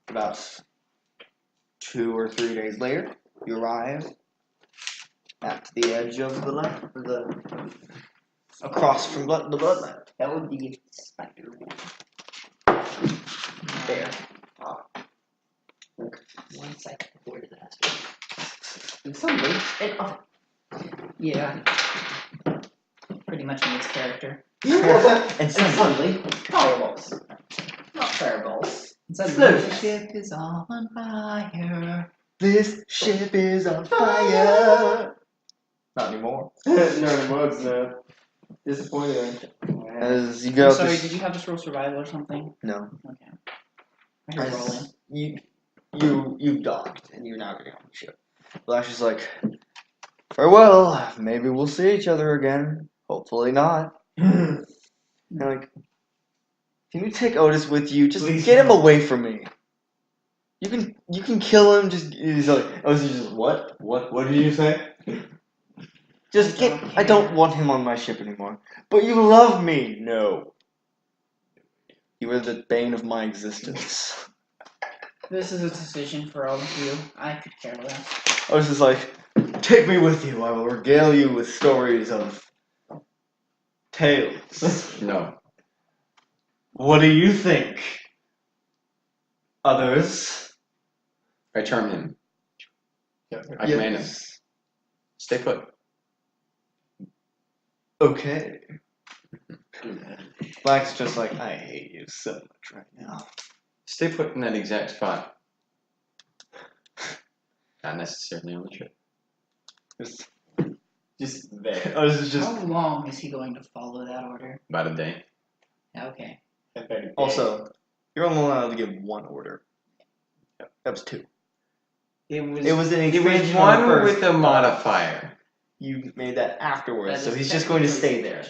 Speaker 2: About 2 or 3 days later, you arrive at the edge of the land, across from the Bloodland.
Speaker 4: That would be Spider. There.
Speaker 1: One second. Where did that happen?
Speaker 4: And suddenly, and
Speaker 3: Yeah. Pretty much in its character.
Speaker 4: and suddenly, fireballs.
Speaker 3: Not fireballs.
Speaker 4: Suddenly,
Speaker 3: The ship is on fire.
Speaker 2: This ship is on fire. Not anymore.
Speaker 4: No, it's not. Disappointing.
Speaker 2: As you go up
Speaker 3: Sorry,
Speaker 2: this-
Speaker 3: did you have to roll survival or something?
Speaker 2: No.
Speaker 3: Okay. I heard
Speaker 2: As
Speaker 3: rolling.
Speaker 2: you've docked and you're now getting on the ship. Flash is like, farewell. Maybe we'll see each other again. Hopefully not. And like, can you take Otis with you? Just
Speaker 4: Please
Speaker 2: get him
Speaker 4: no.
Speaker 2: away from me. You can kill him. Just he's like, Otis is just what? What did you say? Just get. I don't want him on my ship anymore. But you love me. No. You are the bane of my existence.
Speaker 3: This is a decision for all of you. I could care less.
Speaker 2: Otis is like, take me with you. I will regale you with stories of tales.
Speaker 5: No.
Speaker 2: What do you think? Others?
Speaker 5: I charm him. I command him. Stay put.
Speaker 2: Okay. Black's just like, I hate you so much right now.
Speaker 5: Stay put in that exact spot. Not necessarily on the ship.
Speaker 4: Just there.
Speaker 2: Otis is just
Speaker 3: How long is he going to follow that order?
Speaker 5: About a day.
Speaker 3: Okay.
Speaker 2: also. You're only allowed to give one order. That was 2.
Speaker 4: It was.
Speaker 2: It was an
Speaker 5: It was
Speaker 2: expansion
Speaker 5: one
Speaker 2: on the first.
Speaker 5: with a modifier.
Speaker 2: You made that afterwards,
Speaker 3: That
Speaker 2: so
Speaker 3: is
Speaker 2: he's just going to
Speaker 3: technically-
Speaker 2: stay there.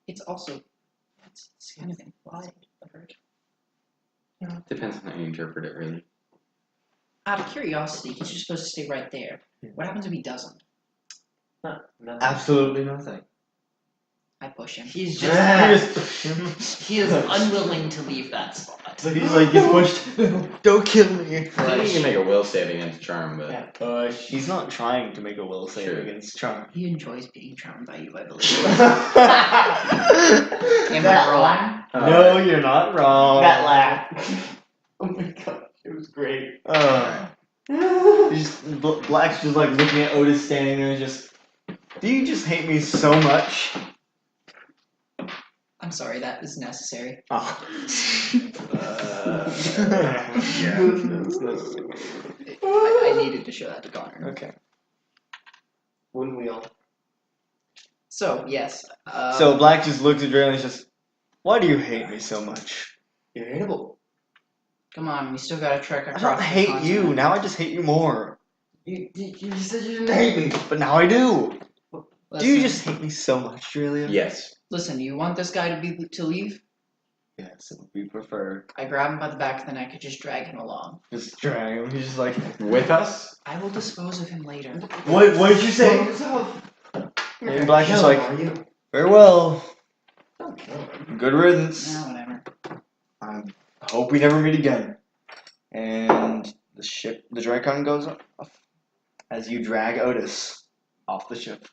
Speaker 3: It's also. It's kind of implied.
Speaker 5: Depends on how you interpret it, really.
Speaker 3: Out of curiosity, he's just supposed to stay right there. What happens if he doesn't?
Speaker 2: Absolutely nothing.
Speaker 3: I push him.
Speaker 1: He's
Speaker 2: You
Speaker 1: just
Speaker 2: just
Speaker 1: he is unwilling to leave that spot.
Speaker 2: So he's like, get pushed. Don't kill me.
Speaker 5: I think you can make a will save against charm, but
Speaker 4: Yeah, push.
Speaker 2: He's not trying to make a will save
Speaker 5: Sure.
Speaker 2: against charm.
Speaker 3: He enjoys being charmed by you, I believe. Am
Speaker 4: That
Speaker 3: I wrong?
Speaker 2: No, you're not wrong.
Speaker 4: That laugh. Oh my god, it was great.
Speaker 2: Black's just like looking at Otis standing there, just. Do you just hate me so much?
Speaker 3: I'm sorry, that is necessary.
Speaker 2: Oh.
Speaker 3: I needed to show that to Connor.
Speaker 2: Okay.
Speaker 4: Wouldn't we all?
Speaker 3: So, yes.
Speaker 2: So Black just looks at Draelia and is just, why do you hate me so much?
Speaker 4: You're hateable.
Speaker 3: Come on, we still gotta trek
Speaker 2: I
Speaker 3: across
Speaker 2: don't
Speaker 3: the
Speaker 2: hate you.
Speaker 3: continent.
Speaker 2: Now I just hate you more.
Speaker 4: You said you didn't hate me.
Speaker 2: But now I do.
Speaker 3: Listen,
Speaker 2: Do you just hate me so much, Draelia?
Speaker 5: yes.
Speaker 3: Listen, you want this guy to leave?
Speaker 2: Yes, it would be preferred.
Speaker 3: I grab him by the back of the neck and just drag him along.
Speaker 2: Just drag him. He's just like,
Speaker 5: With us?
Speaker 3: I will dispose of him later.
Speaker 2: what did you say? And Black's just like,
Speaker 4: Are you?
Speaker 2: farewell.
Speaker 4: Don't kill him.
Speaker 2: Good riddance.
Speaker 3: Nah, whatever.
Speaker 2: I hope we never meet again. And the Dracon goes off as you drag Otis off the ship.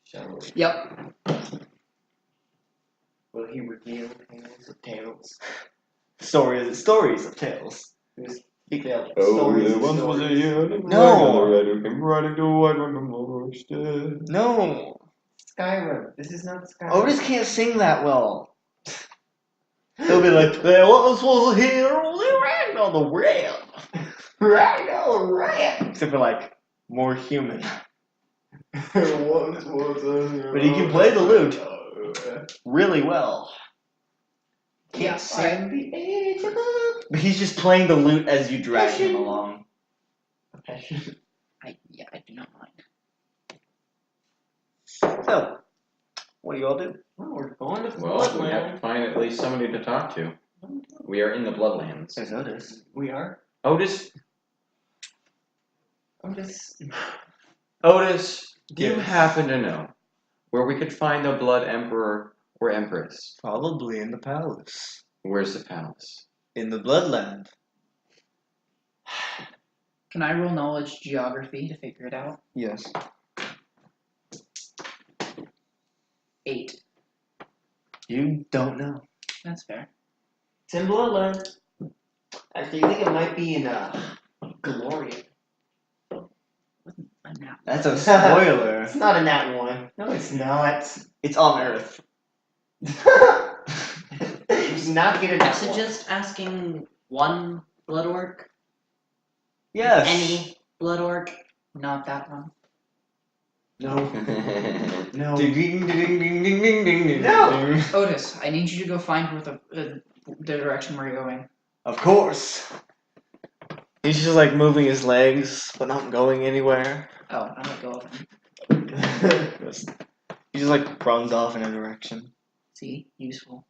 Speaker 4: Shall we?
Speaker 3: Yep.
Speaker 4: Will he reveal tales of tales?
Speaker 2: Stories of tales.
Speaker 5: Oh, there once was a year.
Speaker 2: No.
Speaker 5: Who came riding to white on the moorstead.
Speaker 2: No.
Speaker 4: Skyrim. This is not Skyrim.
Speaker 2: Otis can't sing that well. He'll be like, there once was a hero, they ran on the rail.
Speaker 4: Right on rat.
Speaker 2: Except for like more human.
Speaker 4: Once was a hero.
Speaker 2: But he can play the lute really well.
Speaker 3: Yeah,
Speaker 4: I'm the age of love.
Speaker 2: But he's just playing the lute as you drag him along.
Speaker 3: I do not mind.
Speaker 2: So, what do you all do?
Speaker 4: Oh, we're going to
Speaker 5: Well, we have to
Speaker 4: Bloodland.
Speaker 5: find at least somebody to talk to. We are in the Bloodlands.
Speaker 2: There's Otis.
Speaker 4: We are.
Speaker 5: Otis,
Speaker 2: Otis,
Speaker 5: do you happen to know where we could find the Blood Emperor or Empress?
Speaker 2: probably in the palace.
Speaker 5: Where's the palace?
Speaker 2: In the Bloodland.
Speaker 3: Can I roll knowledge geography to figure it out?
Speaker 2: Yes.
Speaker 3: 8.
Speaker 2: You don't know.
Speaker 3: That's fair.
Speaker 4: It's in Bloodland. Actually, you think it might be in Gloria.
Speaker 3: Wasn't a nap.
Speaker 2: That's a spoiler.
Speaker 4: It's not in that one. No, it's not.
Speaker 2: It's on Earth.
Speaker 4: You did not get it.
Speaker 1: I suggest asking one blood orc.
Speaker 2: Yes.
Speaker 1: Any blood orc.
Speaker 3: Not that one.
Speaker 4: No. No.
Speaker 2: Ding ding ding ding ding ding ding ding.
Speaker 4: No.
Speaker 3: Otis, I need you to go find where the direction we're going.
Speaker 2: Of course. He's just like moving his legs, but not going anywhere.
Speaker 3: Oh, I let go of him.
Speaker 2: He just like runs off in a direction.
Speaker 3: See? Useful.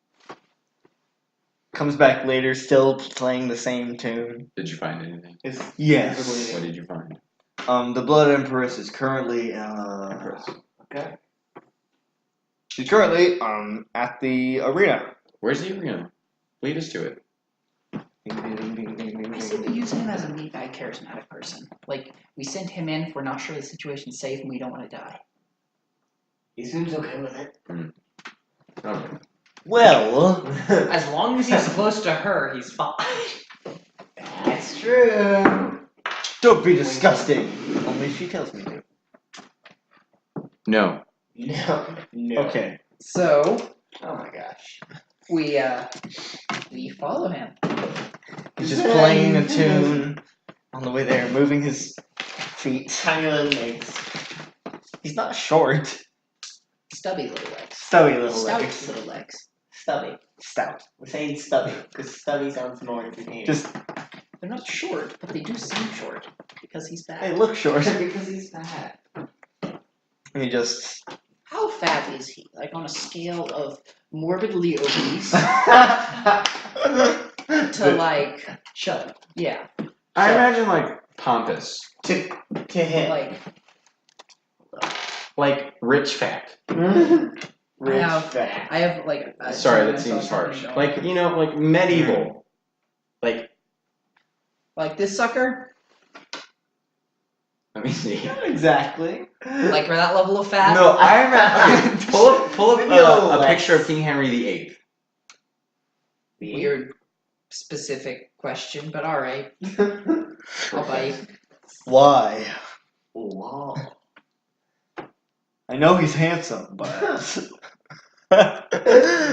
Speaker 2: Comes back later, still playing the same tune.
Speaker 5: Did you find anything?
Speaker 2: Yes.
Speaker 5: What did you find?
Speaker 2: The Blood Empress is currently
Speaker 4: Okay.
Speaker 2: she's currently at the arena.
Speaker 5: Where's the arena? Lead us to it.
Speaker 2: Ding, ding, ding, ding, ding, ding,
Speaker 3: I say we
Speaker 2: ding.
Speaker 3: use him as a meatbag charismatic person. Like, we send him in if we're not sure the situation's safe and we don't want to die.
Speaker 4: He seems okay with it.
Speaker 5: Okay.
Speaker 2: Well,
Speaker 1: As long as he's close to her, he's fine.
Speaker 4: That's true.
Speaker 2: don't be disgusting. Only if she tells me to.
Speaker 5: No.
Speaker 4: No. No.
Speaker 2: Okay.
Speaker 3: So,
Speaker 4: Oh my gosh.
Speaker 3: we follow him.
Speaker 2: He's just playing a tune on the way there, moving his feet.
Speaker 4: Tiny little legs.
Speaker 2: He's not short.
Speaker 3: Stubby little legs.
Speaker 2: Stubby little
Speaker 3: Stout
Speaker 2: legs.
Speaker 3: little legs.
Speaker 4: Stubby.
Speaker 2: Stout.
Speaker 4: We're saying stubby because stubby sounds more entertaining.
Speaker 2: Just,
Speaker 3: They're not short, but they do seem short because he's
Speaker 2: they
Speaker 3: fat.
Speaker 2: look short.
Speaker 4: because he's fat.
Speaker 2: He just.
Speaker 3: How fat is he? Like on a scale of morbidly obese to like,
Speaker 1: Shut up.
Speaker 3: yeah,
Speaker 5: I imagine like pompous,
Speaker 4: To him.
Speaker 3: like
Speaker 5: rich fat.
Speaker 4: Rich
Speaker 3: have-
Speaker 4: fat.
Speaker 3: I have like.
Speaker 5: Sorry, that seems harsh. Like like medieval. Like
Speaker 3: Like this sucker,
Speaker 5: let me see.
Speaker 2: Not exactly.
Speaker 3: like for that level of fat.
Speaker 5: No, I remember. pull up
Speaker 4: No,
Speaker 5: a
Speaker 4: Lex.
Speaker 5: picture of King Henry VIII.
Speaker 3: Weird, specific question, but all right, I'll bite.
Speaker 2: Why?
Speaker 4: Wow.
Speaker 2: I know he's handsome, but.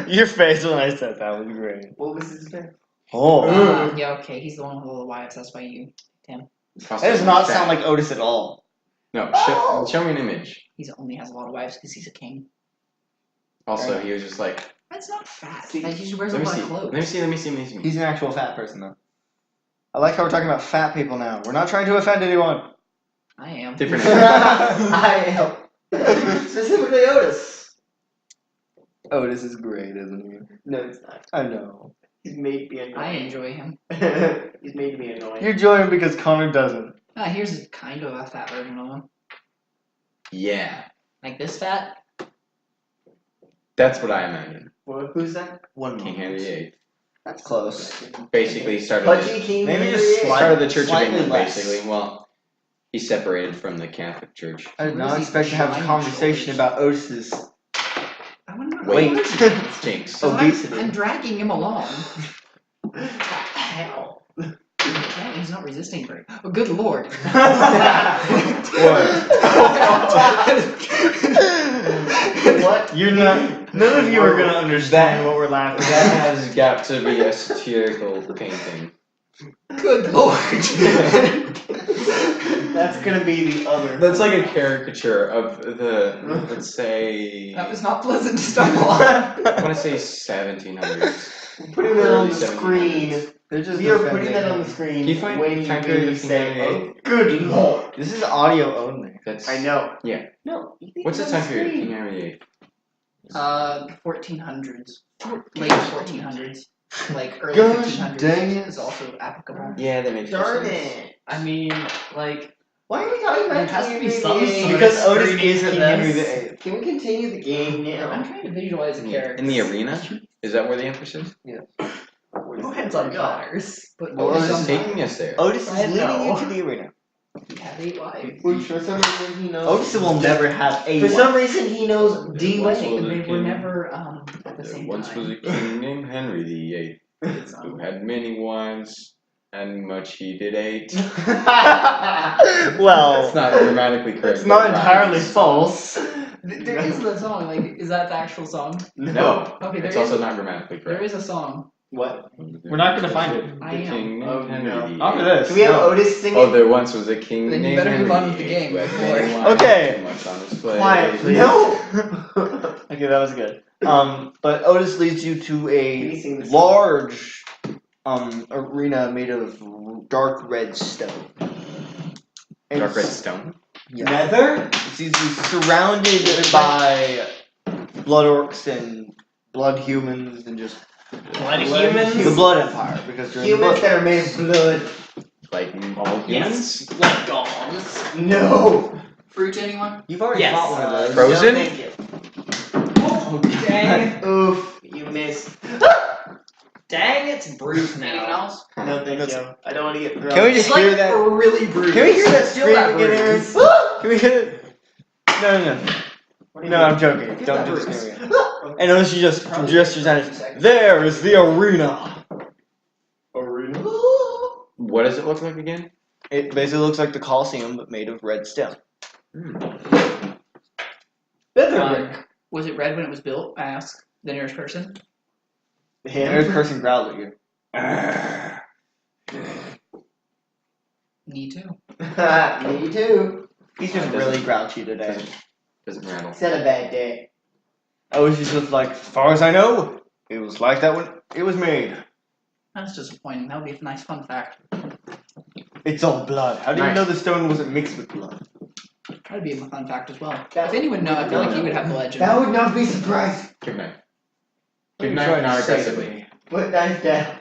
Speaker 2: Your face when I said that was great.
Speaker 4: What was his name?
Speaker 2: Oh.
Speaker 3: Yeah, okay, he's the one with all the wives. That's why you.
Speaker 2: That does not sound like Otis at all.
Speaker 5: No,
Speaker 4: Oh!
Speaker 5: show me an image.
Speaker 3: He only has a lot of wives because he's a king.
Speaker 5: Also, he was just like,
Speaker 3: That's not fat.
Speaker 4: See,
Speaker 3: Like, he just wears
Speaker 5: let
Speaker 3: a
Speaker 5: me
Speaker 3: lot
Speaker 5: see,
Speaker 3: of clothes.
Speaker 5: let me see.
Speaker 2: He's an actual fat person, though. I like how we're talking about fat people now. We're not trying to offend anyone.
Speaker 3: I am.
Speaker 5: Different.
Speaker 4: I am. Specifically Otis.
Speaker 2: Otis is great, isn't he?
Speaker 4: No, it's not.
Speaker 2: I know.
Speaker 4: He's made me annoying.
Speaker 3: I enjoy him.
Speaker 4: He's made me annoying.
Speaker 2: You enjoy him because Connor doesn't.
Speaker 3: Here's a kind of a fat version of him.
Speaker 5: Yeah,
Speaker 3: Like this fat.
Speaker 5: that's what I imagine.
Speaker 4: Well, who's that?
Speaker 2: One
Speaker 5: King
Speaker 2: moment.
Speaker 5: Henry VIII.
Speaker 2: That's close.
Speaker 5: Basically started
Speaker 4: Pudgy King
Speaker 2: Maybe
Speaker 4: Henry
Speaker 2: just
Speaker 4: VIII.
Speaker 2: slight-
Speaker 5: started the Church of
Speaker 2: Slightly
Speaker 5: England.
Speaker 2: less.
Speaker 5: Basically, well, he separated from the Catholic Church.
Speaker 2: I did not
Speaker 3: Where's he
Speaker 2: expect to have a
Speaker 3: giant
Speaker 2: conversation
Speaker 3: shoulders?
Speaker 2: about Otis's
Speaker 3: I want to know.
Speaker 5: Wait.
Speaker 3: What is it?
Speaker 5: Jinx.
Speaker 3: So
Speaker 2: obesity.
Speaker 3: I'm dragging him along.
Speaker 4: Hell.
Speaker 3: Yeah, he's not resisting very. Oh, good lord.
Speaker 4: What?
Speaker 2: You're not. None of you are gonna understand what we're laughing
Speaker 5: That
Speaker 2: at.
Speaker 5: has got to be a satirical painting.
Speaker 3: Good lord.
Speaker 4: That's gonna be the other.
Speaker 5: That's like a caricature of the, let's say,
Speaker 3: That was not pleasant to stumble on.
Speaker 5: I want to say 1700s.
Speaker 4: We're putting that on the
Speaker 5: Early 1700s.
Speaker 4: screen.
Speaker 2: They're just
Speaker 4: We are putting that on the
Speaker 2: defending.
Speaker 4: screen
Speaker 5: Can you find
Speaker 4: when you
Speaker 5: time
Speaker 4: really
Speaker 5: period
Speaker 4: say,
Speaker 5: of
Speaker 4: "Oh, good lord."
Speaker 2: This is audio only.
Speaker 5: That's,
Speaker 4: I know.
Speaker 5: Yeah.
Speaker 4: No. you think
Speaker 5: What's the
Speaker 4: it's on
Speaker 5: time period?
Speaker 4: screen.
Speaker 5: King Henry VIII.
Speaker 3: 1400s. Late 1400s. Like early
Speaker 2: Gosh
Speaker 3: 1500s
Speaker 2: dang it.
Speaker 3: is also applicable.
Speaker 5: Yeah, that makes more
Speaker 4: Darn
Speaker 5: sense.
Speaker 4: it.
Speaker 1: I mean, like,
Speaker 4: Why are we talking about
Speaker 1: There has
Speaker 4: King
Speaker 1: to be
Speaker 4: Henry
Speaker 1: some
Speaker 4: VIII?
Speaker 1: sort of
Speaker 2: Because Otis
Speaker 1: screening
Speaker 2: is
Speaker 1: for
Speaker 2: King
Speaker 1: this.
Speaker 2: Henry VIII.
Speaker 4: Can we continue the game
Speaker 3: I'm
Speaker 4: now?
Speaker 3: trying to visualize a character.
Speaker 5: In the arena? Is that where the Empress is?
Speaker 1: depends on platters.
Speaker 3: But
Speaker 2: Well,
Speaker 3: Otis
Speaker 5: Otis is
Speaker 3: is
Speaker 5: taking us there.
Speaker 2: Otis
Speaker 1: I
Speaker 2: is leading
Speaker 1: know.
Speaker 2: you to the arena.
Speaker 3: He had 8 lives.
Speaker 4: Which for some reason he knows.
Speaker 2: Otis will never have a
Speaker 4: For
Speaker 2: wife.
Speaker 4: some reason he knows D
Speaker 5: Once
Speaker 4: way.
Speaker 5: was a
Speaker 3: They were
Speaker 5: king-
Speaker 3: never at the
Speaker 5: There
Speaker 3: same
Speaker 5: once was
Speaker 3: time.
Speaker 5: a king named Henry VIII, who had many wives, and much he did ate.
Speaker 2: Well,
Speaker 5: It's not grammatically correct.
Speaker 2: it's not
Speaker 5: but
Speaker 2: entirely
Speaker 5: rhymes.
Speaker 2: false.
Speaker 3: There is the song. Like, is that the actual song?
Speaker 5: No,
Speaker 3: Okay,
Speaker 5: it's
Speaker 3: there is.
Speaker 5: also not grammatically
Speaker 3: There
Speaker 5: correct.
Speaker 3: is a song.
Speaker 4: What?
Speaker 2: We're not gonna find it.
Speaker 3: I
Speaker 5: The
Speaker 3: am.
Speaker 5: king named
Speaker 4: Oh,
Speaker 5: Henry
Speaker 4: no.
Speaker 5: VIII.
Speaker 2: After this.
Speaker 4: Can we have
Speaker 2: no.
Speaker 4: Otis sing
Speaker 5: Oh,
Speaker 4: it?
Speaker 5: there once was a king
Speaker 3: Then you
Speaker 5: named
Speaker 3: better
Speaker 5: Henry
Speaker 3: move on with the
Speaker 5: VIII,
Speaker 3: game
Speaker 5: who had
Speaker 3: before-
Speaker 5: many wives,
Speaker 2: Okay.
Speaker 5: too much on his plate.
Speaker 2: Quiet, please.
Speaker 4: No!
Speaker 2: Okay, that was good. But Otis leads you to
Speaker 4: Can you sing
Speaker 2: a
Speaker 4: the song?
Speaker 2: large arena made of dark red stone. And
Speaker 5: Dark red stone.
Speaker 2: Yeah.
Speaker 4: Nether?
Speaker 2: He's surrounded by blood orcs and blood humans and just
Speaker 1: Blood
Speaker 4: humans?
Speaker 2: the blood empire because you're in the
Speaker 4: Humans
Speaker 2: blood.
Speaker 4: that are made of blood.
Speaker 5: Like all humans?
Speaker 1: Yes, blood golems.
Speaker 4: No!
Speaker 3: Fruit, anyone?
Speaker 2: You've already
Speaker 1: Yes.
Speaker 2: fought one of those.
Speaker 5: Frozen?
Speaker 4: No, thank you.
Speaker 3: Oh, dang.
Speaker 4: Oof, you missed.
Speaker 1: Dang, it's bruised
Speaker 3: Anyone
Speaker 1: now.
Speaker 3: else?
Speaker 4: No, thank you. I don't want to get thrown.
Speaker 2: Can we just
Speaker 1: It's like
Speaker 2: hear that?
Speaker 1: really bruised.
Speaker 2: Can we hear that
Speaker 1: Feel
Speaker 2: scream
Speaker 1: that
Speaker 2: again, Aaron?
Speaker 1: bruise.
Speaker 2: Can we hear it? No.
Speaker 4: What do you
Speaker 2: No,
Speaker 4: mean?
Speaker 2: I'm joking.
Speaker 3: Feel
Speaker 2: Don't
Speaker 3: that
Speaker 2: do the
Speaker 3: bruise.
Speaker 2: scream again. And notice you just
Speaker 3: Probably
Speaker 2: gestures at
Speaker 3: 30
Speaker 2: it.
Speaker 3: seconds.
Speaker 2: There is the arena.
Speaker 4: Arena?
Speaker 5: What does it look like again?
Speaker 2: It basically looks like the Colosseum, but made of red stone.
Speaker 3: Was it red when it was built? I asked the nearest person.
Speaker 2: There's a
Speaker 4: Him?
Speaker 2: person growled at you.
Speaker 3: Me too.
Speaker 4: Me too.
Speaker 2: He's just really grouchy today.
Speaker 5: Doesn't rattle.
Speaker 4: It's had a bad day.
Speaker 2: Oh, she's just like, as far as I know, it was like that when it was made.
Speaker 3: That's disappointing. That would be a nice fun fact.
Speaker 2: It's all blood. How do you
Speaker 5: Nice.
Speaker 2: know the stone wasn't mixed with blood?
Speaker 3: Try to be a fun fact as well.
Speaker 4: That-
Speaker 3: If anyone know, I feel like you would have the legend.
Speaker 4: That would not be surprising.
Speaker 5: Good night.
Speaker 2: What are
Speaker 5: Good
Speaker 2: you
Speaker 5: night,
Speaker 2: trying to
Speaker 5: not
Speaker 2: say to
Speaker 5: aggressively.
Speaker 2: me?
Speaker 4: Put knife down.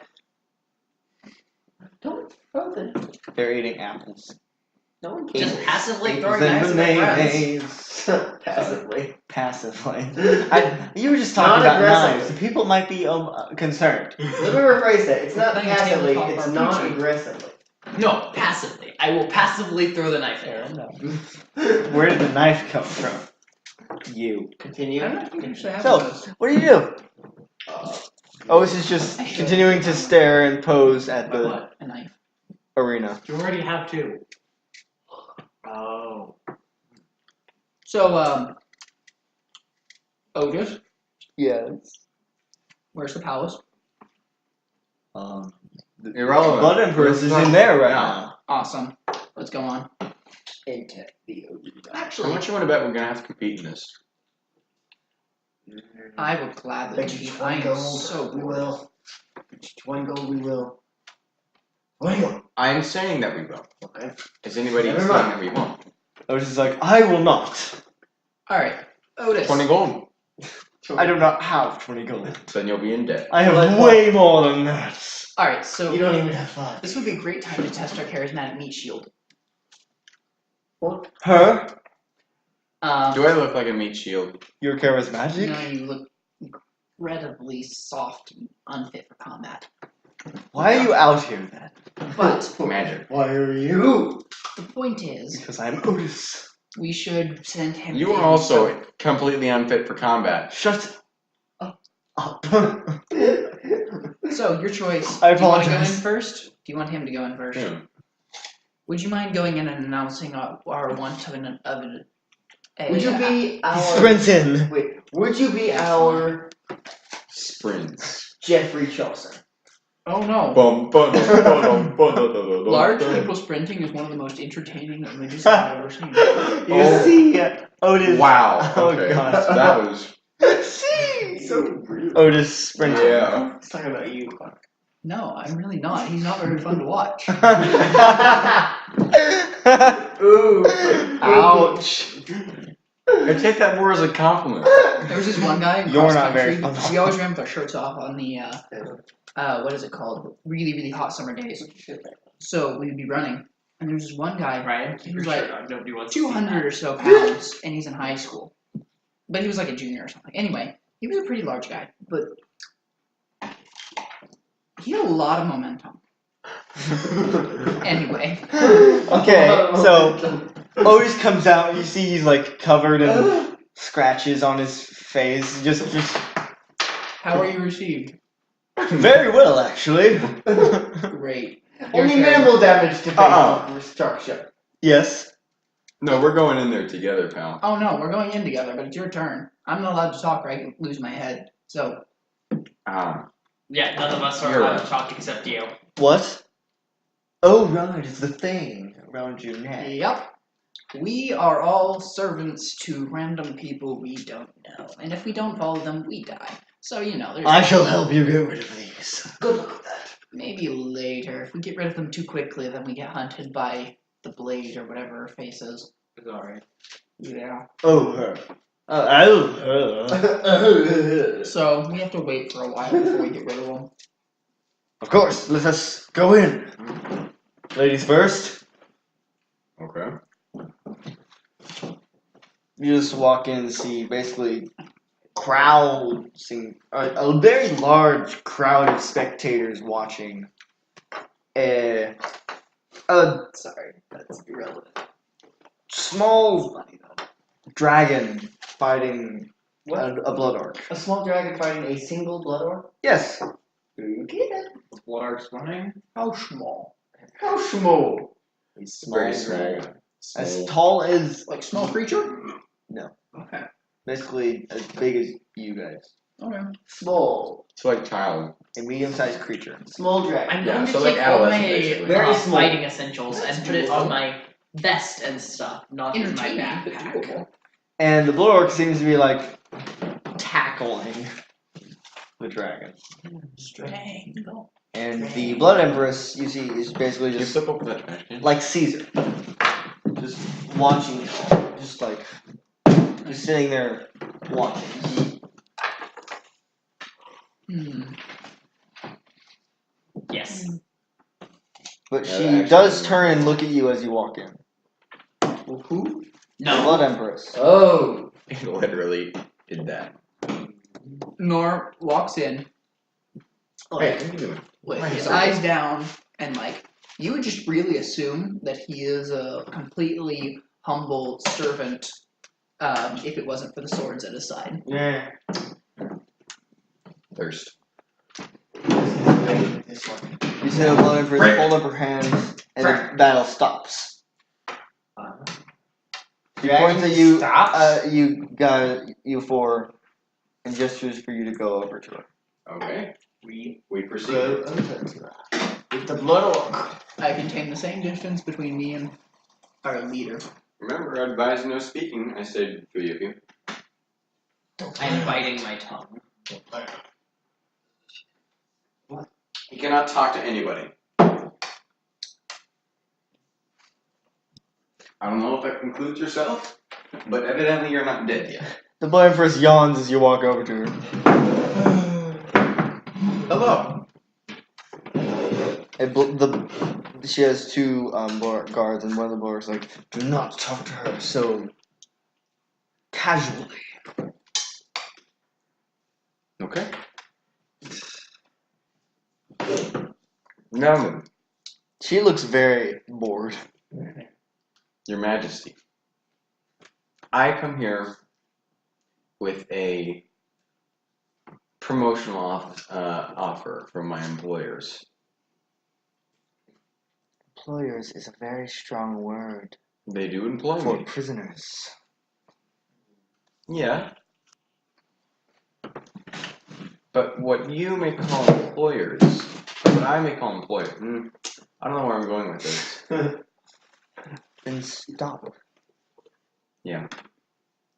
Speaker 4: Don't throw the.
Speaker 2: They're eating apples.
Speaker 4: No one
Speaker 1: Just
Speaker 4: cares.
Speaker 1: passively
Speaker 2: Apples
Speaker 1: throwing knives
Speaker 2: and
Speaker 1: at their friends.
Speaker 2: bananas.
Speaker 4: Passively.
Speaker 2: Passively. You were just talking
Speaker 4: Not
Speaker 2: about
Speaker 4: aggressively.
Speaker 2: knives. People might be concerned.
Speaker 4: Let me rephrase that. It's not
Speaker 3: I think
Speaker 4: passively,
Speaker 3: tabletop
Speaker 4: it's
Speaker 3: RPG.
Speaker 4: not aggressively.
Speaker 1: No, passively. I will passively throw the knife at him.
Speaker 2: Where did the knife come from? You.
Speaker 4: Continue.
Speaker 3: I don't know if you can actually have
Speaker 2: So,
Speaker 3: those.
Speaker 2: what do you do?
Speaker 4: Uh,
Speaker 2: Otis is just continuing to stare and pose at the
Speaker 1: What?
Speaker 3: A knife.
Speaker 2: arena.
Speaker 1: You already have two. Oh.
Speaker 3: So, Otis,
Speaker 2: Yes.
Speaker 3: where's the palace?
Speaker 2: The
Speaker 5: Irrelevant.
Speaker 2: Blood Empress is in there right now.
Speaker 3: Awesome. Let's go on.
Speaker 4: Enter the
Speaker 5: How
Speaker 3: Actually,
Speaker 5: much you want to bet we're gonna have to compete in this?
Speaker 3: I would gladly
Speaker 4: Bet you
Speaker 3: compete. I
Speaker 4: 20
Speaker 3: am
Speaker 4: gold.
Speaker 3: so
Speaker 4: We
Speaker 3: bored.
Speaker 4: will. Bet you 20 gold, we will. 20 gold.
Speaker 5: I'm saying that we will.
Speaker 4: Okay.
Speaker 5: Is anybody
Speaker 4: Never
Speaker 5: saying
Speaker 4: mind.
Speaker 5: that we won't?
Speaker 2: Otis is like, I will not.
Speaker 3: Alright, Otis.
Speaker 5: 20 gold.
Speaker 2: I do not have 20 gold.
Speaker 5: Then you'll be in debt.
Speaker 2: I have
Speaker 4: Like
Speaker 2: way more than that.
Speaker 3: Alright, so
Speaker 4: You don't even have 5.
Speaker 3: this would be a great time to test our charismatic meat shield.
Speaker 2: Her?
Speaker 5: Do I look like a meat shield?
Speaker 2: You're charismatic?
Speaker 3: No, you look incredibly soft and unfit for combat.
Speaker 2: Why are you out here then?
Speaker 3: But
Speaker 5: Magic.
Speaker 2: Why are you?
Speaker 3: the point is,
Speaker 2: Because I'm Otis.
Speaker 3: we should send him.
Speaker 5: You
Speaker 3: in.
Speaker 5: are also completely unfit for combat.
Speaker 2: Shut up.
Speaker 3: So your choice.
Speaker 2: I
Speaker 3: Do you want to go in
Speaker 2: apologize.
Speaker 3: first? Do you want him to go in first?
Speaker 5: Hmm.
Speaker 3: Would you mind going in and announcing our want of a
Speaker 4: Would you be
Speaker 2: He
Speaker 4: our?
Speaker 2: sprints in.
Speaker 4: Wait. Would you be our
Speaker 5: Sprints.
Speaker 4: Jeffrey Chaucer?
Speaker 3: Oh no. Large people sprinting is one of the most entertaining images I've ever seen.
Speaker 2: You see Otis.
Speaker 5: Wow.
Speaker 2: Oh
Speaker 5: Okay.
Speaker 2: gosh.
Speaker 5: That was.
Speaker 2: See.
Speaker 4: So rude.
Speaker 2: Otis sprinting.
Speaker 5: Yeah.
Speaker 4: Let's talk about you, Clark.
Speaker 3: No, I'm really not. He's not very fun to watch.
Speaker 4: Ooh.
Speaker 3: Ouch.
Speaker 5: I take that more as a compliment.
Speaker 3: There was this one guy in
Speaker 2: You're
Speaker 3: cross
Speaker 2: not very
Speaker 3: country.
Speaker 2: fun.
Speaker 3: We always ran with our shirts off on the what is it called? Really, really hot summer days. So we'd be running, and there was this one guy.
Speaker 1: Ryan,
Speaker 3: He was like
Speaker 1: nobody wants to see
Speaker 3: 200 or so pounds, and he's in high school. But he was like a junior or something. Anyway, he was a pretty large guy, but he had a lot of momentum. Anyway.
Speaker 2: Okay, so Otis comes out and you see he's like covered in scratches on his face. Just
Speaker 3: How are you received?
Speaker 2: very well actually.
Speaker 3: Great.
Speaker 4: Only
Speaker 3: Your turn.
Speaker 4: minimal damage to basic structure.
Speaker 2: Yes.
Speaker 5: No, we're going in there together, pal.
Speaker 3: Oh no, we're going in together, but it's your turn. I'm not allowed to talk or I can lose my head. So,
Speaker 1: Yeah, none of us are
Speaker 5: You're
Speaker 1: allowed
Speaker 5: right.
Speaker 1: to talk except you.
Speaker 2: What? Oh right, it's the thing around your neck.
Speaker 3: yep. We are all servants to random people we don't know. And if we don't follow them, we die. So, you know, there's
Speaker 2: I shall help you get rid of these.
Speaker 4: Good luck with that.
Speaker 3: maybe later. If we get rid of them too quickly, then we get hunted by the blade or whatever her face is.
Speaker 1: It's alright.
Speaker 3: Yeah.
Speaker 2: Oh her. Oh.
Speaker 3: So, we have to wait for a while before we get rid of them.
Speaker 2: Of course, let us go in. Ladies first.
Speaker 5: Okay.
Speaker 2: You just walk in and see basically a very large crowd of spectators watching a
Speaker 3: Sorry, that's irrelevant.
Speaker 2: small dragon fighting a blood orc.
Speaker 4: A small dragon fighting a single blood orc?
Speaker 2: Yes.
Speaker 4: Okay then.
Speaker 1: What are flying?
Speaker 3: How small?
Speaker 4: How small?
Speaker 5: It's very small.
Speaker 2: As tall as
Speaker 3: Like small creature?
Speaker 2: No.
Speaker 3: Okay.
Speaker 2: basically as big as you guys.
Speaker 3: Okay.
Speaker 4: Small.
Speaker 5: It's like child.
Speaker 2: A medium-sized creature.
Speaker 4: Small dragon.
Speaker 1: I'm
Speaker 5: Yeah,
Speaker 1: going to
Speaker 5: so like
Speaker 1: take all my
Speaker 5: adolescent, basically.
Speaker 4: Very small.
Speaker 1: fighting essentials and put it on my vest and stuff, not in my
Speaker 3: Entertaining, but
Speaker 1: backpack.
Speaker 3: doable.
Speaker 2: And the blood orc seems to be like tackling the dragon.
Speaker 3: Strangle.
Speaker 2: And the blood empress you see is basically
Speaker 5: Can you
Speaker 2: just
Speaker 5: flip over that trash can?
Speaker 2: like Caesar. Just watching, just sitting there watching.
Speaker 1: Yes.
Speaker 2: But
Speaker 5: Yeah,
Speaker 2: she
Speaker 5: actually-
Speaker 2: does turn and look at you as you walk in.
Speaker 4: Who?
Speaker 2: The
Speaker 1: No.
Speaker 2: blood empress.
Speaker 4: Oh.
Speaker 5: It literally did that.
Speaker 3: Nor walks in,
Speaker 5: Hey,
Speaker 3: like,
Speaker 5: what are you doing?
Speaker 3: with
Speaker 5: Why
Speaker 3: his
Speaker 5: so-
Speaker 3: eyes down, and like, you would just really assume that he is a completely humble servant, if it wasn't for the swords at his side.
Speaker 2: Yeah.
Speaker 5: Thirst.
Speaker 4: This one.
Speaker 2: You see the blood empress hold up her hands, and the battle stops. She points at you, you four, and gestures for you to go over to her.
Speaker 5: Okay.
Speaker 1: We
Speaker 5: We proceed.
Speaker 4: Go over to that. With the blood orc.
Speaker 3: I contain the same distance between me and our leader.
Speaker 5: Remember, I advise no speaking. I said three of you.
Speaker 1: I'm biting my tongue.
Speaker 5: You cannot talk to anybody. I don't know if that concludes yourself, but evidently you're not dead yet.
Speaker 2: The blood empress yawns as you walk over to her.
Speaker 5: Hello.
Speaker 2: She has two guards, and one of the guards like, "Do not talk to her so casually."
Speaker 5: Okay. Now then,
Speaker 2: She looks very bored.
Speaker 5: Your Majesty, I come here with a promotional offer from my employers.
Speaker 2: Employers is a very strong word
Speaker 5: They do employ
Speaker 2: for
Speaker 5: me.
Speaker 2: prisoners.
Speaker 5: Yeah. But what you may call employers, what I may call employers, I don't know where I'm going with this.
Speaker 2: Then stop.
Speaker 5: Yeah.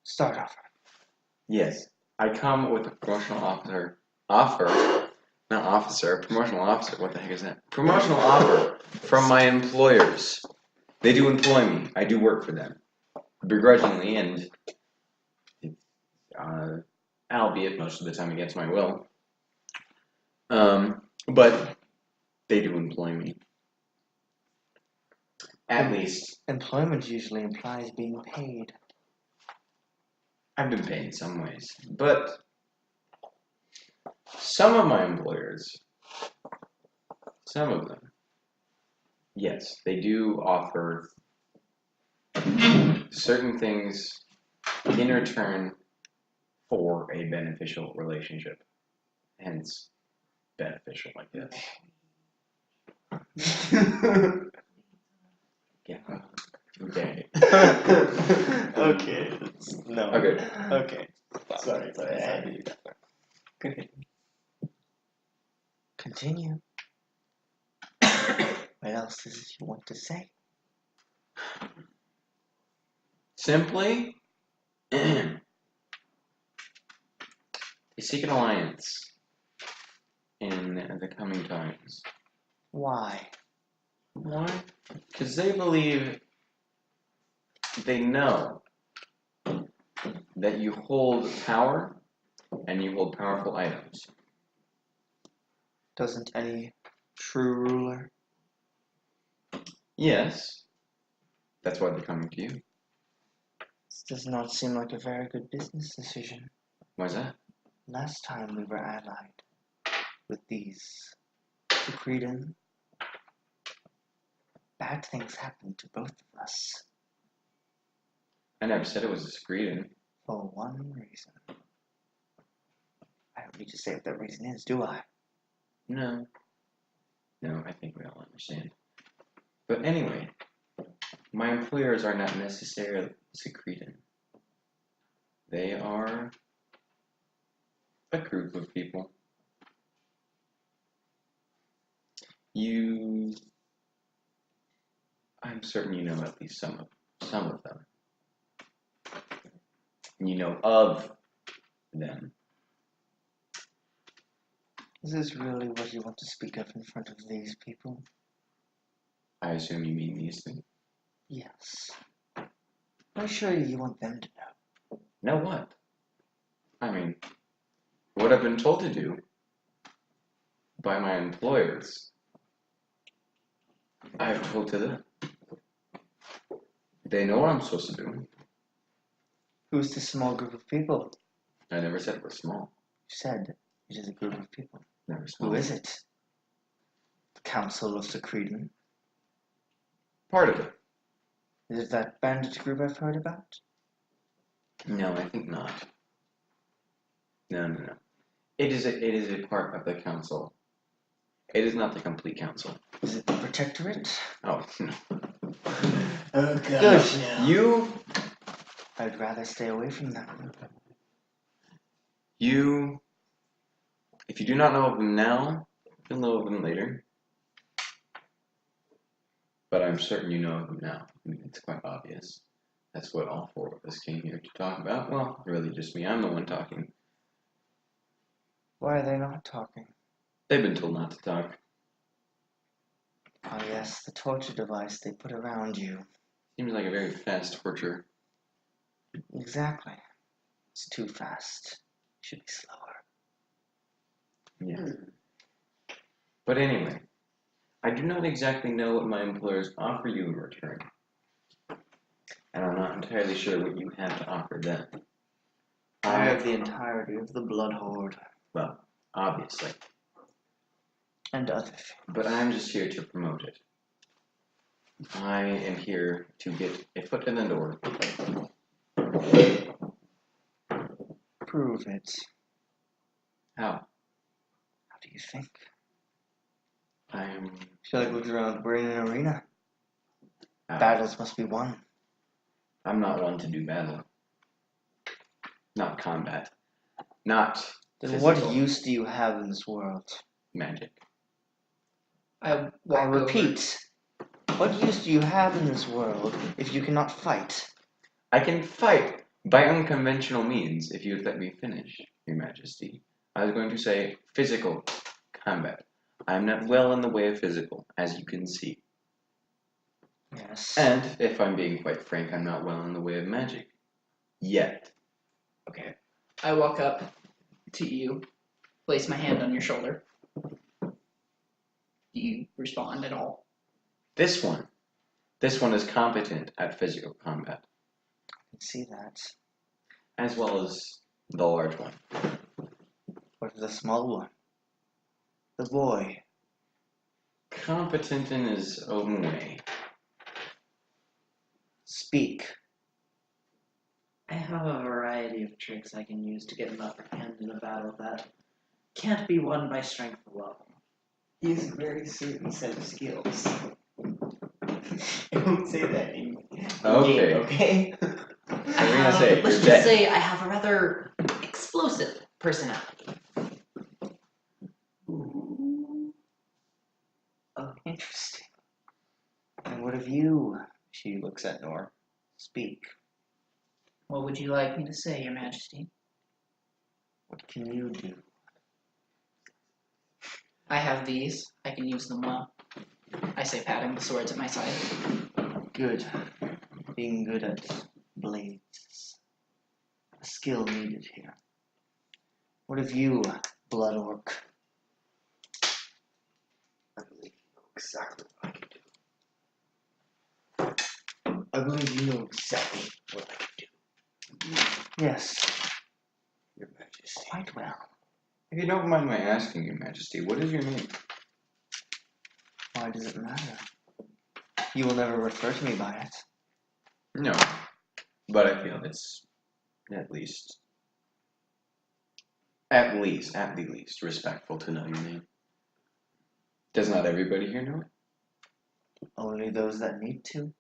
Speaker 2: Start offer.
Speaker 5: Yes. I come with a promotional offer. Not officer, promotional officer. What the heck is that? Promotional offer from my employers. They do employ me. I do work for them. Begrudgingly and albeit most of the time against my will. But they do employ me. At least
Speaker 2: Employment usually implies being paid.
Speaker 5: I've been paid in some ways. But some of my employers, some of them, yes, they do offer certain things in return for a beneficial relationship. Hence, beneficial like this. Yeah. Okay.
Speaker 4: Okay. No.
Speaker 5: Okay.
Speaker 4: Okay. Sorry. I had to do that.
Speaker 2: Continue. What else is it you want to say?
Speaker 5: Simply, they seek an alliance in the coming times.
Speaker 2: Why?
Speaker 5: Why? Because they believe, they know that you hold power and you hold powerful items.
Speaker 2: Doesn't any true ruler?
Speaker 5: Yes, that's why they're coming to you.
Speaker 2: This does not seem like a very good business decision.
Speaker 5: Why's that?
Speaker 2: Last time we were allied with these Secretan, bad things happened to both of us
Speaker 5: I never said it was a Skorn.
Speaker 2: for one reason. I don't need to say what that reason is, do I?
Speaker 5: No. No, I think we all understand. But anyway, my employers are not necessarily Secretan. They are a group of people. I'm certain you know at least some of them. You know of them.
Speaker 2: Is this really what you want to speak of in front of these people?
Speaker 5: I assume you mean these things.
Speaker 2: Yes. Why surely you want them to know?
Speaker 5: Know what? I mean, what I've been told to do by my employers, I've told to them. They know what I'm supposed to do.
Speaker 2: Who's this small group of people?
Speaker 5: I never said we're small.
Speaker 2: You said it is a group of people.
Speaker 5: Never small.
Speaker 2: Who is it? The Council of Secretan?
Speaker 5: Part of it.
Speaker 2: Is it that bandit group I've heard about?
Speaker 5: No, I think not. No. It is a part of the council. It is not the complete council.
Speaker 2: Is it the Protectorate?
Speaker 5: Oh, no.
Speaker 4: Oh gosh.
Speaker 2: Good.
Speaker 4: No.
Speaker 5: You
Speaker 2: I'd rather stay away from them.
Speaker 5: if you do not know of them now, you'll know of them later. But I'm certain you know of them now. I mean, it's quite obvious. That's what all four of us came here to talk about. Well, really just me. I'm the one talking.
Speaker 2: Why are they not talking?
Speaker 5: They've been told not to talk.
Speaker 2: Oh yes, the torture device they put around you.
Speaker 5: Seems like a very fast torture.
Speaker 2: Exactly. It's too fast. It should be slower.
Speaker 5: Yeah. But anyway, I do not exactly know what my employers offer you in return. And I'm not entirely sure what you have to offer them.
Speaker 2: I have the entirety of the Blood Horde.
Speaker 5: Well, obviously.
Speaker 2: And other things.
Speaker 5: But I'm just here to promote it. I am here to get a foot in the door.
Speaker 2: Prove it.
Speaker 5: How?
Speaker 2: How do you think?
Speaker 5: I am...
Speaker 2: I feel like we're in an arena. Battles must be won.
Speaker 5: I'm not one to do battle. Not combat. Not
Speaker 2: Then what
Speaker 5: physical
Speaker 2: use do you have in this world?
Speaker 5: magic.
Speaker 3: I walk
Speaker 2: I
Speaker 3: over.
Speaker 2: repeat, what use do you have in this world if you cannot fight?
Speaker 5: I can fight by unconventional means if you would let me finish, Your Majesty. I was going to say physical combat. I am not well in the way of physical, as you can see.
Speaker 2: Yes.
Speaker 5: And, if I'm being quite frank, I'm not well in the way of magic. Yet.
Speaker 3: Okay. I walk up to you, place my hand on your shoulder. Do you respond at all?
Speaker 5: This one is competent at physical combat,
Speaker 2: I can see that.
Speaker 5: as well as the large one.
Speaker 2: What is the small one? The boy.
Speaker 5: Competent in his own way.
Speaker 2: Speak.
Speaker 1: I have a variety of tricks I can use to get an upper hand in a battle that can't be won by strength alone.
Speaker 4: He has a very certain set of skills. I won't say that in
Speaker 5: Okay.
Speaker 4: game, okay?
Speaker 5: I was gonna say,
Speaker 1: let's
Speaker 5: you're
Speaker 1: just
Speaker 5: dead.
Speaker 1: say I have a rather explosive personality.
Speaker 2: Oh, interesting. And what of you? She looks at Noir. Speak.
Speaker 3: What would you like me to say, Your Majesty?
Speaker 2: What can you do?
Speaker 3: I have these. I can use them well. I say, patting the swords at my side.
Speaker 2: Good. Being good at blades is a skill needed here. What of you, Blood Orc?
Speaker 4: I believe you know exactly what I can do. I believe you know exactly what I can do,
Speaker 2: Yes,
Speaker 4: Your Majesty.
Speaker 2: quite well.
Speaker 5: If you don't mind my asking, Your Majesty, what is your name?
Speaker 2: Why does it matter? You will never refer to me by it.
Speaker 5: No, but I feel it's at the least respectful to know your name. Does not everybody here know it?
Speaker 2: Only those that need to.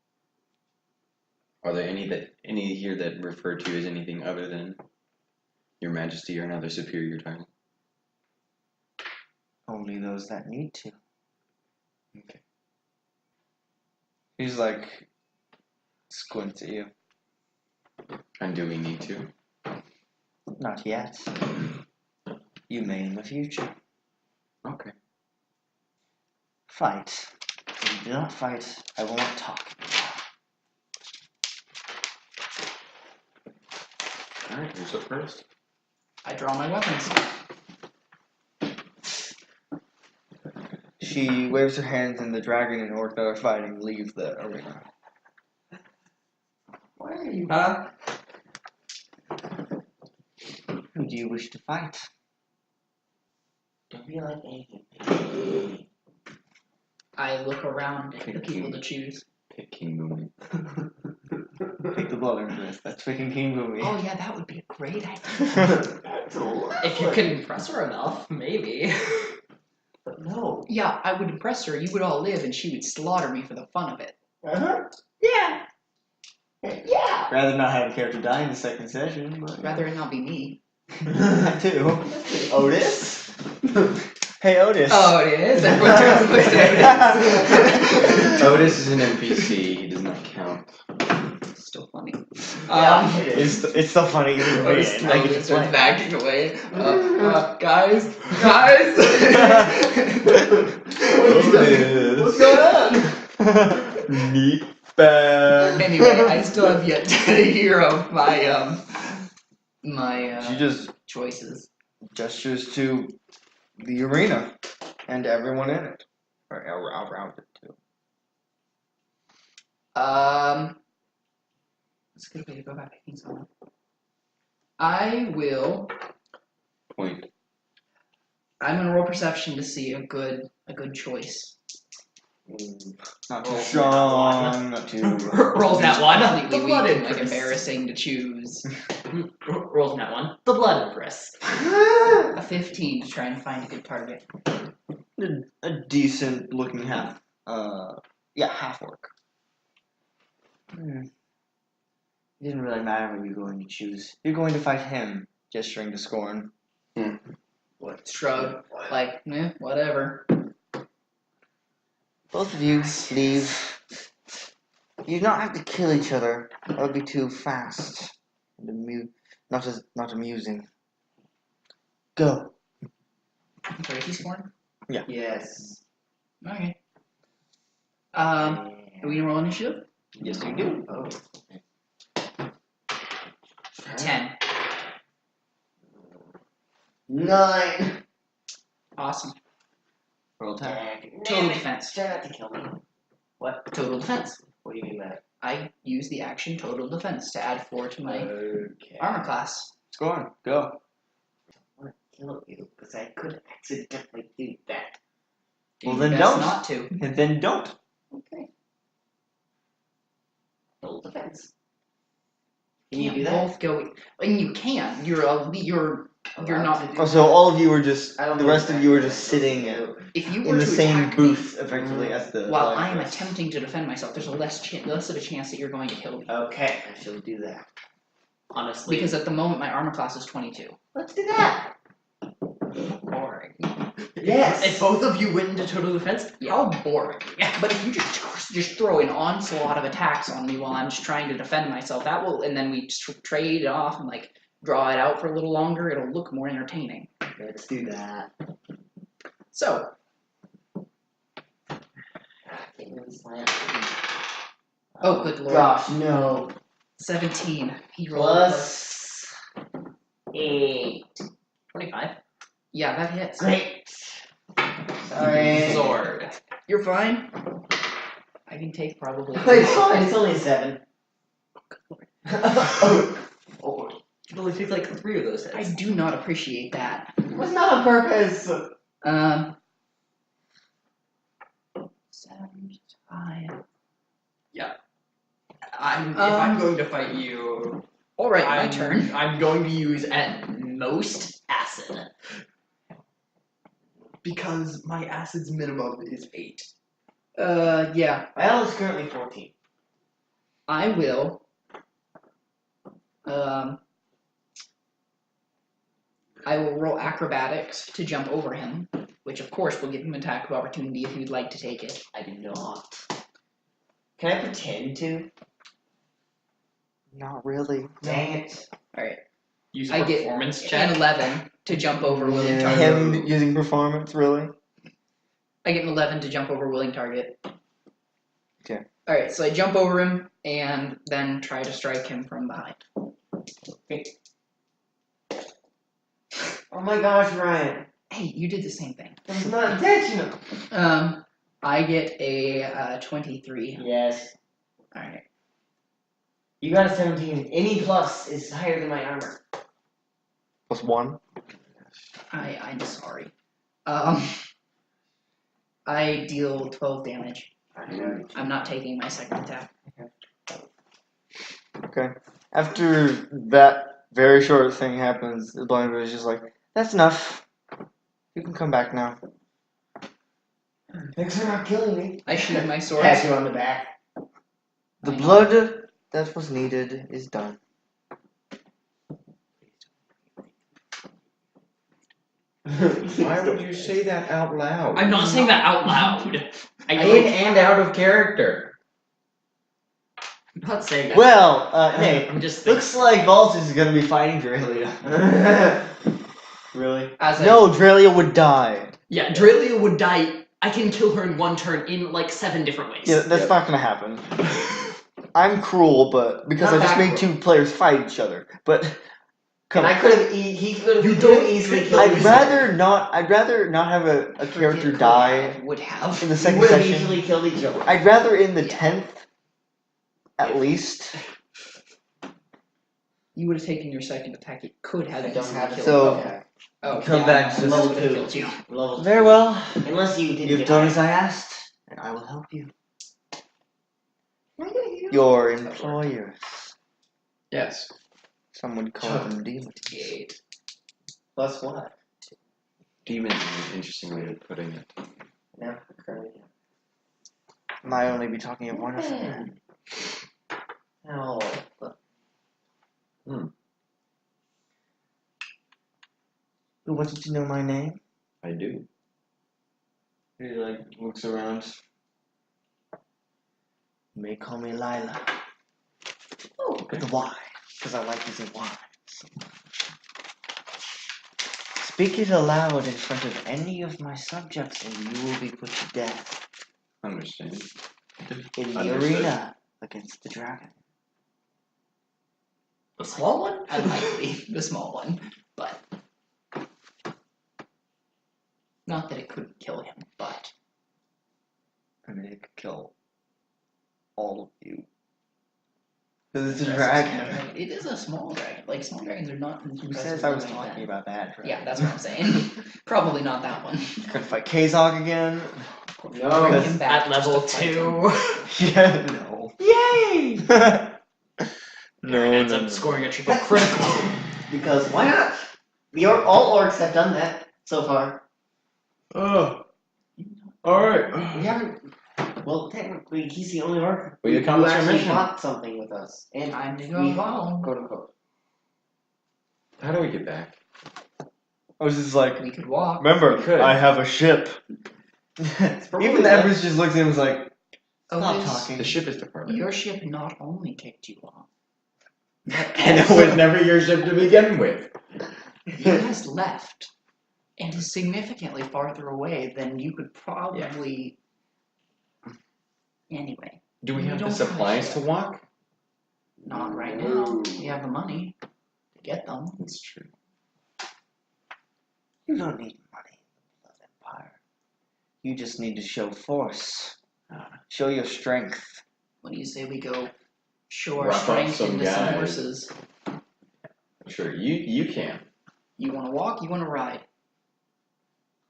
Speaker 5: Are there any here that refer to you as anything other than Your Majesty or another superior title?
Speaker 2: Only those that need to.
Speaker 5: Okay.
Speaker 2: He's like, squints at you.
Speaker 5: And do we need to?
Speaker 2: Not yet. You may in the future.
Speaker 5: Okay.
Speaker 2: Fight. If you do not fight, I will not talk.
Speaker 5: Alright, who's up first?
Speaker 3: I draw my weapons.
Speaker 2: She waves her hands and the dragon and orc that are fighting leave the arena.
Speaker 4: Why are you?
Speaker 3: Huh?
Speaker 2: Who do you wish to fight?
Speaker 4: Don't be like anything.
Speaker 3: I look around at the people to choose.
Speaker 5: Pick King Booming.
Speaker 2: Pick the blood empress. That's picking King Boomy.
Speaker 3: Oh yeah, that would be a great idea.
Speaker 4: That's a lot.
Speaker 1: If you can impress her enough, maybe.
Speaker 4: But no.
Speaker 3: Yeah, I would impress her. You would all live, and she would slaughter me for the fun of it.
Speaker 4: Uh-huh. Yeah. Yeah.
Speaker 2: Rather not have a character die in the second session, but
Speaker 3: Rather it not be me.
Speaker 2: that too. Otis? Hey Otis.
Speaker 3: Oh, it is. Everyone turns and looks at it.
Speaker 5: Otis is an NPC, he does not count.
Speaker 3: Still funny.
Speaker 4: Yeah, it is.
Speaker 2: It's so funny.
Speaker 3: Otis
Speaker 2: I
Speaker 3: slowly
Speaker 2: get to
Speaker 3: starts
Speaker 2: play.
Speaker 3: backing away. Guys.
Speaker 4: What's going on?
Speaker 5: Neat bad.
Speaker 3: Anyway, I still have yet to hear of my
Speaker 2: She just
Speaker 3: choices.
Speaker 2: gestures to the arena and everyone in it. Or around it too.
Speaker 3: That's a good way to go about picking someone. I will.
Speaker 5: Point.
Speaker 3: I'm gonna roll perception to see a good choice.
Speaker 2: Not too
Speaker 1: Roll
Speaker 2: strong, not too.
Speaker 1: Rolls that one.
Speaker 3: Completely
Speaker 1: The
Speaker 3: weak
Speaker 1: blood
Speaker 3: and like
Speaker 1: empress.
Speaker 3: embarrassing to choose.
Speaker 1: Rolls that one. The blood empress.
Speaker 3: A 15 to try and find a good target.
Speaker 2: A decent looking half. Half orc. It didn't really matter what you're going to choose. You're going to fight him, gesturing to Skorn.
Speaker 3: What? Shrug. Like, whatever.
Speaker 2: Both of you leave. You do not have to kill each other. That would be too fast and not amusing. Go.
Speaker 3: Sorry, he's Skorn?
Speaker 4: Yes.
Speaker 3: Okay. Are we gonna roll initiative?
Speaker 5: Yes, you do.
Speaker 4: Oh.
Speaker 3: 10.
Speaker 4: 9.
Speaker 3: Awesome.
Speaker 2: Roll attack.
Speaker 3: Total defense.
Speaker 4: Try not to kill me. What?
Speaker 3: Total defense.
Speaker 4: What do you mean by that?
Speaker 3: I use the action total defense to add 4 to my
Speaker 4: Okay.
Speaker 3: armor class.
Speaker 2: Skorn, go.
Speaker 4: I want to kill you because I could accidentally do that.
Speaker 2: Well,
Speaker 3: Do
Speaker 2: then
Speaker 3: your best
Speaker 2: don't.
Speaker 3: not to.
Speaker 2: And then don't.
Speaker 4: Okay. Total defense. Can you
Speaker 3: Can't
Speaker 4: do that?
Speaker 3: both go. And you can. You're
Speaker 4: Allowed
Speaker 3: not.
Speaker 4: to do
Speaker 2: Oh, so all of you were just,
Speaker 4: I don't
Speaker 2: the
Speaker 4: know
Speaker 2: rest of you were
Speaker 4: exactly
Speaker 2: just
Speaker 4: what I'm
Speaker 2: sitting
Speaker 4: supposed to do.
Speaker 3: If you were
Speaker 2: in the
Speaker 3: to
Speaker 2: same
Speaker 3: attack
Speaker 2: booth, effectively, as the.
Speaker 3: me while
Speaker 2: flag
Speaker 3: I am
Speaker 2: bearers.
Speaker 3: attempting to defend myself, there's less of a chance that you're going to kill me.
Speaker 4: Okay, I shall do that.
Speaker 1: Honestly.
Speaker 3: Because at the moment my armor class is 22.
Speaker 4: Let's do that.
Speaker 3: Boring.
Speaker 4: Yes.
Speaker 1: If both of you went into total defense, how boring.
Speaker 3: But if you just throw an onslaught of attacks on me while I'm just trying to defend myself, that will, and then we trade it off and like draw it out for a little longer, it'll look more entertaining.
Speaker 4: Let's do that.
Speaker 3: So, oh good lord.
Speaker 4: Gosh, no.
Speaker 3: 17. He rolled
Speaker 4: Plus 8.
Speaker 1: 25.
Speaker 3: Yeah, that hits.
Speaker 4: Great. Sorry.
Speaker 1: Sword.
Speaker 3: You're fine. I can take probably.
Speaker 4: It's fine. It's only 7.
Speaker 1: Oh, you only take like 3 of those
Speaker 3: I
Speaker 1: hits.
Speaker 3: do not appreciate that.
Speaker 4: It was not on purpose.
Speaker 3: 7, 5.
Speaker 1: If I'm going to fight you,
Speaker 3: Alright, my turn.
Speaker 1: I'm going to use at most acid. Because my acid's minimum is 8.
Speaker 3: Yeah.
Speaker 4: Well, it's currently 14.
Speaker 3: I will. I will roll acrobatics to jump over him, which of course will give him attack of opportunity if you'd like to take it.
Speaker 4: I do not. Can I pretend to?
Speaker 2: Not really.
Speaker 4: Dang it.
Speaker 3: Alright.
Speaker 1: Use
Speaker 3: I
Speaker 1: a
Speaker 3: get
Speaker 1: performance
Speaker 3: An
Speaker 1: check.
Speaker 3: 11 to jump over willing
Speaker 2: Yeah,
Speaker 3: target.
Speaker 2: him using performance, really?
Speaker 3: I get an 11 to jump over willing target.
Speaker 2: Okay.
Speaker 3: Alright, so I jump over him and then try to strike him from behind.
Speaker 4: Oh my gosh, Ryan.
Speaker 3: Hey, you did the same thing.
Speaker 4: That was not intentional.
Speaker 3: I get a 23.
Speaker 4: Yes.
Speaker 3: Alright.
Speaker 4: You got a 17. Any plus is higher than my armor.
Speaker 2: Plus 1.
Speaker 3: I'm sorry. I deal 12 damage. I'm not taking my second attack.
Speaker 2: Okay. After that very short thing happens, the blind boy is just like, that's enough. You can come back now.
Speaker 4: Thanks for not killing me.
Speaker 3: I shoot my sword.
Speaker 4: Pat you on the back.
Speaker 2: The
Speaker 3: I know.
Speaker 2: blood that was needed is done.
Speaker 5: Why would you say that out loud?
Speaker 1: I'm not saying that out loud. I know.
Speaker 5: In and out of character.
Speaker 1: I'm not saying that.
Speaker 2: Well, hey,
Speaker 1: I'm just thinking.
Speaker 2: looks like Volatis is gonna be fighting Draelia.
Speaker 4: Really?
Speaker 3: As I,
Speaker 2: No, Draelia would die.
Speaker 1: Yeah, Draelia would die. I can kill her in one turn in like 7 different ways.
Speaker 2: Yeah, that's not gonna happen. I'm cruel, but because
Speaker 4: Not
Speaker 2: I just
Speaker 4: that
Speaker 2: made
Speaker 4: cruel.
Speaker 2: 2 players fight each other. But come
Speaker 4: And
Speaker 2: on.
Speaker 4: I could have. He could have.
Speaker 1: You
Speaker 4: You
Speaker 1: don't-
Speaker 4: don't easily killed
Speaker 2: I'd
Speaker 4: me.
Speaker 2: rather not. I'd rather not have a character die
Speaker 3: would have.
Speaker 2: in the
Speaker 4: We
Speaker 2: second
Speaker 4: would have
Speaker 2: session.
Speaker 4: easily killed each other.
Speaker 2: I'd rather in the
Speaker 3: Yeah.
Speaker 2: 10th, at least.
Speaker 3: You would have taken your second attack. It could have
Speaker 4: I don't
Speaker 3: easily
Speaker 4: have a
Speaker 3: killed
Speaker 2: So-
Speaker 3: you. Oh,
Speaker 2: come
Speaker 3: yeah,
Speaker 2: back
Speaker 3: I
Speaker 2: to
Speaker 3: know.
Speaker 4: level
Speaker 3: That would have
Speaker 4: 2.
Speaker 3: killed you.
Speaker 4: Level two.
Speaker 2: Very well.
Speaker 4: Unless you didn't
Speaker 2: You've
Speaker 4: get
Speaker 2: done
Speaker 4: high.
Speaker 2: as I asked, and I will help you. Your employers.
Speaker 5: Yes.
Speaker 2: Some would call them demons.
Speaker 4: Plus what?
Speaker 5: Demons is an interesting way of putting it.
Speaker 4: No, currently.
Speaker 2: Might only be talking of one of them.
Speaker 4: Oh.
Speaker 2: Who wanted to know my name?
Speaker 5: I do.
Speaker 2: He like looks around. You may call me Lila.
Speaker 1: Oh,
Speaker 2: With a Y, because I like using Y. Speak it aloud in front of any of my subjects, and you will be put to death
Speaker 5: Understand.
Speaker 2: in the
Speaker 5: Understood.
Speaker 2: arena against the dragon.
Speaker 1: the small one?
Speaker 3: Unlikely, the small one, but not that it couldn't kill him, but
Speaker 2: I mean, it could kill all of you. Because it's a
Speaker 3: Yes,
Speaker 2: dragon.
Speaker 3: It is a small dragon. Like small dragons are not.
Speaker 2: Who says I was talking about that dragon?
Speaker 3: Yeah, that's what I'm saying. Probably not that one.
Speaker 2: Gonna fight Kazog again?
Speaker 4: No.
Speaker 3: Bring him back
Speaker 1: At level
Speaker 3: just to fight
Speaker 1: 2.
Speaker 2: Yeah, no.
Speaker 1: Yay!
Speaker 2: No,
Speaker 1: Ends
Speaker 2: no,
Speaker 1: up
Speaker 2: no.
Speaker 1: scoring a triple critical.
Speaker 4: Because why not? All orcs have done that so far.
Speaker 5: Oh. Alright.
Speaker 4: We haven't. Well, technically, he's the only orc
Speaker 5: We
Speaker 4: who
Speaker 5: accomplished our
Speaker 4: actually
Speaker 5: mission.
Speaker 4: fought something with us. And
Speaker 3: Time to
Speaker 4: we
Speaker 3: go home.
Speaker 4: quote unquote.
Speaker 5: How do we get back?
Speaker 2: I was just like,
Speaker 3: We could walk.
Speaker 2: remember,
Speaker 5: We could.
Speaker 2: I have a ship.
Speaker 4: probably
Speaker 2: Even the
Speaker 4: left.
Speaker 2: Empress just looked at him and was like, stop
Speaker 3: Otis,
Speaker 2: talking.
Speaker 5: The ship is departed.
Speaker 3: your ship not only kicked you off, but
Speaker 5: And it was never your ship to begin with.
Speaker 3: yours left and is significantly farther away than you could probably. Anyway,
Speaker 5: Do we
Speaker 3: We
Speaker 5: have the
Speaker 3: don't have a
Speaker 5: supplies to
Speaker 3: ship.
Speaker 5: walk?
Speaker 3: not right now. We have the money to get them.
Speaker 5: That's true.
Speaker 2: You don't need money, Blood Empire. You just need to show force. Show your strength.
Speaker 3: What do you say we go show our
Speaker 5: Rock off
Speaker 3: strength
Speaker 5: some
Speaker 3: into some
Speaker 5: guys.
Speaker 3: horses?
Speaker 5: Sure, you can
Speaker 3: You want to walk? You want to ride?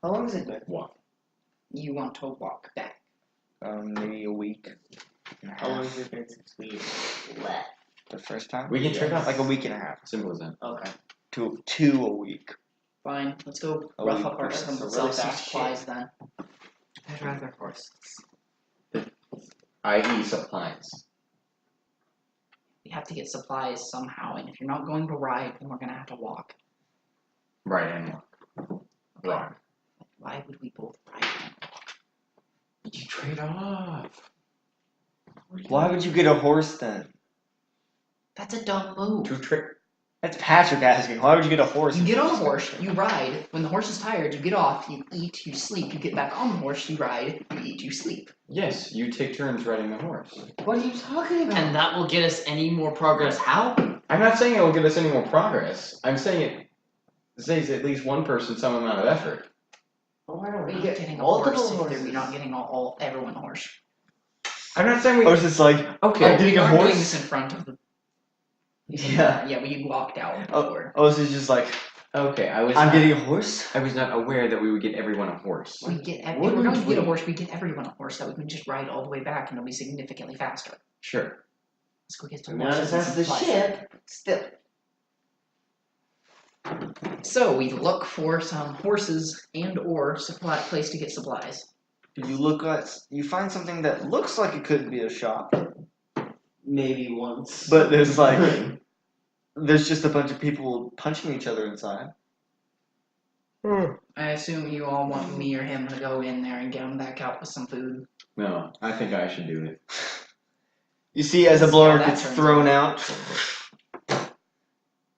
Speaker 4: How long has it been?
Speaker 5: walk.
Speaker 3: You want to walk back?
Speaker 2: Maybe a week and a
Speaker 4: How long
Speaker 2: half.
Speaker 4: has it been since we left?
Speaker 2: The first time?
Speaker 5: We can check out
Speaker 2: Like a week and a half.
Speaker 5: Simple as that.
Speaker 4: Okay.
Speaker 2: Two a week.
Speaker 3: Fine, let's go
Speaker 2: Oh,
Speaker 3: rough
Speaker 2: we-
Speaker 3: up our
Speaker 2: that's
Speaker 3: some
Speaker 4: a really
Speaker 3: self-fast
Speaker 4: shit.
Speaker 3: supplies then. I'd rather horses.
Speaker 5: I.e. supplies.
Speaker 3: We have to get supplies somehow, and if you're not going to ride, then we're gonna have to walk.
Speaker 5: Right and walk.
Speaker 3: Okay. Why would we both ride and walk?
Speaker 5: You trade off.
Speaker 2: Why would you get a horse then?
Speaker 3: That's a dumb move.
Speaker 5: Two trick.
Speaker 2: That's Patrick asking. Why would you get a horse?
Speaker 3: You
Speaker 2: if
Speaker 3: get
Speaker 2: you're
Speaker 3: on a
Speaker 2: just
Speaker 3: horse,
Speaker 2: gonna-
Speaker 3: you ride. When the horse is tired, you get off, you eat, you sleep. You get back on the horse, you ride, you eat, you sleep.
Speaker 5: Yes, you take turns riding the horse.
Speaker 4: What are you talking about?
Speaker 1: And that will get us any more progress. How?
Speaker 5: I'm not saying it will get us any more progress. I'm saying it saves at least one person some amount of effort.
Speaker 4: Well, why don't
Speaker 3: We're
Speaker 4: we
Speaker 3: not
Speaker 4: get
Speaker 3: getting a
Speaker 4: multiple
Speaker 3: horse if
Speaker 4: horses?
Speaker 3: we're not getting everyone a horse.
Speaker 5: I'm not saying we.
Speaker 2: I was just like,
Speaker 5: Okay.
Speaker 2: I'm getting
Speaker 3: we
Speaker 2: a
Speaker 3: aren't doing
Speaker 2: horse?
Speaker 3: this in front of the.
Speaker 2: Yeah.
Speaker 3: Yeah, we walked out
Speaker 2: Oh,
Speaker 3: before.
Speaker 2: I was just like,
Speaker 5: Okay, I was.
Speaker 2: I'm
Speaker 5: not,
Speaker 2: getting a horse?
Speaker 5: I was not aware that we would get everyone a horse.
Speaker 3: We get if
Speaker 4: Wouldn't
Speaker 3: we're going to get a
Speaker 4: we?
Speaker 3: horse, we get everyone a horse that we can just ride all the way back and it'll be significantly faster.
Speaker 5: Sure.
Speaker 3: Let's go get some
Speaker 4: Not
Speaker 3: horses.
Speaker 4: as
Speaker 3: and
Speaker 4: fast as the
Speaker 3: supplies.
Speaker 4: ship. Still.
Speaker 3: So we look for some horses and or supply place to get supplies.
Speaker 2: You look at, you find something that looks like it could be a shop,
Speaker 4: Maybe once.
Speaker 2: but there's like, there's just a bunch of people punching each other inside.
Speaker 3: I assume you all want me or him to go in there and get him back out with some food.
Speaker 5: No, I think I should do it.
Speaker 2: You see, as a
Speaker 3: See
Speaker 2: blower
Speaker 3: how that
Speaker 2: gets
Speaker 3: turns
Speaker 2: thrown out,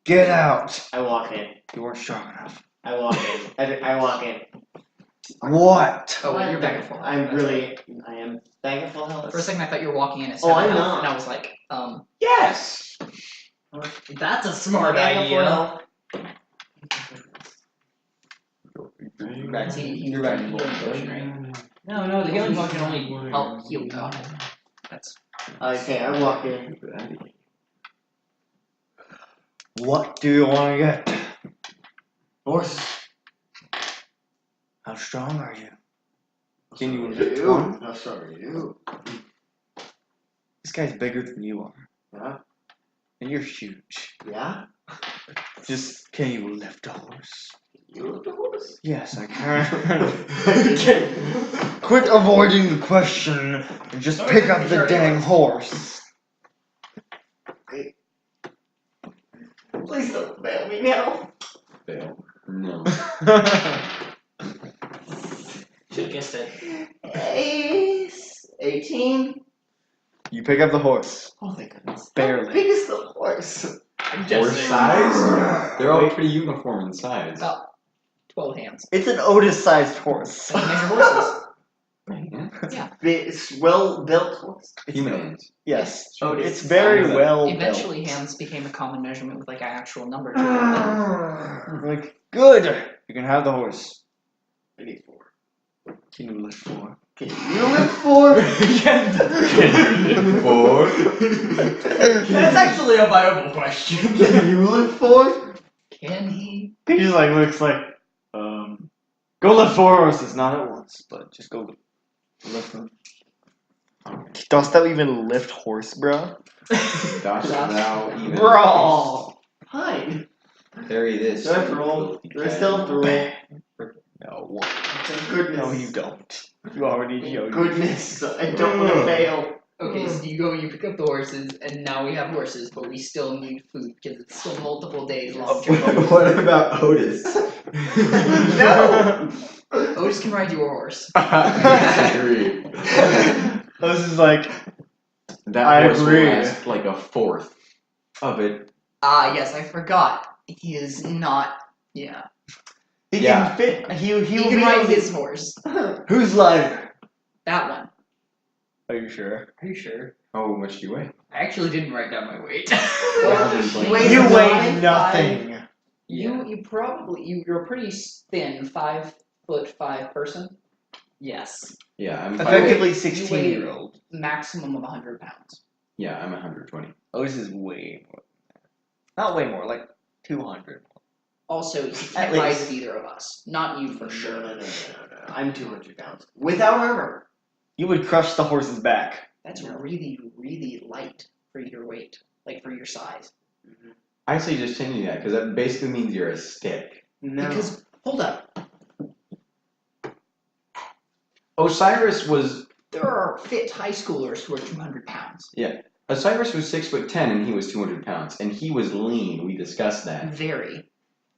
Speaker 2: get out!
Speaker 4: I walk in.
Speaker 2: You weren't strong enough.
Speaker 4: I walk in. I walk in.
Speaker 2: What?
Speaker 3: Oh, wait, you're back at full health.
Speaker 4: I'm
Speaker 3: That's
Speaker 4: really. I am back at full health.
Speaker 3: For a second, I thought you were walking in at
Speaker 4: Oh,
Speaker 3: 7
Speaker 4: I'm
Speaker 3: health,
Speaker 4: not.
Speaker 3: and I was like,
Speaker 4: Yes.
Speaker 1: That's a smart
Speaker 4: Back at full
Speaker 1: idea.
Speaker 4: health.
Speaker 2: You're back.
Speaker 3: he
Speaker 2: You're
Speaker 3: was
Speaker 2: back.
Speaker 3: healing potion, right?
Speaker 1: No, the healing potion only help heal God.
Speaker 3: That's
Speaker 4: Okay, I walk in.
Speaker 2: What do you want to get?
Speaker 4: Horse.
Speaker 2: How strong are you? Can you
Speaker 4: How
Speaker 2: lift
Speaker 4: strong are
Speaker 2: one?
Speaker 4: you? How strong are you?
Speaker 2: This guy's bigger than you are.
Speaker 4: Yeah.
Speaker 2: And you're huge.
Speaker 4: Yeah.
Speaker 2: Just, can you lift a horse?
Speaker 4: You lift a horse.
Speaker 2: Yes, I can. Quit avoiding the question and just pick up the dang horse.
Speaker 4: Please don't fail me now.
Speaker 5: Fail. No.
Speaker 1: Should've guessed it.
Speaker 4: Ace. 18.
Speaker 2: You pick up the horse.
Speaker 4: Oh, thank goodness.
Speaker 2: Barely.
Speaker 4: How big is the horse?
Speaker 5: Horse size? They're all pretty uniform in size.
Speaker 3: About 12 hands.
Speaker 2: It's an Otis-sized horse.
Speaker 3: Can measure horses.
Speaker 5: Yeah.
Speaker 4: It's well-built horse.
Speaker 5: Human hands.
Speaker 2: Yes.
Speaker 4: Otis.
Speaker 2: It's very
Speaker 5: Sounds
Speaker 2: well built.
Speaker 3: Eventually, hands became a common measurement with like an actual number to it.
Speaker 2: Like, good. You can have the horse.
Speaker 4: I need 4.
Speaker 2: Can you lift 4?
Speaker 4: Can you lift 4?
Speaker 5: Four.
Speaker 1: That's actually a viable question.
Speaker 4: Can you lift 4?
Speaker 3: Can he?
Speaker 2: He just like looks like, go lift 4 horses, not at once, but just go lift them. Dost thou even lift horse, bro?
Speaker 5: Dost thou even
Speaker 4: Bro. Fine.
Speaker 5: carry this?
Speaker 4: Do I have to roll? Do I still have to roll?
Speaker 2: No.
Speaker 4: Thank goodness.
Speaker 2: No, you don't. You already
Speaker 4: Thank
Speaker 2: showed.
Speaker 4: goodness. I don't want to fail.
Speaker 3: Okay, so you go, you pick up the horses, and now we have horses, but we still need food because it's still multiple days long.
Speaker 5: What about Otis?
Speaker 4: No!
Speaker 3: Otis can ride you a horse.
Speaker 5: I agree.
Speaker 2: This is like,
Speaker 5: That
Speaker 2: I
Speaker 5: horse
Speaker 2: agree.
Speaker 5: will last like a fourth of it.
Speaker 3: Ah, yes, I forgot. He is not. Yeah.
Speaker 2: he
Speaker 5: Yeah.
Speaker 2: can fit, he
Speaker 3: He
Speaker 2: will
Speaker 3: can
Speaker 2: be
Speaker 3: ride
Speaker 2: able to-
Speaker 3: his horse.
Speaker 2: Who's lighter?
Speaker 3: That one.
Speaker 2: Are you sure?
Speaker 3: Are you sure?
Speaker 5: How much do you weigh?
Speaker 3: I actually didn't write down my weight.
Speaker 4: Wait,
Speaker 2: You
Speaker 4: five,
Speaker 2: weigh nothing.
Speaker 3: You probably you're a pretty thin 5'5" person.
Speaker 1: Yes.
Speaker 5: Yeah, I'm
Speaker 2: Effectively
Speaker 3: You
Speaker 2: 16-year-old.
Speaker 3: Maximum of 100 pounds.
Speaker 5: Yeah, I'm 120.
Speaker 2: Otis is way more. Not way more, like 200.
Speaker 3: Also, he
Speaker 2: At
Speaker 3: can't ride
Speaker 2: least.
Speaker 3: with either of us. Not you for
Speaker 4: No,
Speaker 3: sure.
Speaker 4: no. I'm 200 pounds. Without armor.
Speaker 2: You would crush the horse's back.
Speaker 3: That's really, really light for your weight, like for your size.
Speaker 5: I say just changing that because that basically means you're a stick.
Speaker 4: No.
Speaker 3: Because hold up,
Speaker 5: Osiris was
Speaker 3: there are fit high schoolers who are 200 pounds.
Speaker 5: Osiris was 6'10" and he was 200 pounds, and he was lean. We discussed that.
Speaker 3: Very.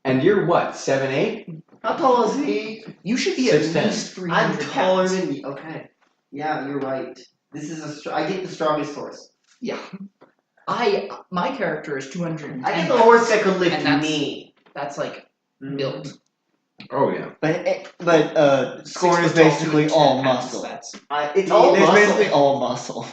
Speaker 5: And you're what, 7'8"?
Speaker 4: How tall is he?
Speaker 3: You should be at
Speaker 5: 6'10".
Speaker 3: least 300
Speaker 4: I'm taller
Speaker 3: pounds.
Speaker 4: than you. Okay. Yeah, you're right. This is I get the strongest horse.
Speaker 3: Yeah. My character is 210.
Speaker 4: I get the horse that could lift
Speaker 3: And that's-
Speaker 4: me.
Speaker 3: That's like built.
Speaker 5: Oh yeah.
Speaker 2: But Skorn
Speaker 3: 6
Speaker 2: is
Speaker 3: foot tall,
Speaker 2: basically
Speaker 3: 210
Speaker 2: all
Speaker 3: pounds,
Speaker 2: muscle.
Speaker 3: That's,
Speaker 4: It's all
Speaker 2: It's
Speaker 4: muscle.
Speaker 2: basically all muscle.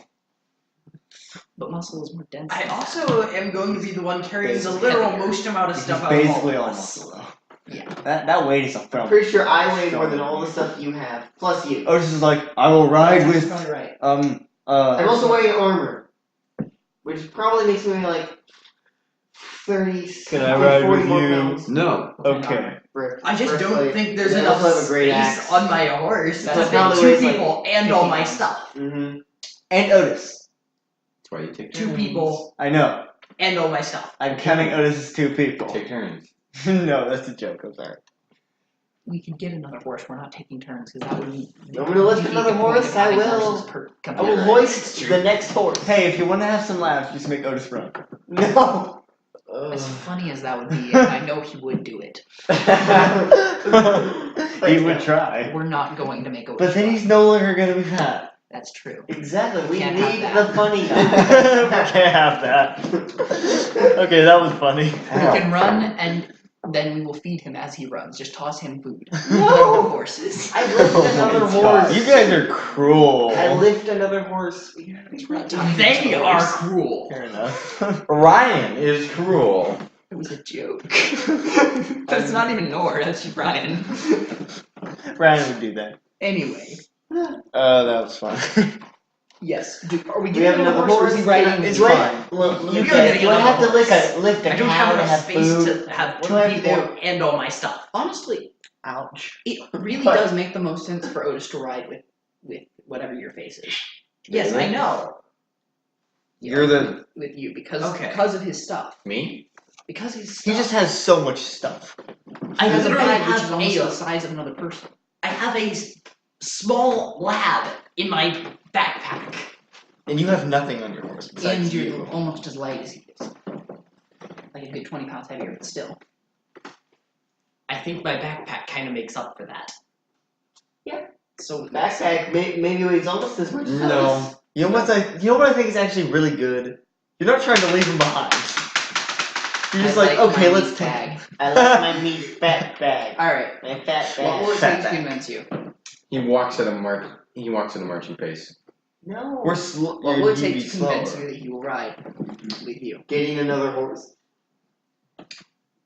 Speaker 3: but muscle is more dense.
Speaker 1: I also am going to be the one carrying the
Speaker 2: Basically.
Speaker 1: literal most amount of
Speaker 2: It's
Speaker 1: stuff out of all
Speaker 2: basically
Speaker 1: of
Speaker 2: all
Speaker 1: us.
Speaker 2: muscle, though.
Speaker 3: Yeah.
Speaker 2: That weight is a
Speaker 4: I'm
Speaker 2: problem.
Speaker 4: pretty sure I weigh more than all the stuff you have, plus you.
Speaker 2: Otis is like, I will ride
Speaker 3: That's
Speaker 2: with,
Speaker 3: probably right.
Speaker 4: I'm also wearing armor, which probably makes me like 30,
Speaker 2: Can I ride
Speaker 4: 40
Speaker 2: with
Speaker 4: more
Speaker 2: you?
Speaker 4: pounds.
Speaker 5: No.
Speaker 2: Okay.
Speaker 1: I just don't
Speaker 4: Breastplate.
Speaker 1: think there's
Speaker 4: I
Speaker 1: enough
Speaker 4: also have a great
Speaker 1: space
Speaker 4: axe.
Speaker 1: on my horse to
Speaker 3: That's
Speaker 1: fit
Speaker 4: probably
Speaker 1: 2
Speaker 4: weighs, like,
Speaker 1: people and all
Speaker 3: 50
Speaker 1: my
Speaker 3: pounds.
Speaker 1: stuff.
Speaker 4: Mm-hmm.
Speaker 2: And Otis.
Speaker 5: That's why you take
Speaker 1: 2
Speaker 5: turns.
Speaker 1: people
Speaker 2: I know.
Speaker 1: and all my stuff.
Speaker 2: I'm counting Otis as 2 people.
Speaker 5: Take turns.
Speaker 2: No, that's a joke. I'm sorry.
Speaker 3: We could get another horse. We're not taking turns because that would be.
Speaker 4: You want me to lift
Speaker 3: defeat
Speaker 4: another
Speaker 3: the point
Speaker 4: horse?
Speaker 3: of
Speaker 4: I
Speaker 3: having
Speaker 4: will.
Speaker 3: horses per
Speaker 4: I will
Speaker 3: computer.
Speaker 4: hoist the next horse.
Speaker 2: Hey, if you want to have some laughs, just make Otis run.
Speaker 4: No.
Speaker 3: As funny as that would be, and I know he would do it.
Speaker 2: He would try.
Speaker 3: We're not going to make a.
Speaker 2: But then he's no longer going to be fat.
Speaker 3: That's true.
Speaker 4: Exactly. We
Speaker 3: Can't
Speaker 4: need
Speaker 3: have that.
Speaker 4: the funny
Speaker 2: We
Speaker 4: guy.
Speaker 2: can't have that. Okay, that was funny.
Speaker 3: He can run, and then we will feed him as he runs. Just toss him food.
Speaker 4: No.
Speaker 3: The horses.
Speaker 4: I lift another horse.
Speaker 2: You guys are cruel.
Speaker 4: I lift another horse.
Speaker 1: They are cruel.
Speaker 2: Fair enough.
Speaker 5: Ryan is cruel.
Speaker 3: It was a joke. That's not even Noir. That's just Ryan.
Speaker 2: Ryan would do that.
Speaker 3: Anyway,
Speaker 2: That was fun.
Speaker 3: yes. Are we
Speaker 4: Do we have
Speaker 3: getting
Speaker 4: another
Speaker 3: horse? Or
Speaker 4: horse?
Speaker 3: is he riding?
Speaker 2: It's
Speaker 4: Do I-
Speaker 2: fine.
Speaker 4: Look,
Speaker 1: You
Speaker 4: do
Speaker 1: gotta get
Speaker 4: I have to
Speaker 1: another
Speaker 4: lift a
Speaker 1: I don't
Speaker 4: cow
Speaker 1: have
Speaker 4: to
Speaker 1: enough
Speaker 4: have
Speaker 1: space
Speaker 4: food?
Speaker 1: to have
Speaker 4: What do I
Speaker 1: 2
Speaker 4: have to
Speaker 1: people and all my stuff.
Speaker 3: Honestly,
Speaker 2: Ouch.
Speaker 3: it really
Speaker 4: What?
Speaker 3: does make the most sense for Otis to ride with whatever your face is.
Speaker 1: Yes, I know.
Speaker 2: You're the.
Speaker 3: With you because
Speaker 1: Okay.
Speaker 3: because of his stuff.
Speaker 5: Me?
Speaker 3: Because his
Speaker 2: He
Speaker 3: stuff.
Speaker 2: just has so much stuff.
Speaker 1: I
Speaker 3: He has a
Speaker 1: literally
Speaker 3: bag which is
Speaker 1: have
Speaker 3: almost
Speaker 1: a
Speaker 3: the size of another person.
Speaker 1: I have a small lab in my backpack.
Speaker 2: And you have nothing on your horse besides
Speaker 3: And you're
Speaker 2: you.
Speaker 3: almost as light as he is. like a good 20 pounds heavier, but still.
Speaker 1: I think my backpack kind of makes up for that.
Speaker 3: So
Speaker 4: Backpack maybe weighs almost as much as us.
Speaker 2: No. You know what I think is actually really good? You're not trying to leave him behind. You're just
Speaker 3: I
Speaker 2: like,
Speaker 3: like
Speaker 2: okay,
Speaker 3: my
Speaker 2: let's
Speaker 3: meat
Speaker 2: take.
Speaker 3: bag.
Speaker 4: I like my meat fat bag.
Speaker 3: Alright,
Speaker 4: My fat
Speaker 3: what will
Speaker 4: bag.
Speaker 3: it
Speaker 2: Fat
Speaker 3: take to
Speaker 2: bag.
Speaker 3: convince you?
Speaker 5: He walks at a marching pace.
Speaker 4: No.
Speaker 2: We're slow.
Speaker 3: What will it take
Speaker 2: be
Speaker 3: to convince
Speaker 2: slower.
Speaker 3: you that he will ride with you?
Speaker 4: Getting another horse.